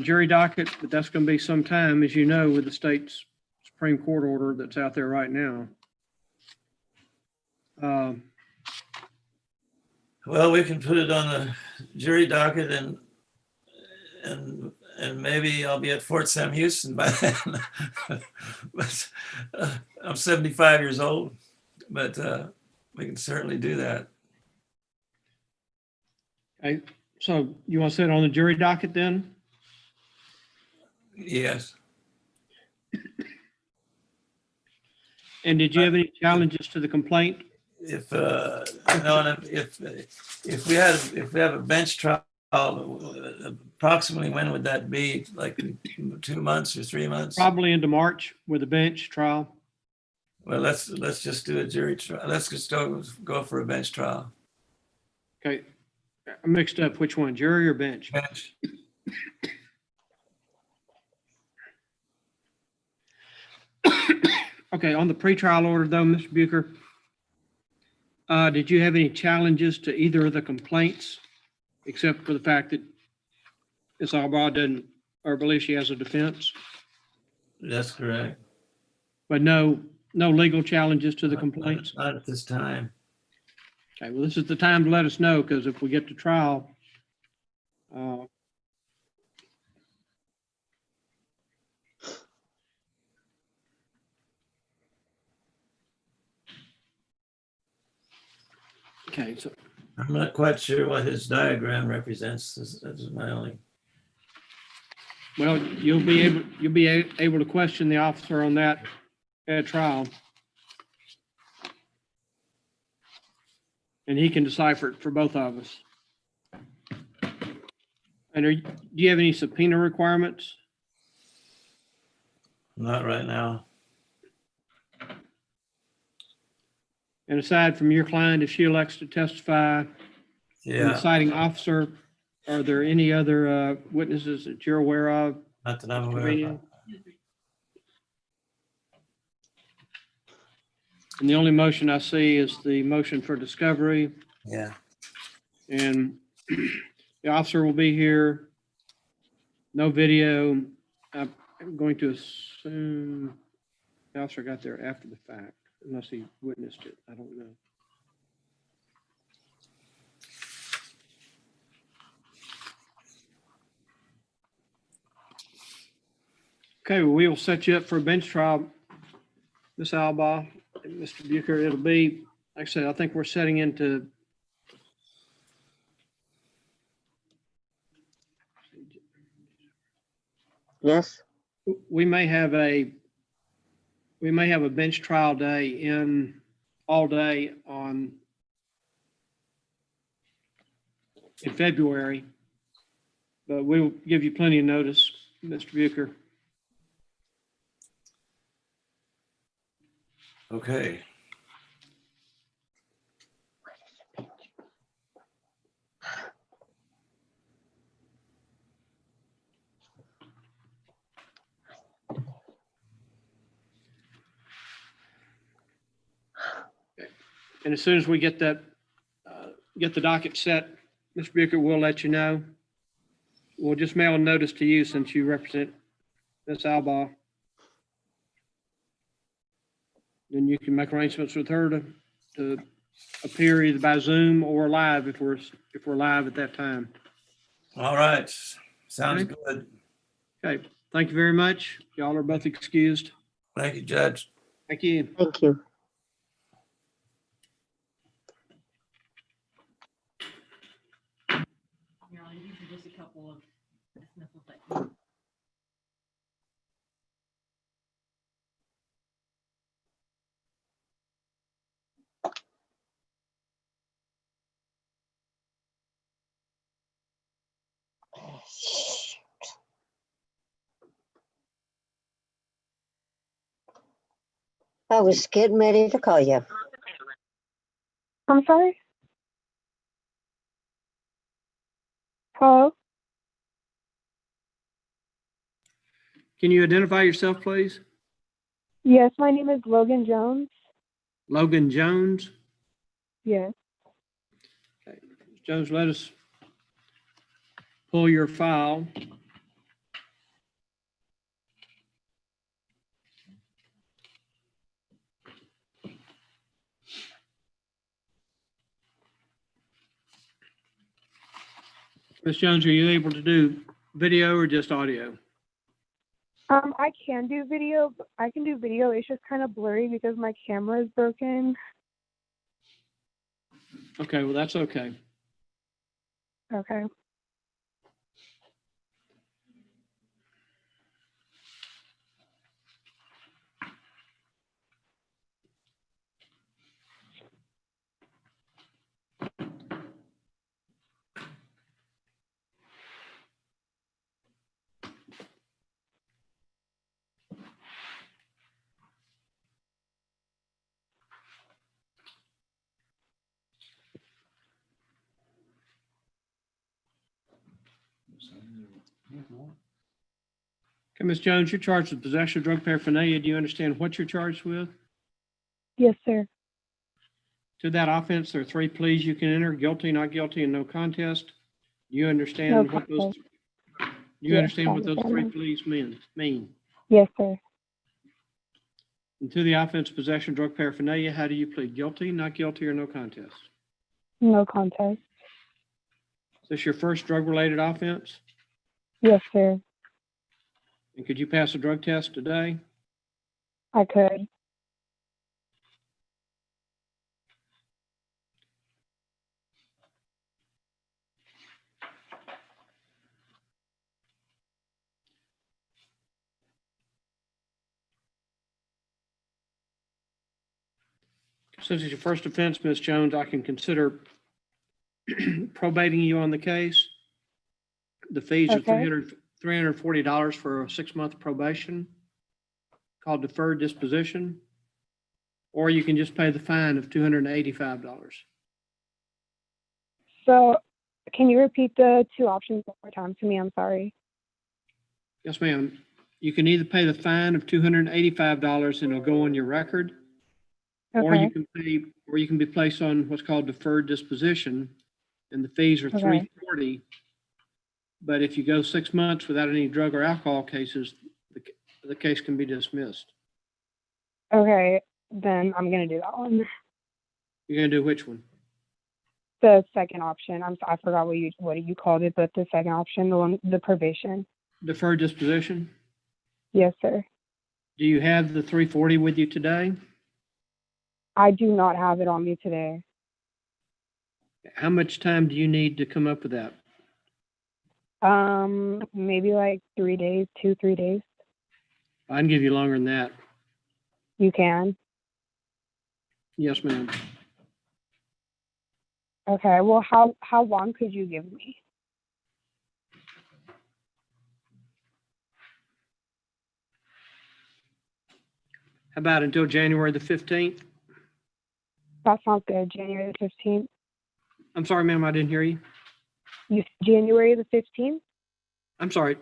jury docket, but that's going to be some time, as you know, with the state's Supreme Court order that's out there right now. Well, we can put it on the jury docket and maybe I'll be at Fort Sam Houston by then. But I'm 75 years old, but we can certainly do that. Okay, so you want to sit on the jury docket then? Yes. And did you have any challenges to the complaint? If we have a bench trial, approximately when would that be? Like 2 months or 3 months? Probably into March with a bench trial. Well, let's just do a jury trial. Let's just go for a bench trial. Okay, I mixed up which one, jury or bench? Bench. Okay, on the pretrial order though, Mr. Bucher, did you have any challenges to either of the complaints, except for the fact that Ms. Albaugh doesn't, or believes she has a defense? That's correct. But no legal challenges to the complaints? Not at this time. Okay, well, this is the time to let us know, because if we get to trial, okay, so I'm not quite sure what his diagram represents. That's my only. Well, you'll be able to question the officer on that at trial. And he can decipher it for both of us. And do you have any subpoena requirements? Not right now. And aside from your client, if she elects to testify, and the Yeah, citing officer, are there any other witnesses that you're aware of? not that I'm aware Trevino? of. And the only motion I see is the motion for discovery. Yeah. And the officer will be here. No video. I'm going to assume the officer got there after the fact, unless he witnessed it. I don't know. Okay, well, we will set you up for a bench trial, Ms. Alba and Mr. Bucher. It'll be, like I said, I think we're setting into Yes. we may have a bench trial day in all day in February, but we will give you plenty of notice, Mr. Bucher. Okay. And as soon as we get that, get the docket set, Mr. Bucher, we'll let you know. We'll just mail a notice to you since you represent Ms. Alba. Then you can make arrangements with her to appear either by Zoom or live if we're live at that time. All right. Sounds Okay. good. Okay, thank you very much. Y'all are both excused. Thank you, Judge. Thank you. Thank you. Your Honor, these are just a couple of dismissals that. I was getting ready to call you. I'm sorry? Hello? Can you identify yourself, please? Yes, my name is Logan Jones. Logan Jones. Yes. Okay, Jones, let us pull your file. Ms. Jones, are you able to do video or just audio? I can do video. I can do video. It's just kind of blurry because my camera is broken. Okay, well, that's okay. Okay. Okay, Ms. Jones, you're charged with possession of drug paraphernalia. Do you understand what you're charged with? Yes, sir. To that offense, there are 3 pleas you can enter: guilty, not guilty, and no contest. Do you understand No what those? contest. Do you Yes, understand I what those 3 understand. pleas mean? Yes, sir. And to the offense, possession of drug paraphernalia, how do you plead? Guilty, not guilty, or no contest? No contest. Is this your first drug-related offense? Yes, sir. And could you pass a drug test today? I could. Since it's your first offense, Ms. Jones, I can consider probating you on the case. The fees are Okay. $340 for a 6-month probation called deferred disposition, or you can just pay the fine of $285. So can you repeat the two options one more time to me? I'm sorry. Yes, ma'am. You can either pay the fine of $285 and it'll go on your record, or Okay. you can be placed on what's called deferred disposition, and the fees are Okay. $340. But if you go 6 months without any drug or alcohol cases, the case can be dismissed. Okay, then I'm gonna do that one. You're gonna do which one? The second option. I forgot what you called it, but the second option, the probation. Deferred disposition? Yes, sir. Do you have the 340 with you today? I do not have it on me today. How much time do you need to come up with that? Maybe like 3 days, 2-3 days. I can give you longer than that. You can. Yes, ma'am. Okay. Well, how long could you give me? How about until January the 15th? That sounds good. January the 15th. I'm sorry, ma'am, I didn't hear you. You said January the 15th? I'm sorry.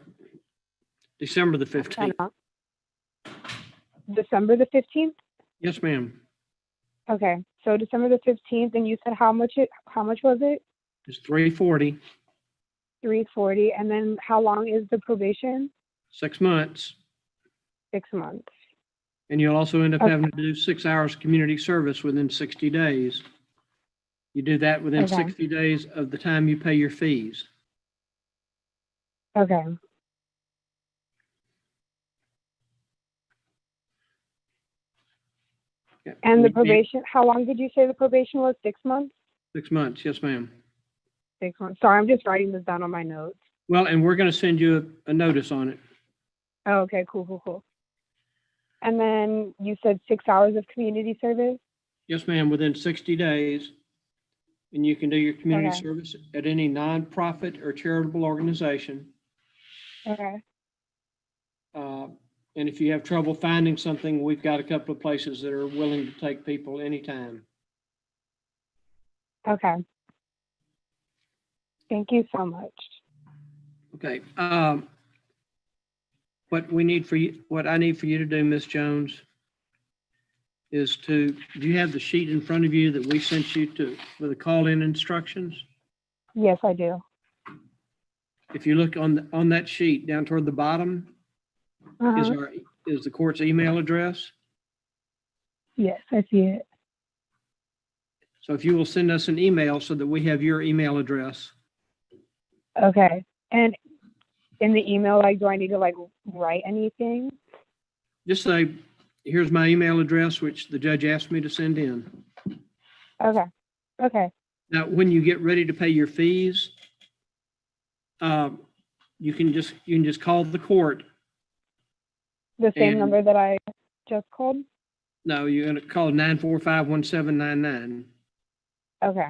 December the 15th. December the 15th? Yes, ma'am. Okay. So December the 15th, and you said how much was it? It's 340, 340. And then how long is the probation? 6 months. 6 months. And you'll also end up Okay. having to do 6 hours community service within 60 days. You do that within Okay. 60 days of the time you pay your fees. Okay. Yeah, And the we- probation, how long did you say the probation was? 6 months? 6 months, yes, ma'am. 6 months. Sorry, I'm just writing this down on my notes. Well, and we're going to send you a notice on it. Oh, okay, cool. And then you said 6 hours of community service? Yes, ma'am, within 60 days. And you can do your community Okay. service at any nonprofit or charitable organization. Okay. And if you have trouble finding something, we've got a couple of places that are willing to take people anytime. Okay. Thank you so much. Okay. What I need for you to do, Ms. Jones, is do you have the sheet in front of you that we sent you with the call-in instructions? Yes, I do. If you look on that sheet down toward the bottom, Uh-huh. is the court's email address. Yes, I see it. So if you will send us an email so that we have your email address. Okay. And in the email, like, do I need to like write anything? Just say, here's my email address, which the judge asked me to send in. Okay. Okay. Now, when you get ready to pay your fees, you can just call the court. The same And- number that I just called? No, you're going to call 945-1799. Okay.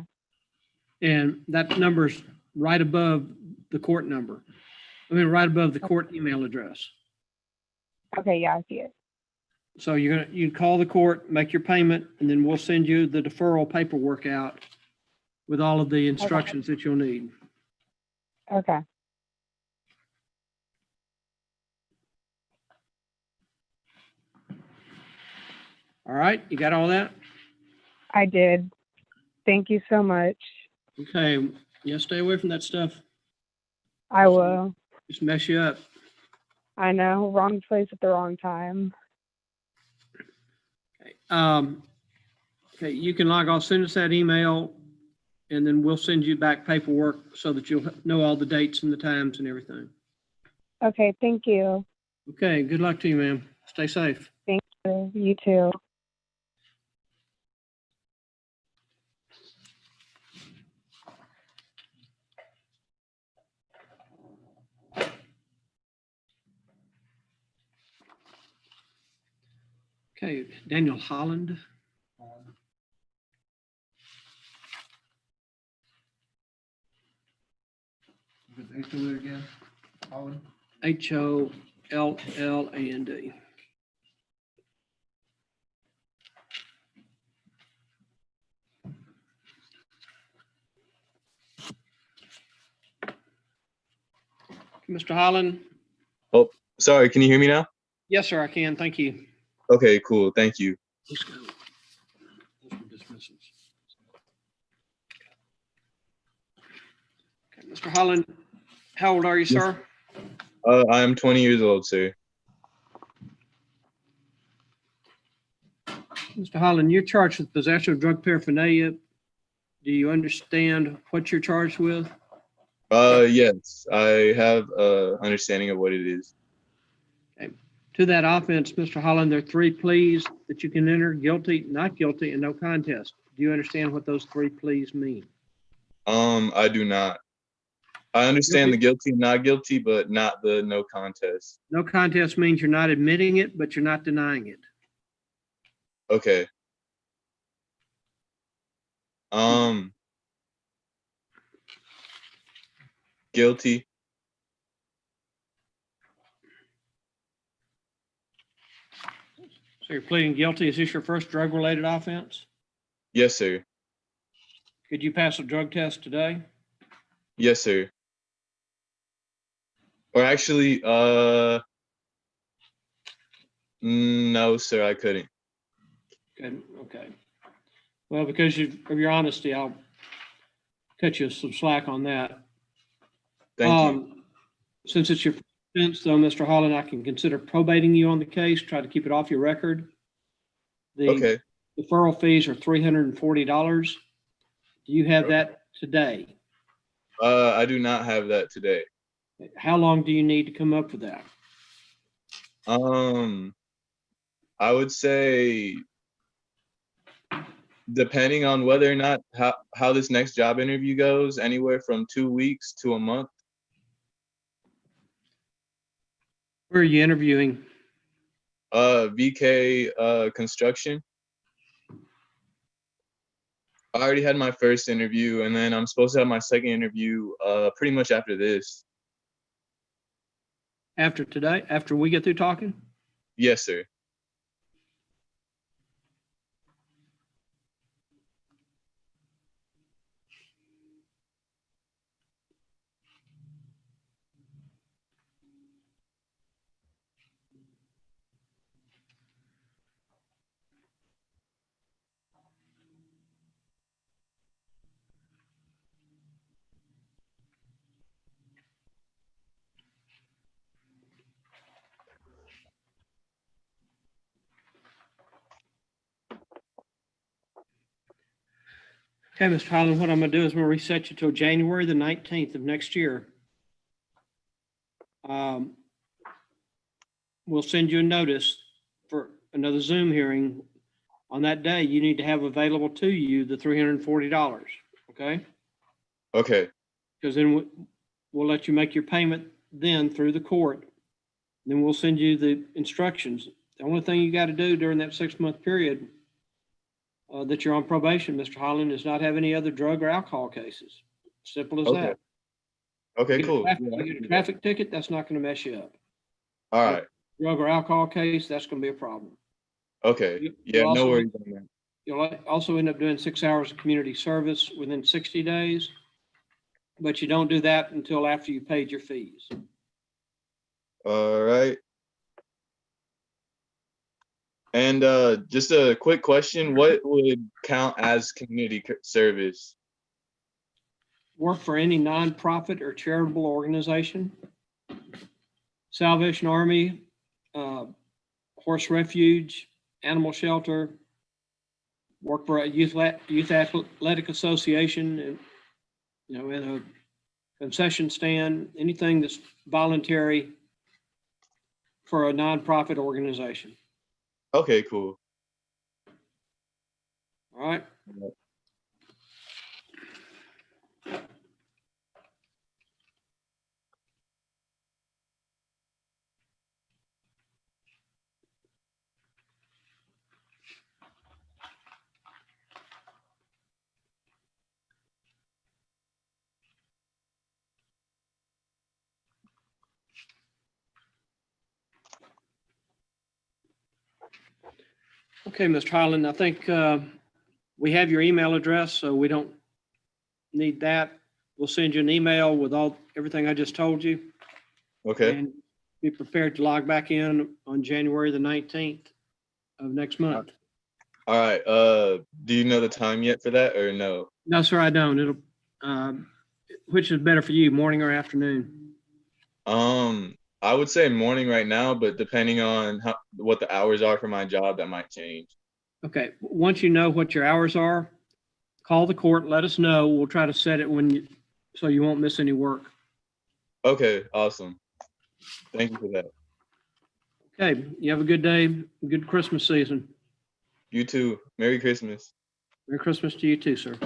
And that number's right above the court number. I mean, right above the court email address. Okay, yeah, I see it. So you call the court, make your payment, and then we'll send you the deferral paperwork out with all of the instructions that you'll need. Okay. All right, you got all that? I did. Thank you so much. Okay, yeah, stay away from that stuff. I will. Just mess you up. I know, wrong place at the wrong time. Okay, you can log off, send us that email, and then we'll send you back paperwork so that you'll know all the dates and the times and everything. Okay, thank you. Okay, good luck to you, ma'am. Stay safe. Thank you. You too. Okay, Daniel Holland. If it's H over there again, Holland. Holland. Mr. Holland? Oh, sorry. Can you hear me now? Yes, sir, I can. Thank you. Okay, cool. Thank you. Let's go. Okay, Mr. Holland, how old are you, sir? I'm 20 years old, sir. Mr. Holland, you're charged with possession of drug paraphernalia. Do you understand what you're charged with? Yes, I have understanding of what it is. Okay. To that offense, Mr. Holland, there are 3 pleas that you can enter: guilty, not guilty, and no contest. Do you understand what those 3 pleas mean? I do not. I understand the guilty and not guilty, but not the no contest. No contest means you're not admitting it, but you're not denying it. Okay. Guilty. So you're pleading guilty. Is this your first drug-related offense? Yes, sir. Could you pass a drug test today? Yes, sir. Or actually, no, sir, I couldn't. Good. Okay. Well, because of your honesty, I'll cut you some slack on that. Thank you. Since it's your offense, though, Mr. Holland, I can consider probating you on the case, try to keep it off your record. The Okay. deferral fees are $340. Do you have that today? I do not have that today. How long do you need to come up with that? I would say, depending on whether or not how this next job interview goes, anywhere from 2 weeks to a month. Where are you interviewing? VK Construction. I already had my first interview, and then I'm supposed to have my second interview pretty much after this. After today? After we get through talking? Yes, sir. Okay, Mr. Holland, what I'm gonna do is we'll reset you till January the 19th of next year. We'll send you a notice for another Zoom hearing. On that day, you need to have available to you the $340, okay? Okay. Because then we'll let you make your payment then through the court. Then we'll send you the instructions. The only thing you got to do during that 6-month period that you're on probation, Mr. Holland, is not have any other drug or alcohol cases. Simple as that. Okay, You get a cool. traffic- Yeah, I you can get do a that. traffic ticket, that's not going to mess you up. All right. Drug or alcohol case, that's going to be a problem. Okay. You'll Yeah, no also- worries on that. You'll also end up doing 6 hours of community service within 60 days, but you don't do that until after you paid your fees. All right. And just a quick question, what would count as community service? Work for any nonprofit or charitable organization, Salvation Army, Horse Refuge, Animal Shelter, work for a youth athletic association, and in a concession stand, anything that's voluntary for a nonprofit organization. Okay, cool. All right. Okay, Mr. Highland, I think we have your email address, so we don't need that. We'll send you an email with everything I just told you. Okay. And be prepared to log back in on January the 19th of next month. All right. Do you know the time yet for that or no? No, sir, I don't. Which is better for you, morning or afternoon? I would say morning right now, but depending on what the hours are for my job, that might change. Okay, once you know what your hours are, call the court, let us know. We'll try to set it so you won't miss any work. Okay, awesome. Thank you for that. Okay, you have a good day, good Christmas season. You too. Merry Christmas. Merry Christmas to you too, sir.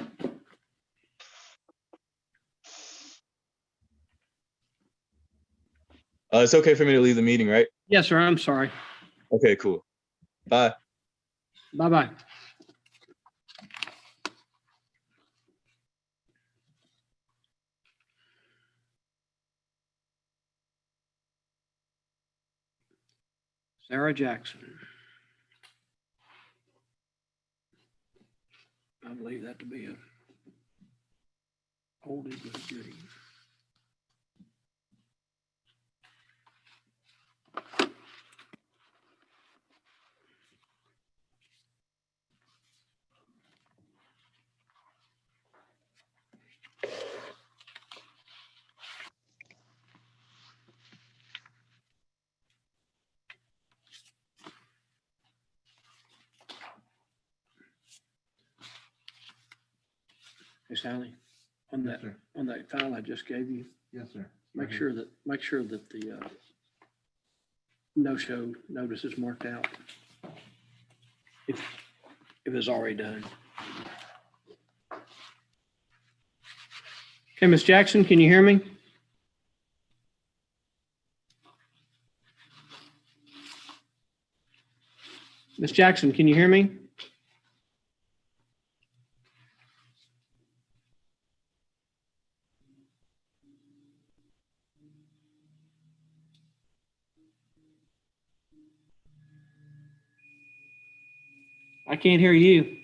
It's okay for me to leave the meeting, right? Yes, sir, I'm sorry. Okay, cool. Bye. Bye-bye. Sarah Jackson. I believe that to be a oldie but a goodie. Hey, Sally, on Yes, that sir. on that file I just gave you, Yes, sir. make sure that the no-show notice is marked out. If it's already done. Okay, Ms. Jackson, can you hear me? Ms. Jackson, can you hear me? I can't hear you.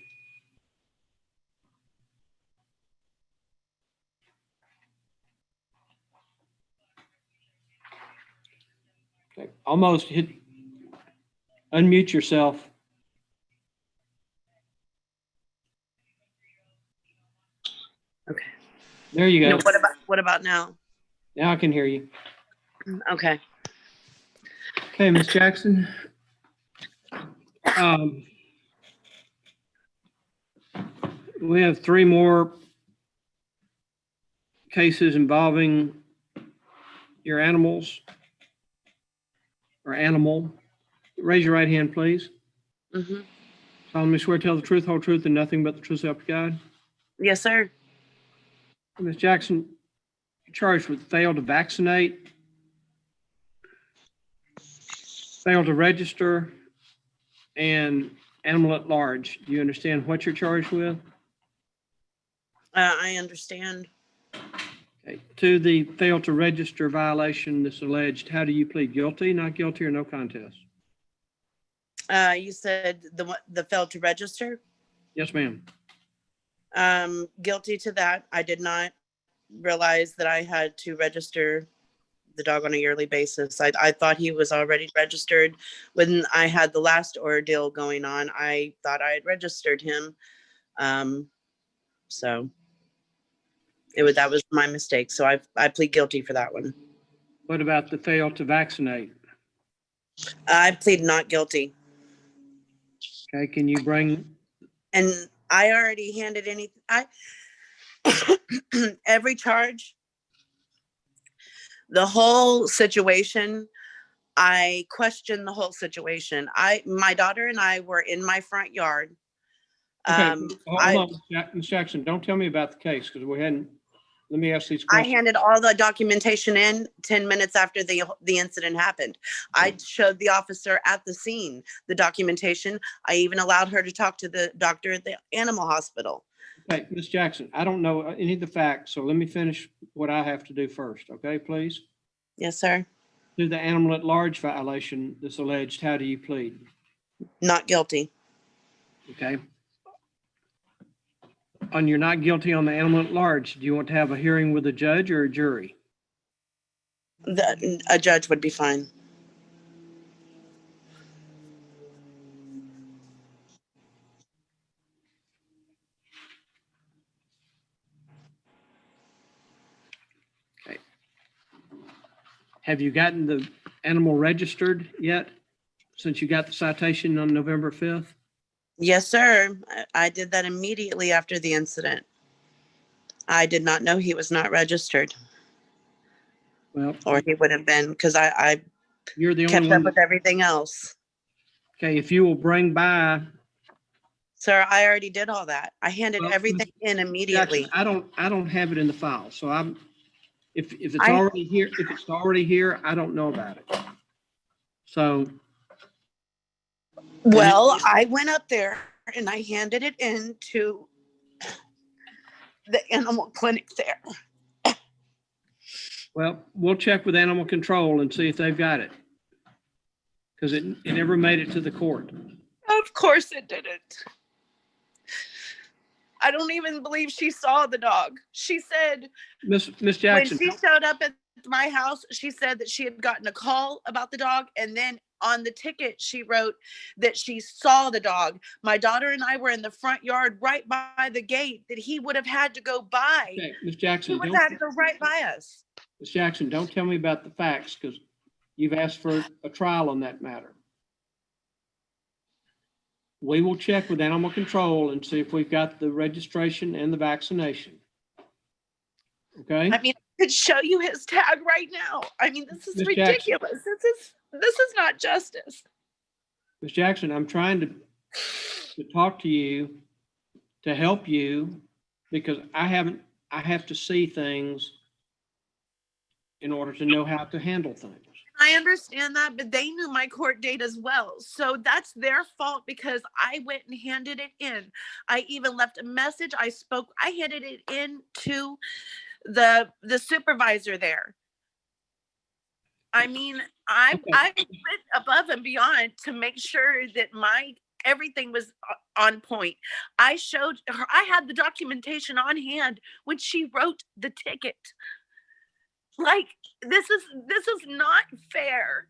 Okay, almost hit. Unmute yourself. Okay. There you go. No, what about now? Now I can hear you. Okay. Okay, Ms. Jackson. We have 3 more cases involving your animals or animal. Raise your right hand, please. Mm-hmm. Solemnly swear to tell the truth, whole truth, and nothing but the truth, so help you God. Yes, sir. Ms. Jackson, you're charged with fail to vaccinate, fail to register, and animal at large. Do you understand what you're charged with? I understand. Okay. To the fail to register violation that's alleged, how do you plead? Guilty, not guilty, or no contest? You said the failed to register. Yes, ma'am. Guilty to that. I did not realize that I had to register the dog on a yearly basis. I thought he was already registered when I had the last ordeal going on. I thought I had registered him. So that was my mistake. So I plead guilty for that one. What about the fail to vaccinate? I plead not guilty. Okay, can you bring? And I already handed every charge, the whole situation. I questioned the whole situation. My daughter and I were in my front yard. Okay, hold on, Ms. Jackson, don't tell me about the case because we hadn't. Let me ask these I questions. handed all the documentation in 10 minutes after the incident happened. I showed the officer at the scene the documentation. I even allowed her to talk to the doctor at the animal hospital. Okay, Ms. Jackson, I don't know any of the facts, so let me finish what I have to do first, okay, please? Yes, sir. To the animal at large violation that's alleged, how do you plead? Not guilty. Okay. On you're not guilty on the animal at large, do you want to have a hearing with a judge or a jury? A judge would be fine. Okay. Have you gotten the animal registered yet since you got the citation on November 5th? Yes, sir. I did that immediately after the incident. I did not know he was not registered. Well, or he would have been, because I you're the kept only up one. with everything else. Okay, if you will bring by. Sir, I already did all that. I handed everything in immediately. Jackson, I don't have it in the file, so if it's already here, I don't know about it. So. Well, I went up there and I handed it in to the animal clinic there. Well, we'll check with animal control and see if they've got it. Because it never made it to the court. Of course it didn't. I don't even believe she saw the dog. She said, Miss Jackson. when she showed up at my house, she said that she had gotten a call about the dog. And then on the ticket, she wrote that she saw the dog. My daughter and I were in the front yard right by the gate that he would have had to go by. Okay, Miss Jackson. He would have had to go right by us. Miss Jackson, don't tell me about the facts because you've asked for a trial on that matter. We will check with animal control and see if we've got the registration and the vaccination. Okay? I mean, I could show you his tag right now. I mean, this is Ms. ridiculous. This is not justice. Ms. Jackson, I'm trying to talk to you to help you because I have to see things in order to know how to handle things. I understand that, but they knew my court date as well. So that's their fault because I went and handed it in. I even left a message. I handed it in to the supervisor there. I mean, I went above and beyond to make sure that everything was on point. I showed her, I had the documentation on hand when she wrote the ticket. Like, this is not fair.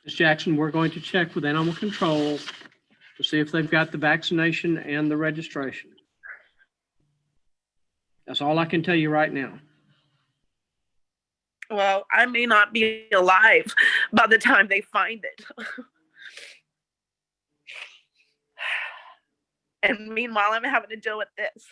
Ms. Jackson, we're going to check with animal control to see if they've got the vaccination and the registration. That's all I can tell you right now. Well, I may not be alive by the time they find it. And meanwhile, I'm having to deal with this.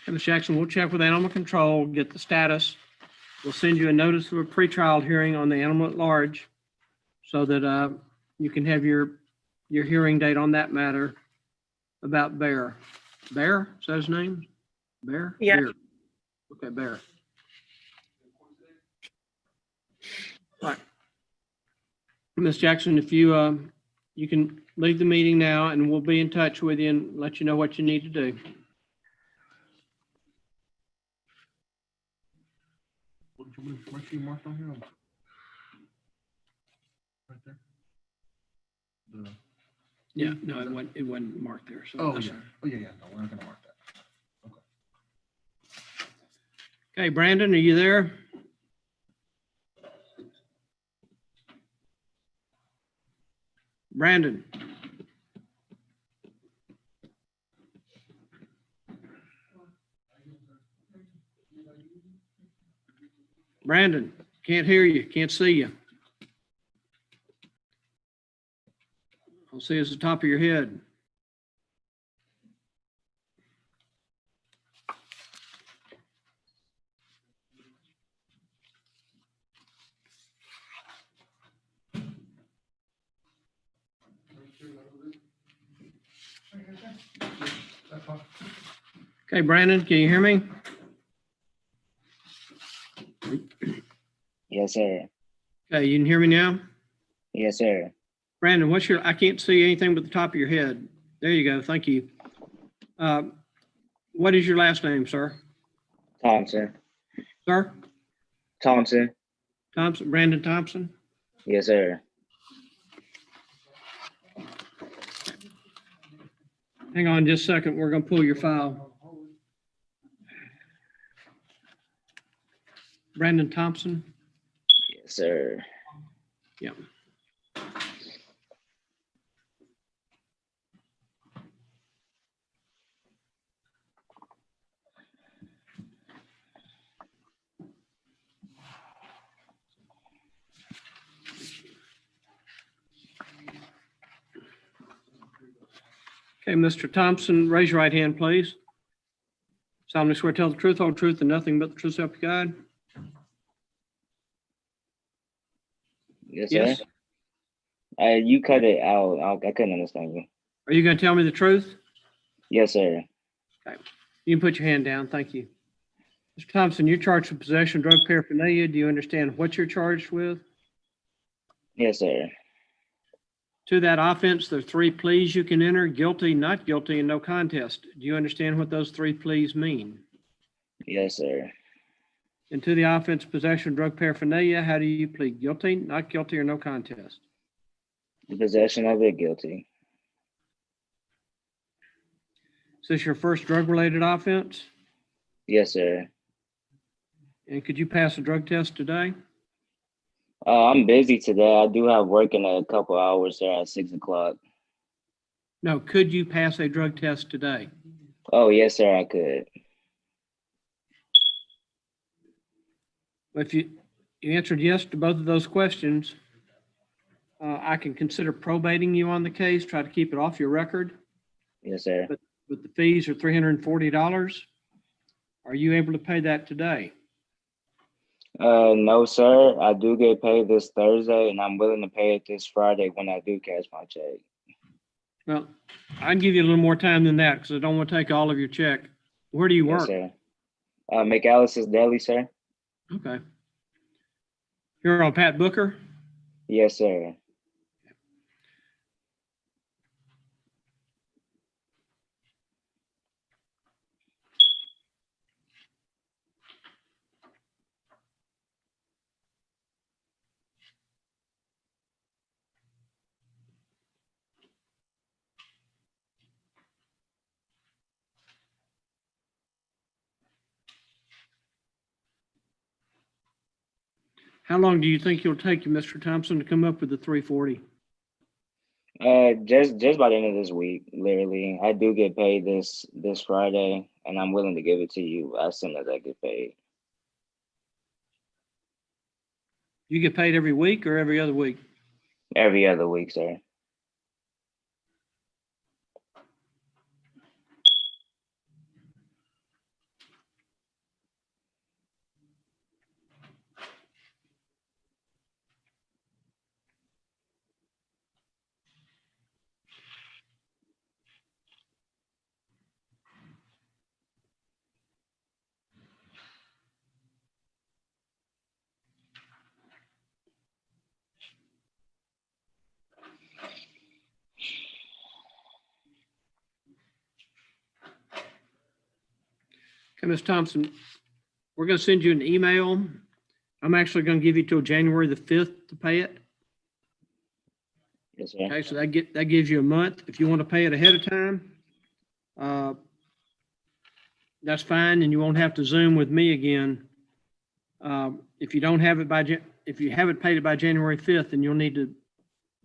Ms. Jackson, we'll check with animal control, get the status. We'll send you a notice of a pretrial hearing on the animal at large so that you can have your hearing date on that matter about Bear. Bear, is that his name? Bear? Yeah. Bear. Okay, Bear. All right. Ms. Jackson, if you can leave the meeting now and we'll be in touch with you and let you know what you need to do. Where's she marked on here? Right there. Yeah, no, it wasn't marked there. So Oh, that's yeah. right. Oh, yeah, yeah. No, we're not gonna mark that. Okay, Brandon, are you there? Brandon. Brandon, can't hear you, can't see you. I'll see it's the top of your head. Okay, Brandon, can you hear me? Yes, sir. Okay, you can hear me now? Yes, sir. Brandon, I can't see anything but the top of your head. There you go. Thank you. What is your last name, sir? Thompson. Sir? Thompson. Thompson, Brandon Thompson? Yes, sir. Hang on just a second. We're going to pull your file. Brandon Thompson? Yes, sir. Yeah. Okay, Mr. Thompson, raise your right hand, please. Solemnly swear to tell the truth, whole truth, and nothing but the truth, so help you God. Yes, Yes. sir. You cut it out. I couldn't understand you. Are you going to tell me the truth? Yes, sir. Okay. You can put your hand down. Thank you. Mr. Thompson, you're charged with possession of drug paraphernalia. Do you understand what you're charged with? Yes, sir. To that offense, there are 3 pleas you can enter: guilty, not guilty, and no contest. Do you understand what those 3 pleas mean? Yes, sir. And to the offense, possession of drug paraphernalia, how do you plead? Guilty, not guilty, or no contest? The possession of it, guilty. Is this your first drug-related offense? Yes, sir. And could you pass a drug test today? I'm busy today. I do have work in a couple hours, sir, at 6 o'clock. No, could you pass a drug test today? Oh, yes, sir, I could. If you answered yes to both of those questions, I can consider probating you on the case, try to keep it off your record. Yes, sir. But the fees are $340. Are you able to pay that today? No, sir. I do get paid this Thursday, and I'm willing to pay it this Friday when I do cash my check. Well, I can give you a little more time than that because I don't want to take all of your check. Where do you Yes, work? sir. McAllister's Deli, sir. Okay. You're on Pat Booker? Yes, sir. How long do you think it'll take you, Mr. Thompson, to come up with the 340? Just by the end of this week, literally. I do get paid this Friday, and I'm willing to give it to you as soon as I get paid. You get paid every week or every other week? Every other week, sir. Okay, Ms. Thompson, we're going to send you an email. I'm actually going to give you till January the 5th to pay it. Yes, sir. Okay, so that gives you a month. If you want to pay it ahead of time, that's fine, and you won't have to Zoom with me again. If you don't have it if you haven't paid it by January 5th, then you'll need to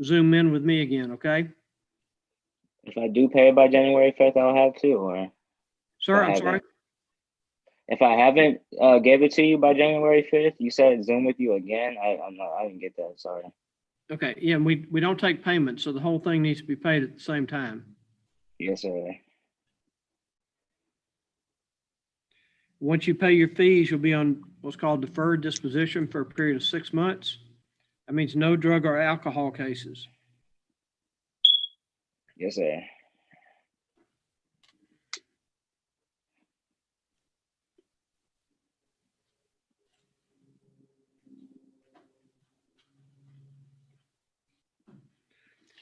Zoom in with me again, okay? If I do pay it by January 5th, I'll have to, or? Sir, I'm sorry? If I haven't gave it to you by January 5th, you said Zoom with you again? I didn't get that, sorry. Okay, yeah, we don't take payments, so the whole thing needs to be paid at the same time. Yes, sir. Once you pay your fees, you'll be on what's called deferred disposition for a period of 6 months. That means no drug or alcohol cases. Yes, sir.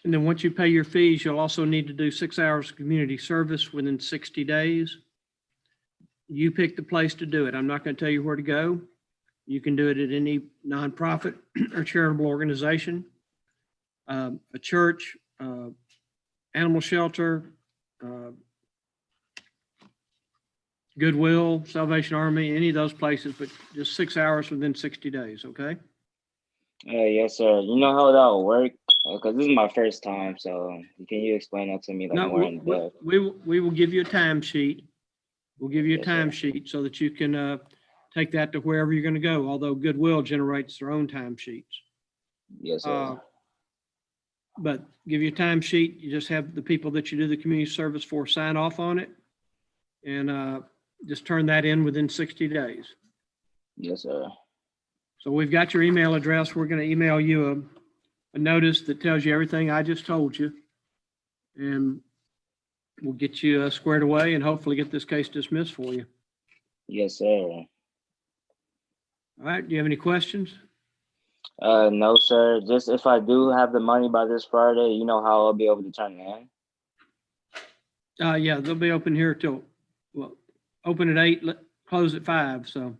And then once you pay your fees, you'll also need to do 6 hours of community service within 60 days. You pick the place to do it. I'm not going to tell you where to go. You can do it at any nonprofit or charitable organization, a church, animal shelter, Goodwill, Salvation Army, any of those places, but just 6 hours within 60 days, okay? Yes, sir. You know how that will work? Because this is my first time, so can you explain that to me like No, more in depth? we will give you a timesheet. We'll give you a Yes, sir. timesheet so that you can take that to wherever you're going to go, although Goodwill generates their own timesheets. Yes, sir. But give you a timesheet, you just have the people that you do the community service for sign off on it, and just turn that in within 60 days. Yes, sir. So we've got your email address. We're going to email you a notice that tells you everything I just told you. And we'll get you squared away and hopefully get this case dismissed for you. Yes, sir. All right. Do you have any questions? No, sir. Just if I do have the money by this Friday, you know how I'll be able to turn it in? Yeah, they'll be open here till, well, open at 8, close at 5. So,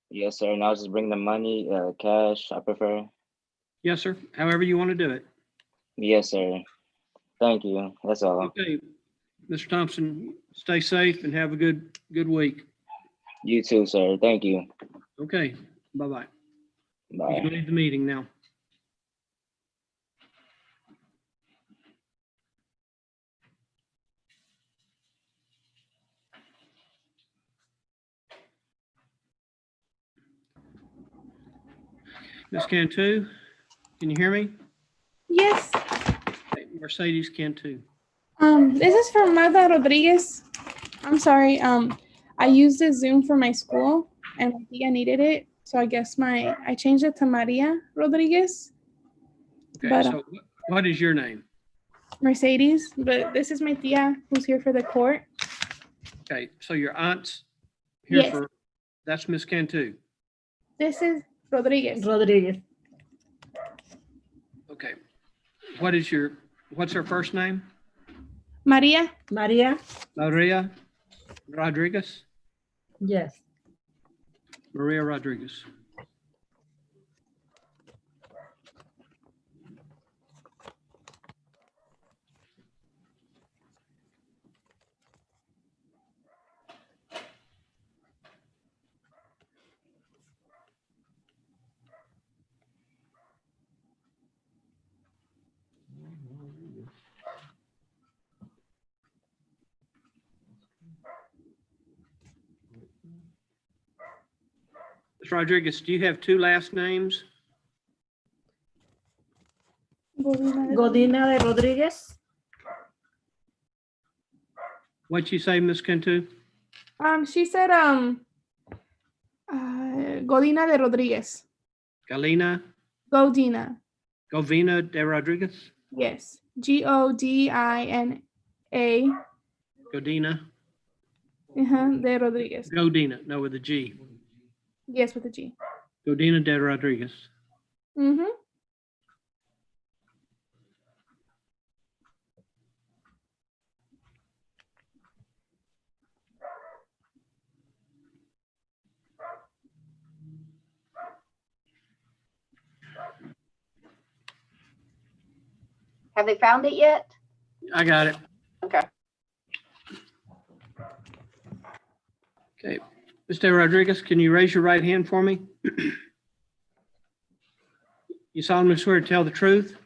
Yes, sir. And I'll just bring the money, cash, I prefer. yes, sir. However you want to do it. Yes, sir. Thank you. That's all. Okay. Mr. Thompson, stay safe and have a good week. You too, sir. Thank you. Okay. Bye-bye. You Bye. can leave the meeting now. Ms. Cantu, can you hear me? Yes. Okay, Mercedes Cantu. This is from Martha Rodriguez. I'm sorry. I used the Zoom for my school and my tia needed it. So I guess I changed it to Maria Rodriguez. Okay, But so what is your name? Mercedes, but this is my tia who's here for the court. Okay, so your aunt's here Yes. for, that's Miss Cantu. This is Rodriguez. Rodriguez. Okay. What's her first name? Maria. Maria. Maria Rodriguez? Yes. Maria Rodriguez. Ms. Rodriguez, do you have two last names? Godina de Rodriguez. What'd you say, Miss Cantu? She said Godina de Rodriguez. Galina? Godina de Rodriguez? Yes. Godina. Godina? De Rodriguez. Godina, no, with a G. Yes, with a G. Godina de Rodriguez. Mm-hmm. Have they found it yet? I got it. Okay. Okay. Mr. Rodriguez, can you raise your right hand for me? You solemnly swear to tell the truth?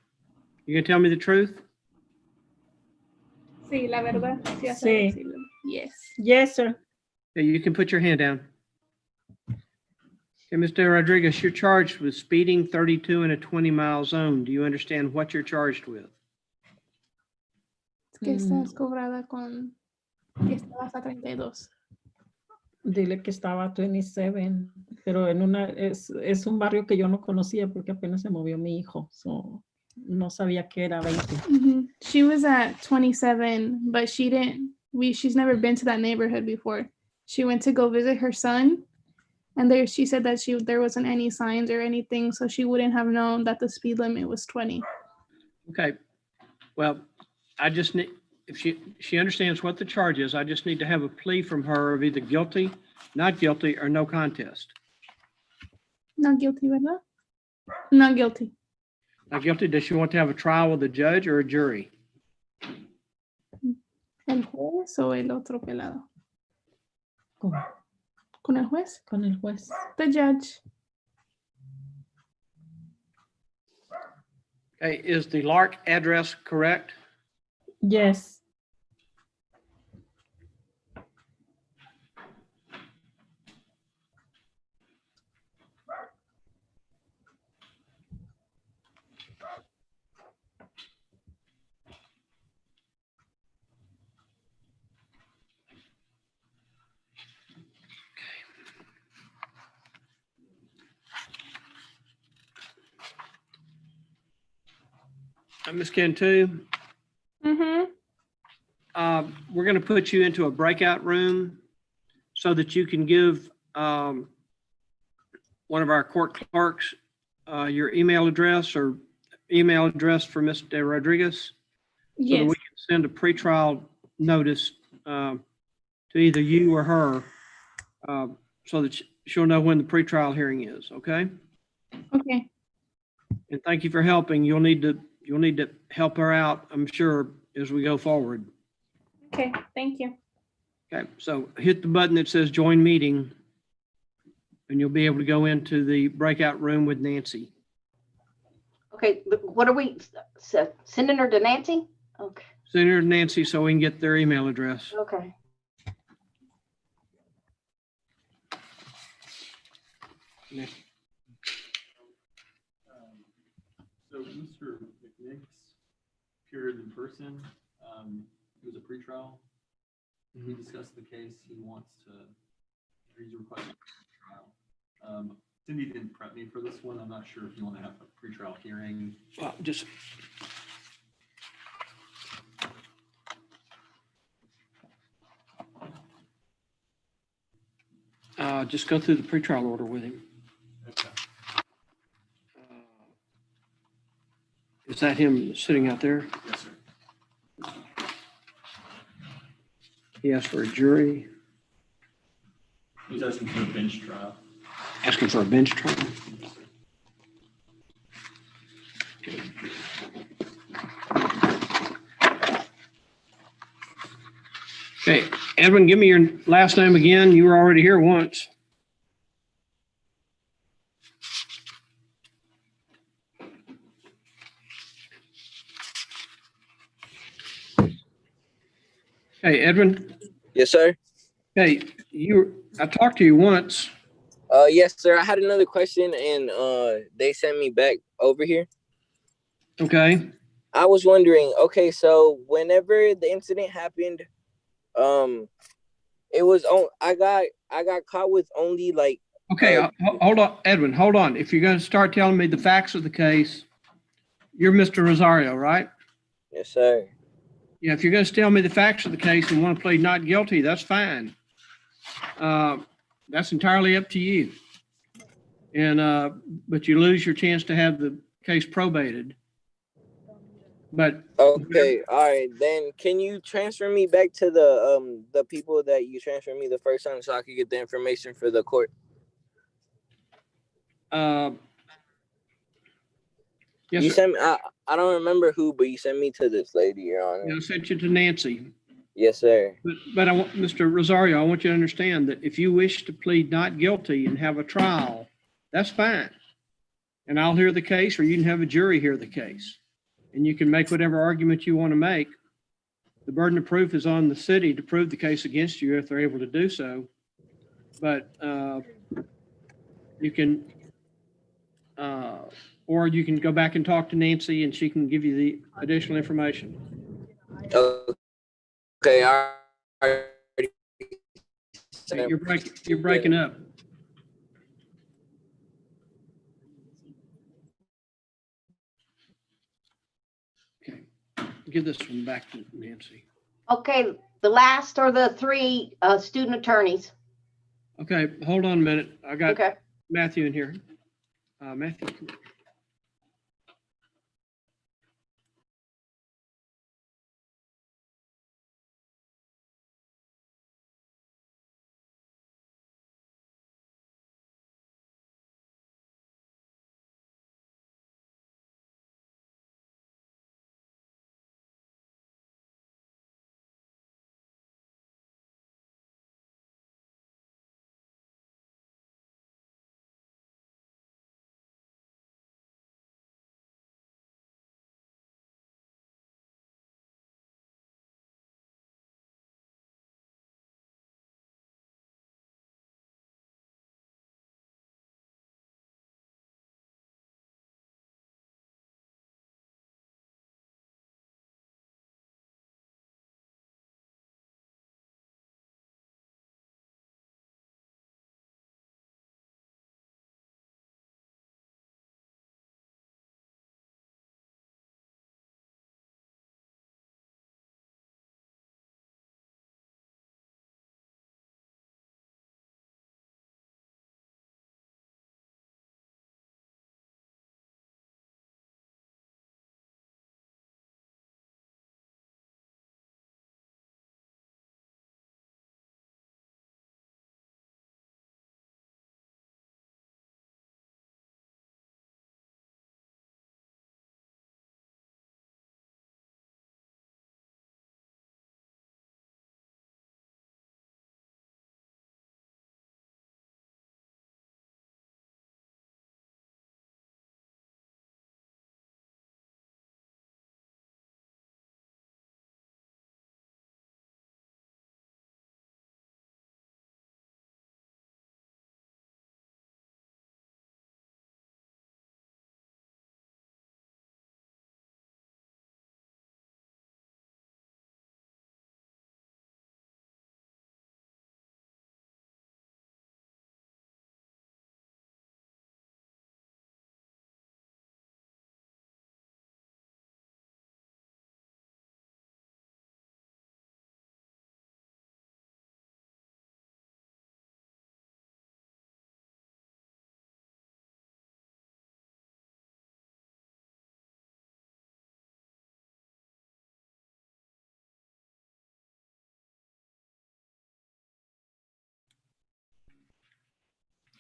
You gonna tell me the truth? Sí, la verdad. Sí. Yes. Yes, sir. Okay, you can put your hand down. Okay, Mr. Rodriguez, you're charged with speeding 32 in a 20-mile zone. Do you understand what you're charged with? Es que estás cobrada con que estabas a 32. Dile que estaba 27, pero es un barrio que yo no conocía porque apenas se movió mi hijo, so no sabía que era 20. Mm-hmm. She was at 27, but she's never been to that neighborhood before. She went to go visit her son, and she said that there wasn't any signs or anything, so she wouldn't have known that the speed limit was 20. Okay. Well, I just need, if she understands what the charge is, I just need to have a plea from her of either guilty, not guilty, or no contest. Not guilty, ¿verdad? Not guilty. Not guilty, does she want to have a trial with a judge or a jury? ¿El juez o el otro pelado? ¿Cómo? ¿Con el juez? Con el juez. The judge. Okay, is the Lark address correct? Yes. Ms. Cantu, Mm-hmm. we're going to put you into a breakout room so that you can give one of our court clerks your email address for Mr. Rodriguez. So that Yes. we can send a pretrial notice to either you or her so that she'll know when the pretrial hearing is, okay? Okay. And thank you for helping. You'll need to help her out, I'm sure, as we go forward. Okay. Thank you. Okay, so hit the button that says join meeting and you'll be able to go into the breakout room with Nancy. Okay, what are we sending her to Nancy? Okay, Send her to Nancy so we can get their email address. okay. So Mr. McNick's appeared in person. It was a pretrial. We discussed the case. He's requesting a trial. Cindy didn't prep me for this one. I'm not sure if you want to have a pretrial hearing. Well, just go through the pretrial order with him. Okay. Is that him sitting out there? Yes, sir. He asked for a jury, He's asking for a bench trial. asking for a bench trial. Okay, Edwin, give me your last name again. You were already here once. Hey, Edwin. Yes, sir. Hey, I talked to you once. Yes, sir. I had another question, and they sent me back over here. Okay. I was wondering. Okay, so whenever the incident happened, it was on. I got caught with only like. Okay, hold on, Edwin. Hold on. If you're going to start telling me the facts of the case, you're Mr. Rosario, right? Yes, sir. Yeah. If you're going to tell me the facts of the case and want to plead not guilty, that's fine. That's entirely up to you. And but you lose your chance to have the case probated. But okay, all right. Then can you transfer me back to the people that you transferred me the first time so I could get the information for the court? Yes, you sir. sent me. I don't remember who, but you sent me to this lady, Your Honor. I sent you to Nancy. Yes, sir. But I want, Mr. Rosario, I want you to understand that if you wish to plead not guilty and have a trial, that's fine. And I'll hear the case, or you can have a jury hear the case. And you can make whatever argument you want to make. The burden of proof is on the city to prove the case against you if they're able to do so. But you can, or you can go back and talk to Nancy and she can give you the additional information. Okay, all right. You're breaking up. Okay, give this one back to Nancy. Okay, the last are the three student attorneys. Okay, hold on a minute. I got Okay. Matthew in here. Matthew.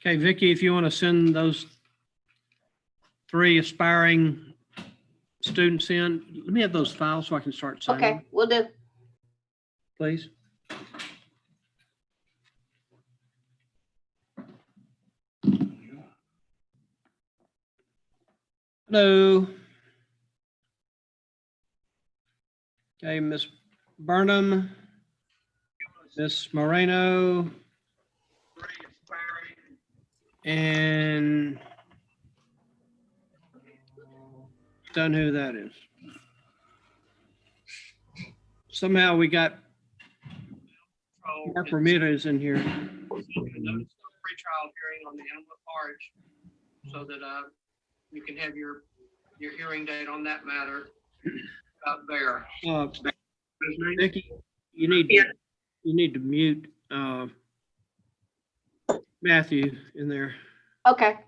Okay, Vicky, if you want to send those 3 aspiring students in, let me have those files so I can start signing, Okay, we'll do. please. Hello. Okay, Miss Burnham, Miss Moreno, and don't know who that is. Somehow we got Mark Ramirez in here. Pre-trial hearing on the animal at large, so that you can have your hearing date on that matter out there. Vicky, you need to mute Matthew in there. Okay.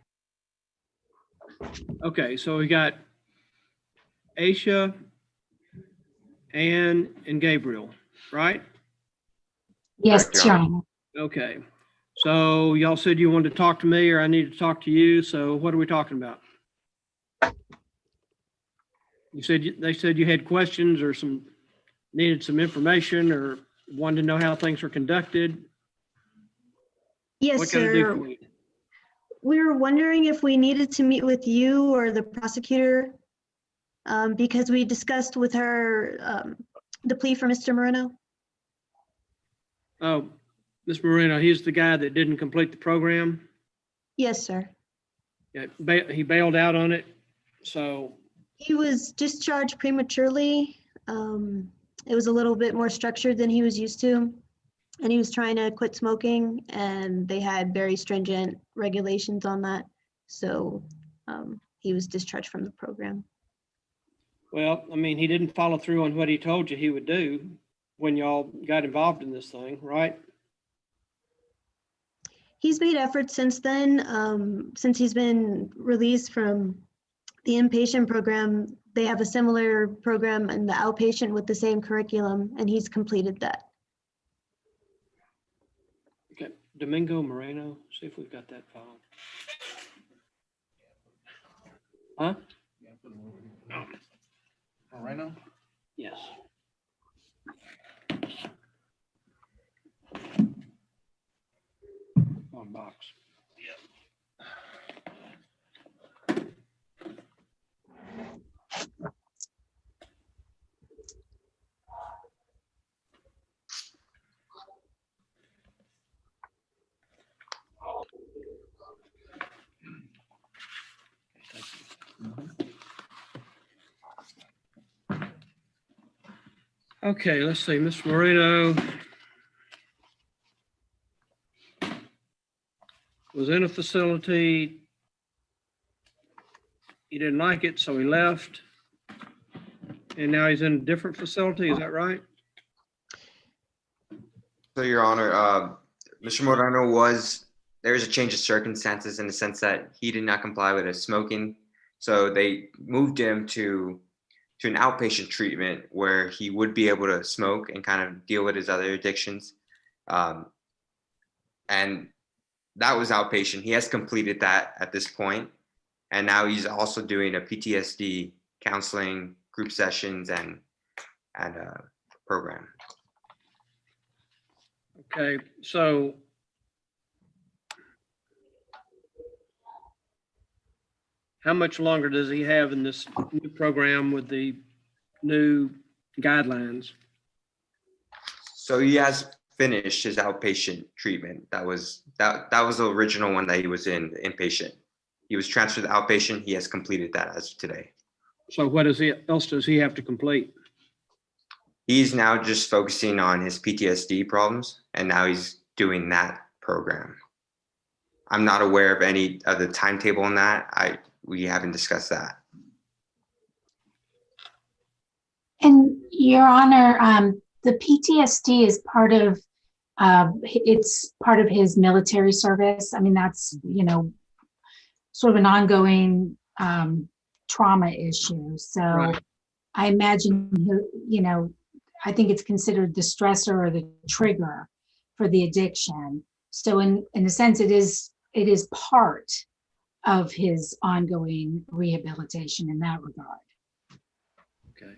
Okay, so we got Aisha, Ann, and Gabriel, right? Yes, Your Honor. Okay, so y'all said you wanted to talk to me or I need to talk to you, so what are we talking about? They said you had questions or needed some information or wanted to know how things were conducted. Yes, What can I do sir. for you? We were wondering if we needed to meet with you or the prosecutor because we discussed with her the plea for Mr. Moreno. Oh, Ms. Moreno, he's the guy that didn't complete the program. Yes, sir. Yeah, he bailed out on it, so. He was discharged prematurely. It was a little bit more structured than he was used to. And he was trying to quit smoking and they had very stringent regulations on that. So he was discharged from the program. Well, I mean, he didn't follow through on what he told you he would do when y'all got involved in this thing, right? He's made efforts since then. Since he's been released from the inpatient program, they have a similar program in the outpatient with the same curriculum, and he's completed that. Okay, Domingo Moreno, see if we've got that file. Huh? Moreno? Yes. On box. Okay, let's see, Mr. Moreno was in a facility. He didn't like it, so he left. And now he's in a different facility, is that right? So, Your Honor, Mr. Moreno there's a change of circumstances in the sense that he did not comply with his smoking. So they moved him to an outpatient treatment where he would be able to smoke and kind of deal with his other addictions. And that was outpatient. He has completed that at this point. And now he's also doing a PTSD counseling, group sessions, and program. Okay, so how much longer does he have in this new program with the new guidelines? So he has finished his outpatient treatment. That was the original one that he was in, the inpatient. He was transferred to outpatient. He has completed that as of today. So what else does he have to complete? He's now just focusing on his PTSD problems, and now he's doing that program. I'm not aware of any of the timetable on that. We haven't discussed that. And Your Honor, the PTSD is part of his military service. I mean, that's, sort of an ongoing trauma issue. So right. I imagine, I think it's considered the stressor or the trigger for the addiction. So in a sense, it is it is part of his ongoing rehabilitation in that regard. Okay.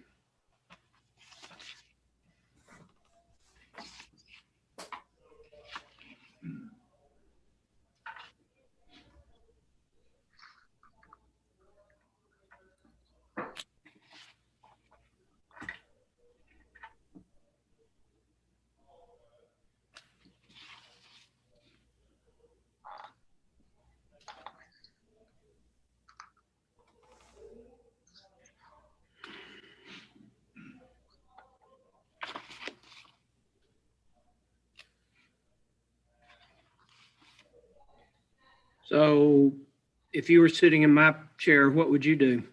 So if you were sitting in my chair, what would you do?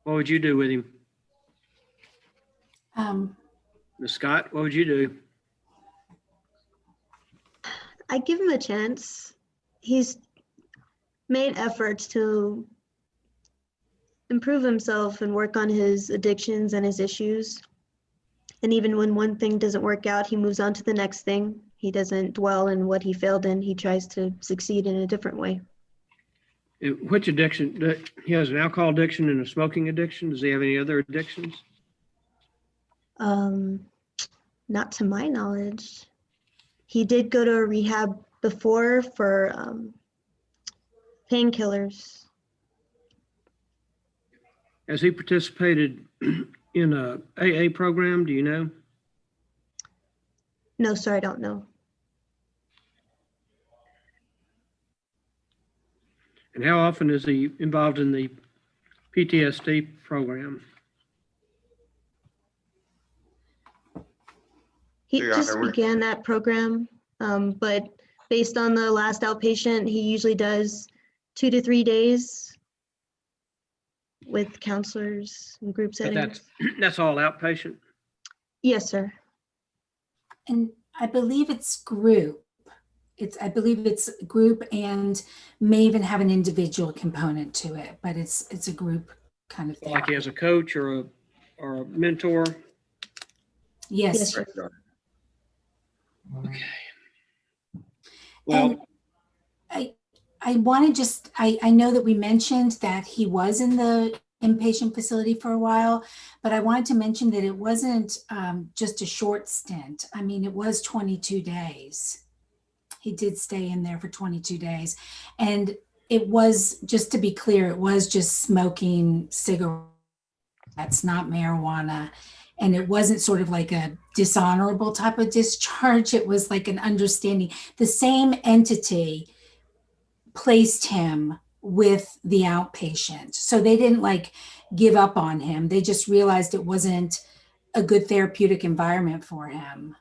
What would you do with him? Ms. Scott, what would you do? I give him a chance. He's made efforts to improve himself and work on his addictions and his issues. And even when one thing doesn't work out, he moves on to the next thing. He doesn't dwell in what he failed in. He tries to succeed in a different way. Which addiction? He has an alcohol addiction and a smoking addiction. Does he have any other addictions? Not to my knowledge. He did go to a rehab before for painkillers. Has he participated in a AA program? Do you know? No, sir, I don't know. And how often is he involved in the PTSD program? He just began that program, but based on the last outpatient, he usually does 2 to 3 days with counselors and group But settings. that's all outpatient? Yes, sir. And I believe it's group. I believe it's group and may even have an individual component to it, but it's a group kind of thing. Like he has a coach or a mentor? Yes. Okay. And I want to just, I know that we mentioned that he was in the inpatient facility for a while, but I wanted to mention that it wasn't just a short stint. I mean, it was 22 days. He did stay in there for 22 days. And it was, just to be clear, it was just smoking cigarettes, not marijuana. And it wasn't sort of like a dishonorable type of discharge. It was like an understanding. The same entity placed him with the outpatient. So they didn't like give up on him. They just realized it wasn't a good therapeutic environment for him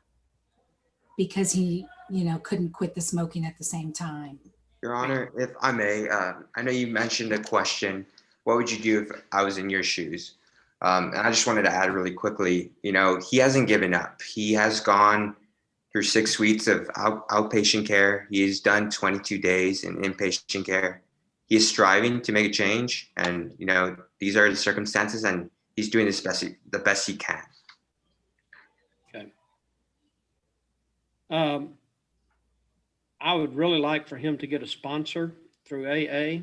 because he, couldn't quit the smoking at the same time. Your Honor, if I may, I know you mentioned a question, what would you do if I was in your shoes? And I just wanted to add really quickly, he hasn't given up. He has gone through 6 weeks of outpatient care. He's done 22 days in inpatient care. He is striving to make a change, and these are the circumstances, and he's doing the best he can. Okay. I would really like for him to get a sponsor through AA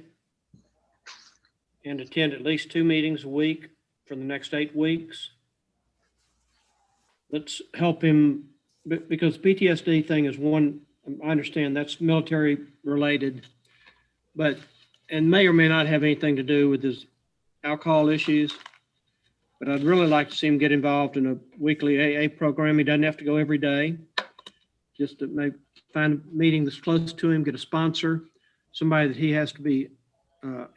and attend at least 2 meetings a week for the next 8 weeks. Let's help him, because PTSD thing is one, I understand that's military related, and may or may not have anything to do with his alcohol issues. But I'd really like to see him get involved in a weekly AA program. He doesn't have to go every day. Just to maybe find a meeting that's close to him, get a sponsor, somebody that he has to be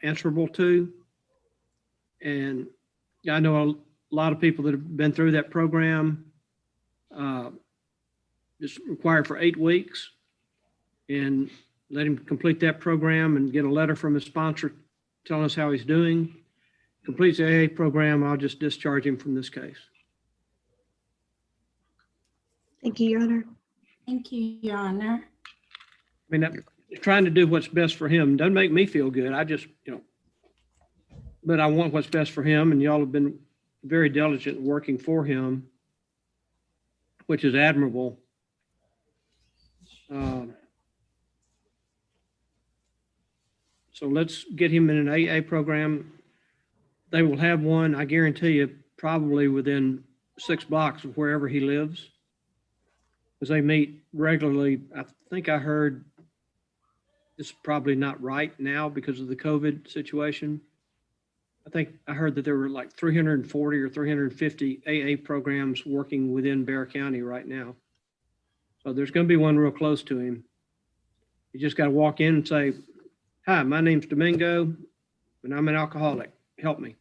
answerable to. And I know a lot of people that have been through that program. It's required for 8 weeks, and let him complete that program and get a letter from his sponsor telling us how he's doing. Completes the AA program, I'll just discharge him from this case. Thank you, Your Honor. Thank you, Your Honor. I mean, trying to do what's best for him doesn't make me feel good. I just, but I want what's best for him, and y'all have been very diligent in working for him, which is admirable. So let's get him in an AA program. They will have one, I guarantee you, probably within 6 blocks of wherever he lives. Because they meet regularly. I think I heard, it's probably not right now because of the COVID situation. I think I heard that there were like 340 or 350 AA programs working within Bear County right now. So there's going to be one real close to him. You just got to walk in and say, "Hi, my name's Domingo and I'm an alcoholic. Help me."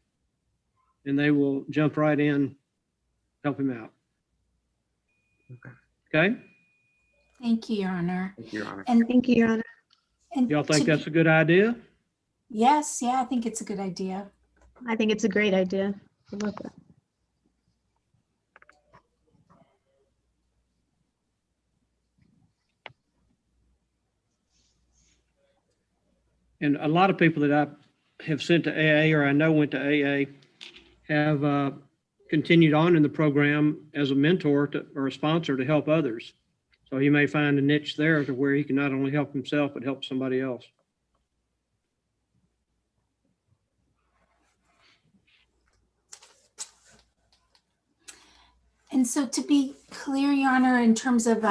And they will jump right in, help him out. Okay? Thank you, Your Honor. Thank you, Your Honor. And Thank you, Your Honor. and Y'all think to- that's a good idea? Yes, yeah, I think it's a good idea. I think it's a great idea. I love that. And a lot of people that I have sent to AA or I know went to AA have continued on in the program as a mentor or a sponsor to help others. So he may find a niche there to where he can not only help himself, but help somebody else. And so to be clear, Your Honor, in terms of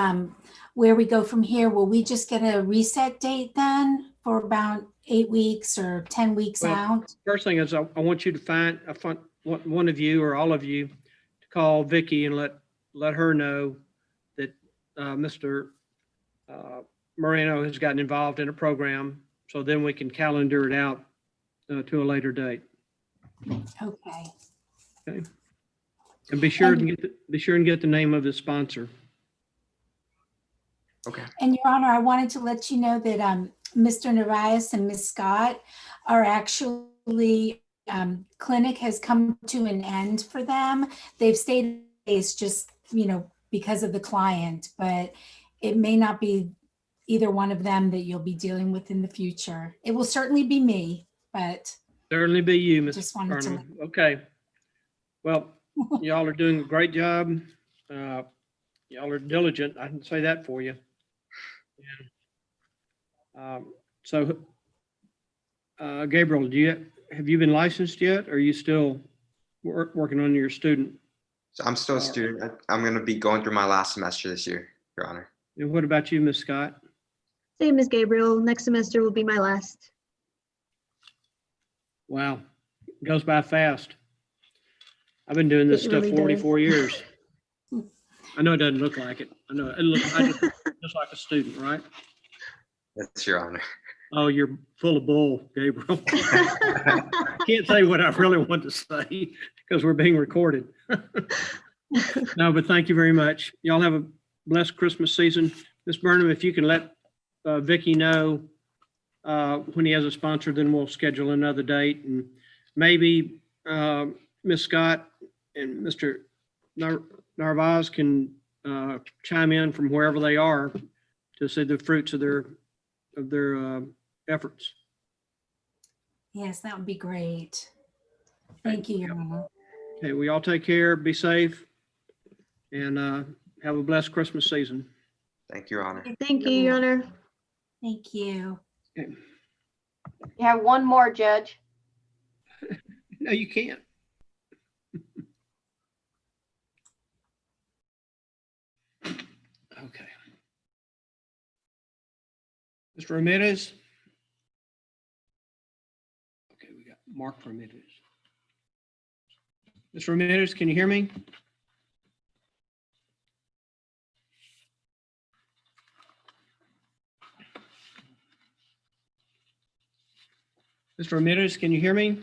where we go from here, will we just get a reset date then for about 8 weeks or 10 weeks Well, out? First thing is I want you to find one of you or all of you to call Vicky and let her know that Mr. Moreno has gotten involved in a program. So then we can calendar it out to a later date. Okay. Okay. And be sure and get the name of the sponsor. Okay. And Your Honor, I wanted to let you know that Mr. Narvaez and Ms. Scott are actually, clinic has come to an end for them. They've stayed, it's just, because of the client, but it may not be either one of them that you'll be dealing with in the future. It will certainly be me, but Certainly be you, Ms. Just wanted to Arnold. Okay. Well, y'all are doing a great job. Y'all are diligent. I can say that for you. So, Gabriel, have you been licensed yet? Or are you still working on your student? So I'm still a student. I'm going to be going through my last semester this year, Your Honor. And what about you, Ms. Scott? Same as Gabriel. Next semester will be my last. Wow, it goes by fast. I've been doing this It stuff really 44 does. years. I know it doesn't look like it. I know it looks just like a student, right? That's Your Honor. Oh, you're full of bull, Gabriel. Can't say what I really want to say because we're being recorded. No, but thank you very much. Y'all have a blessed Christmas season. Ms. Burnham, if you can let Vicky know when he has a sponsor, then we'll schedule another date. And maybe Ms. Scott and Mr. Narvaez can chime in from wherever they are to see the fruits of their efforts. yes, that would be great. Thank you, Your Honor. Okay, we all take care, be safe, and have a blessed Christmas season. Thank you, Your Honor. Thank you, Your Honor. Thank you. Okay. You have one more, Judge. No, you can't. Okay. Mr. Ramirez? Okay, we got Mark Ramirez. Mr. Ramirez, can you hear me? Mr. Ramirez, can you hear me?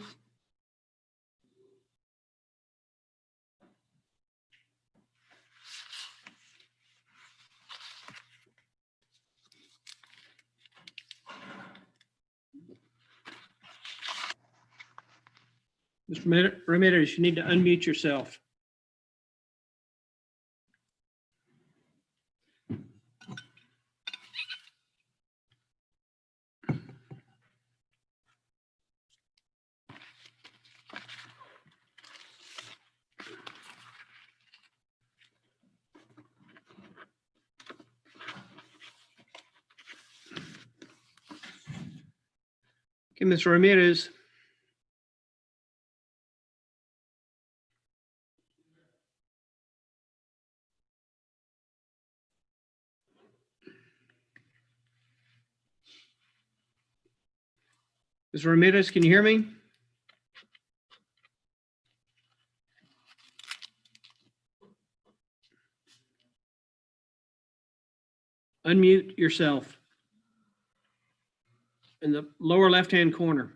Mr. Ramirez, you need to unmute yourself. Okay, Mr. Ramirez. Mr. Ramirez, can you hear me? Unmute yourself in the lower left-hand corner.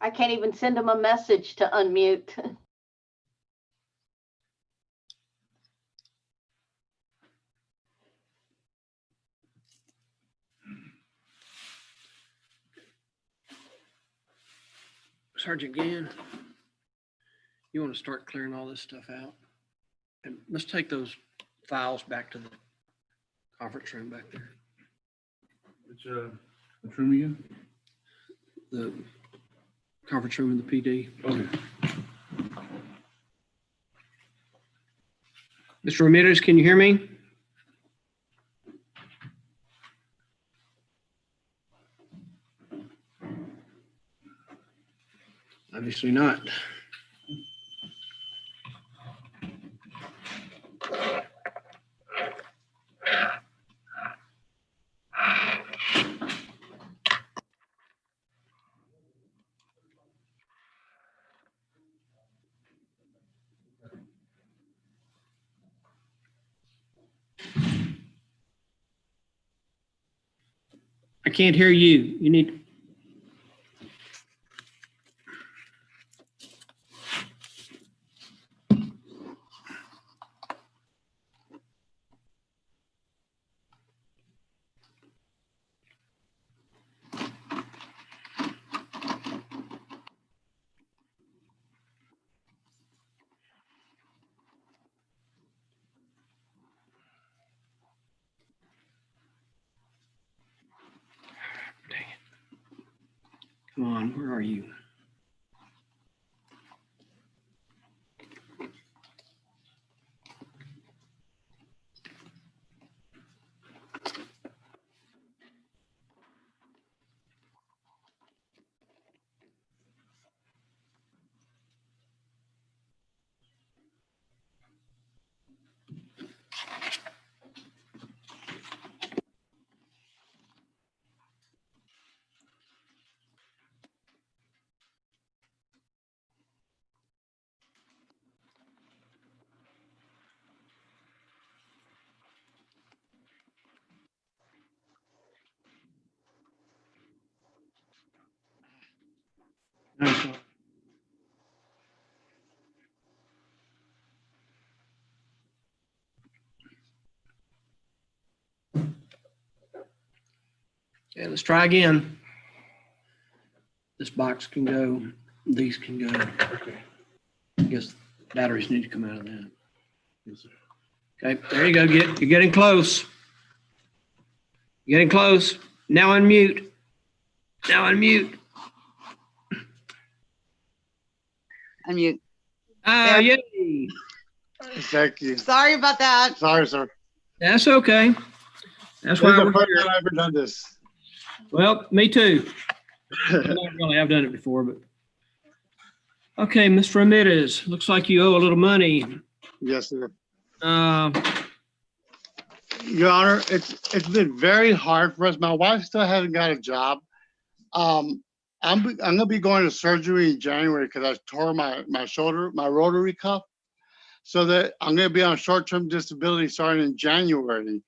I can't even send him a message to unmute. Sergeant Gann, you want to start clearing all this stuff out? And let's take those files back to the conference room back there. Which room again? The conference room in the PD. Okay. Mr. Ramirez, can you hear me? Obviously not. I can't hear you. You need. Come on, where are you? Nice. Okay, let's try again. This box can go, these can go. Okay. I guess batteries need to come out of that. Yes, sir. Okay, there you go. You're getting close. You're getting close. Now unmute. Now unmute. Unmute. Ah, There. yay. Thank you. Sorry about that. Sorry, sir. That's okay. That's This why is the we're first here. time I've ever done this. Well, me too. Not really. I've done it before, but. Okay, Mr. Ramirez, looks like you owe a little money. Yes, sir. Uh, Your Honor, it's been very hard for us. My wife still hasn't got a job. I'm gonna be going to surgery in January because I tore my shoulder, my rotary cuff. So that I'm gonna be on short-term disability starting in January.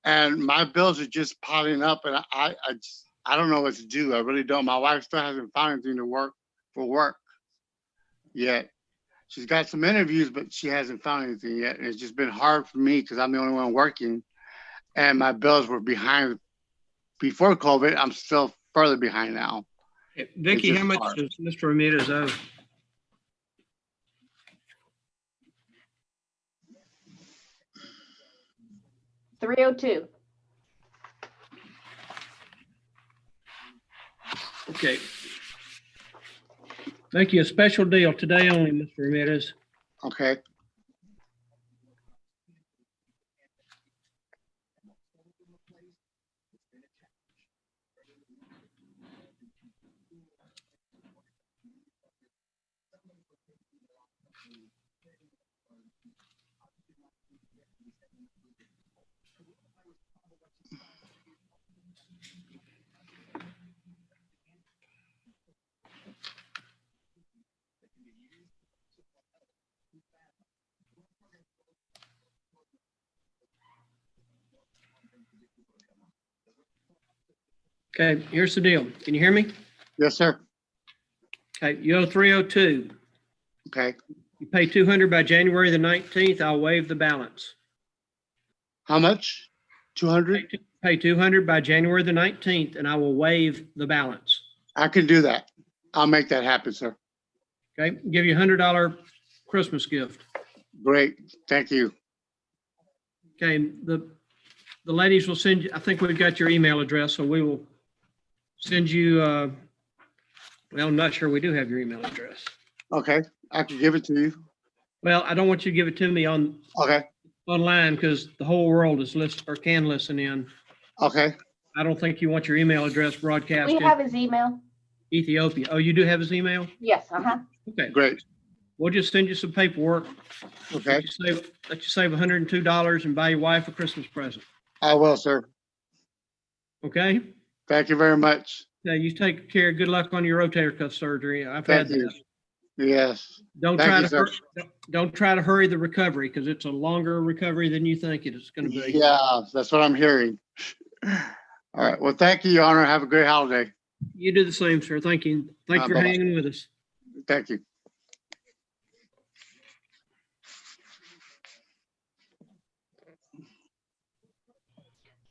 And my bills are just piling up and I don't know what to do. I really don't. My wife still hasn't found anything to work yet. She's got some interviews, but she hasn't found anything yet. And it's just been hard for me because I'm the only one working and my bills were behind before COVID. I'm still further behind now. Vicky, It's how just much hard. does Mr. Ramirez owe? $302. Okay. Make you a special deal today only, Mr. Ramirez. Okay. Okay, here's the deal. Can you hear me? Yes, sir. Okay, you owe 302. Okay. You pay 200 by January the 19th. I'll waive the balance. How much? 200? Pay 200 by January the 19th, and I will waive the balance. I can do that. I'll make that happen, sir. Okay, give you a $100 Christmas gift. Great. Thank you. Okay, the ladies will send you, I think we've got your email address, so we will send you, well, I'm not sure we do have your email address. Okay. I can give it to you. Well, I don't want you to give it to me Okay. online because the whole world is listen or can listen in. Okay. I don't think you want your email address broadcast We in have his email. Ethiopia. Oh, you do have his email? Yes, uh-huh. Okay. Great. We'll just send you some paperwork. Okay. Let you save $102 and buy your wife a Christmas present. I will, sir. Okay? Thank you very much. Now you take care. Good luck on your rotator cuff surgery. I've Thank had you. that. Yes. Don't Thank try you, to sir. don't try to hurry the recovery because it's a longer recovery than you think it is going to be. Yeah, that's what I'm hearing. All right. Well, thank you, Your Honor. Have a great holiday. You do the same, sir. Thank you. Thank you for Bye-bye. hanging with us. Thank you.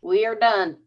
We are done.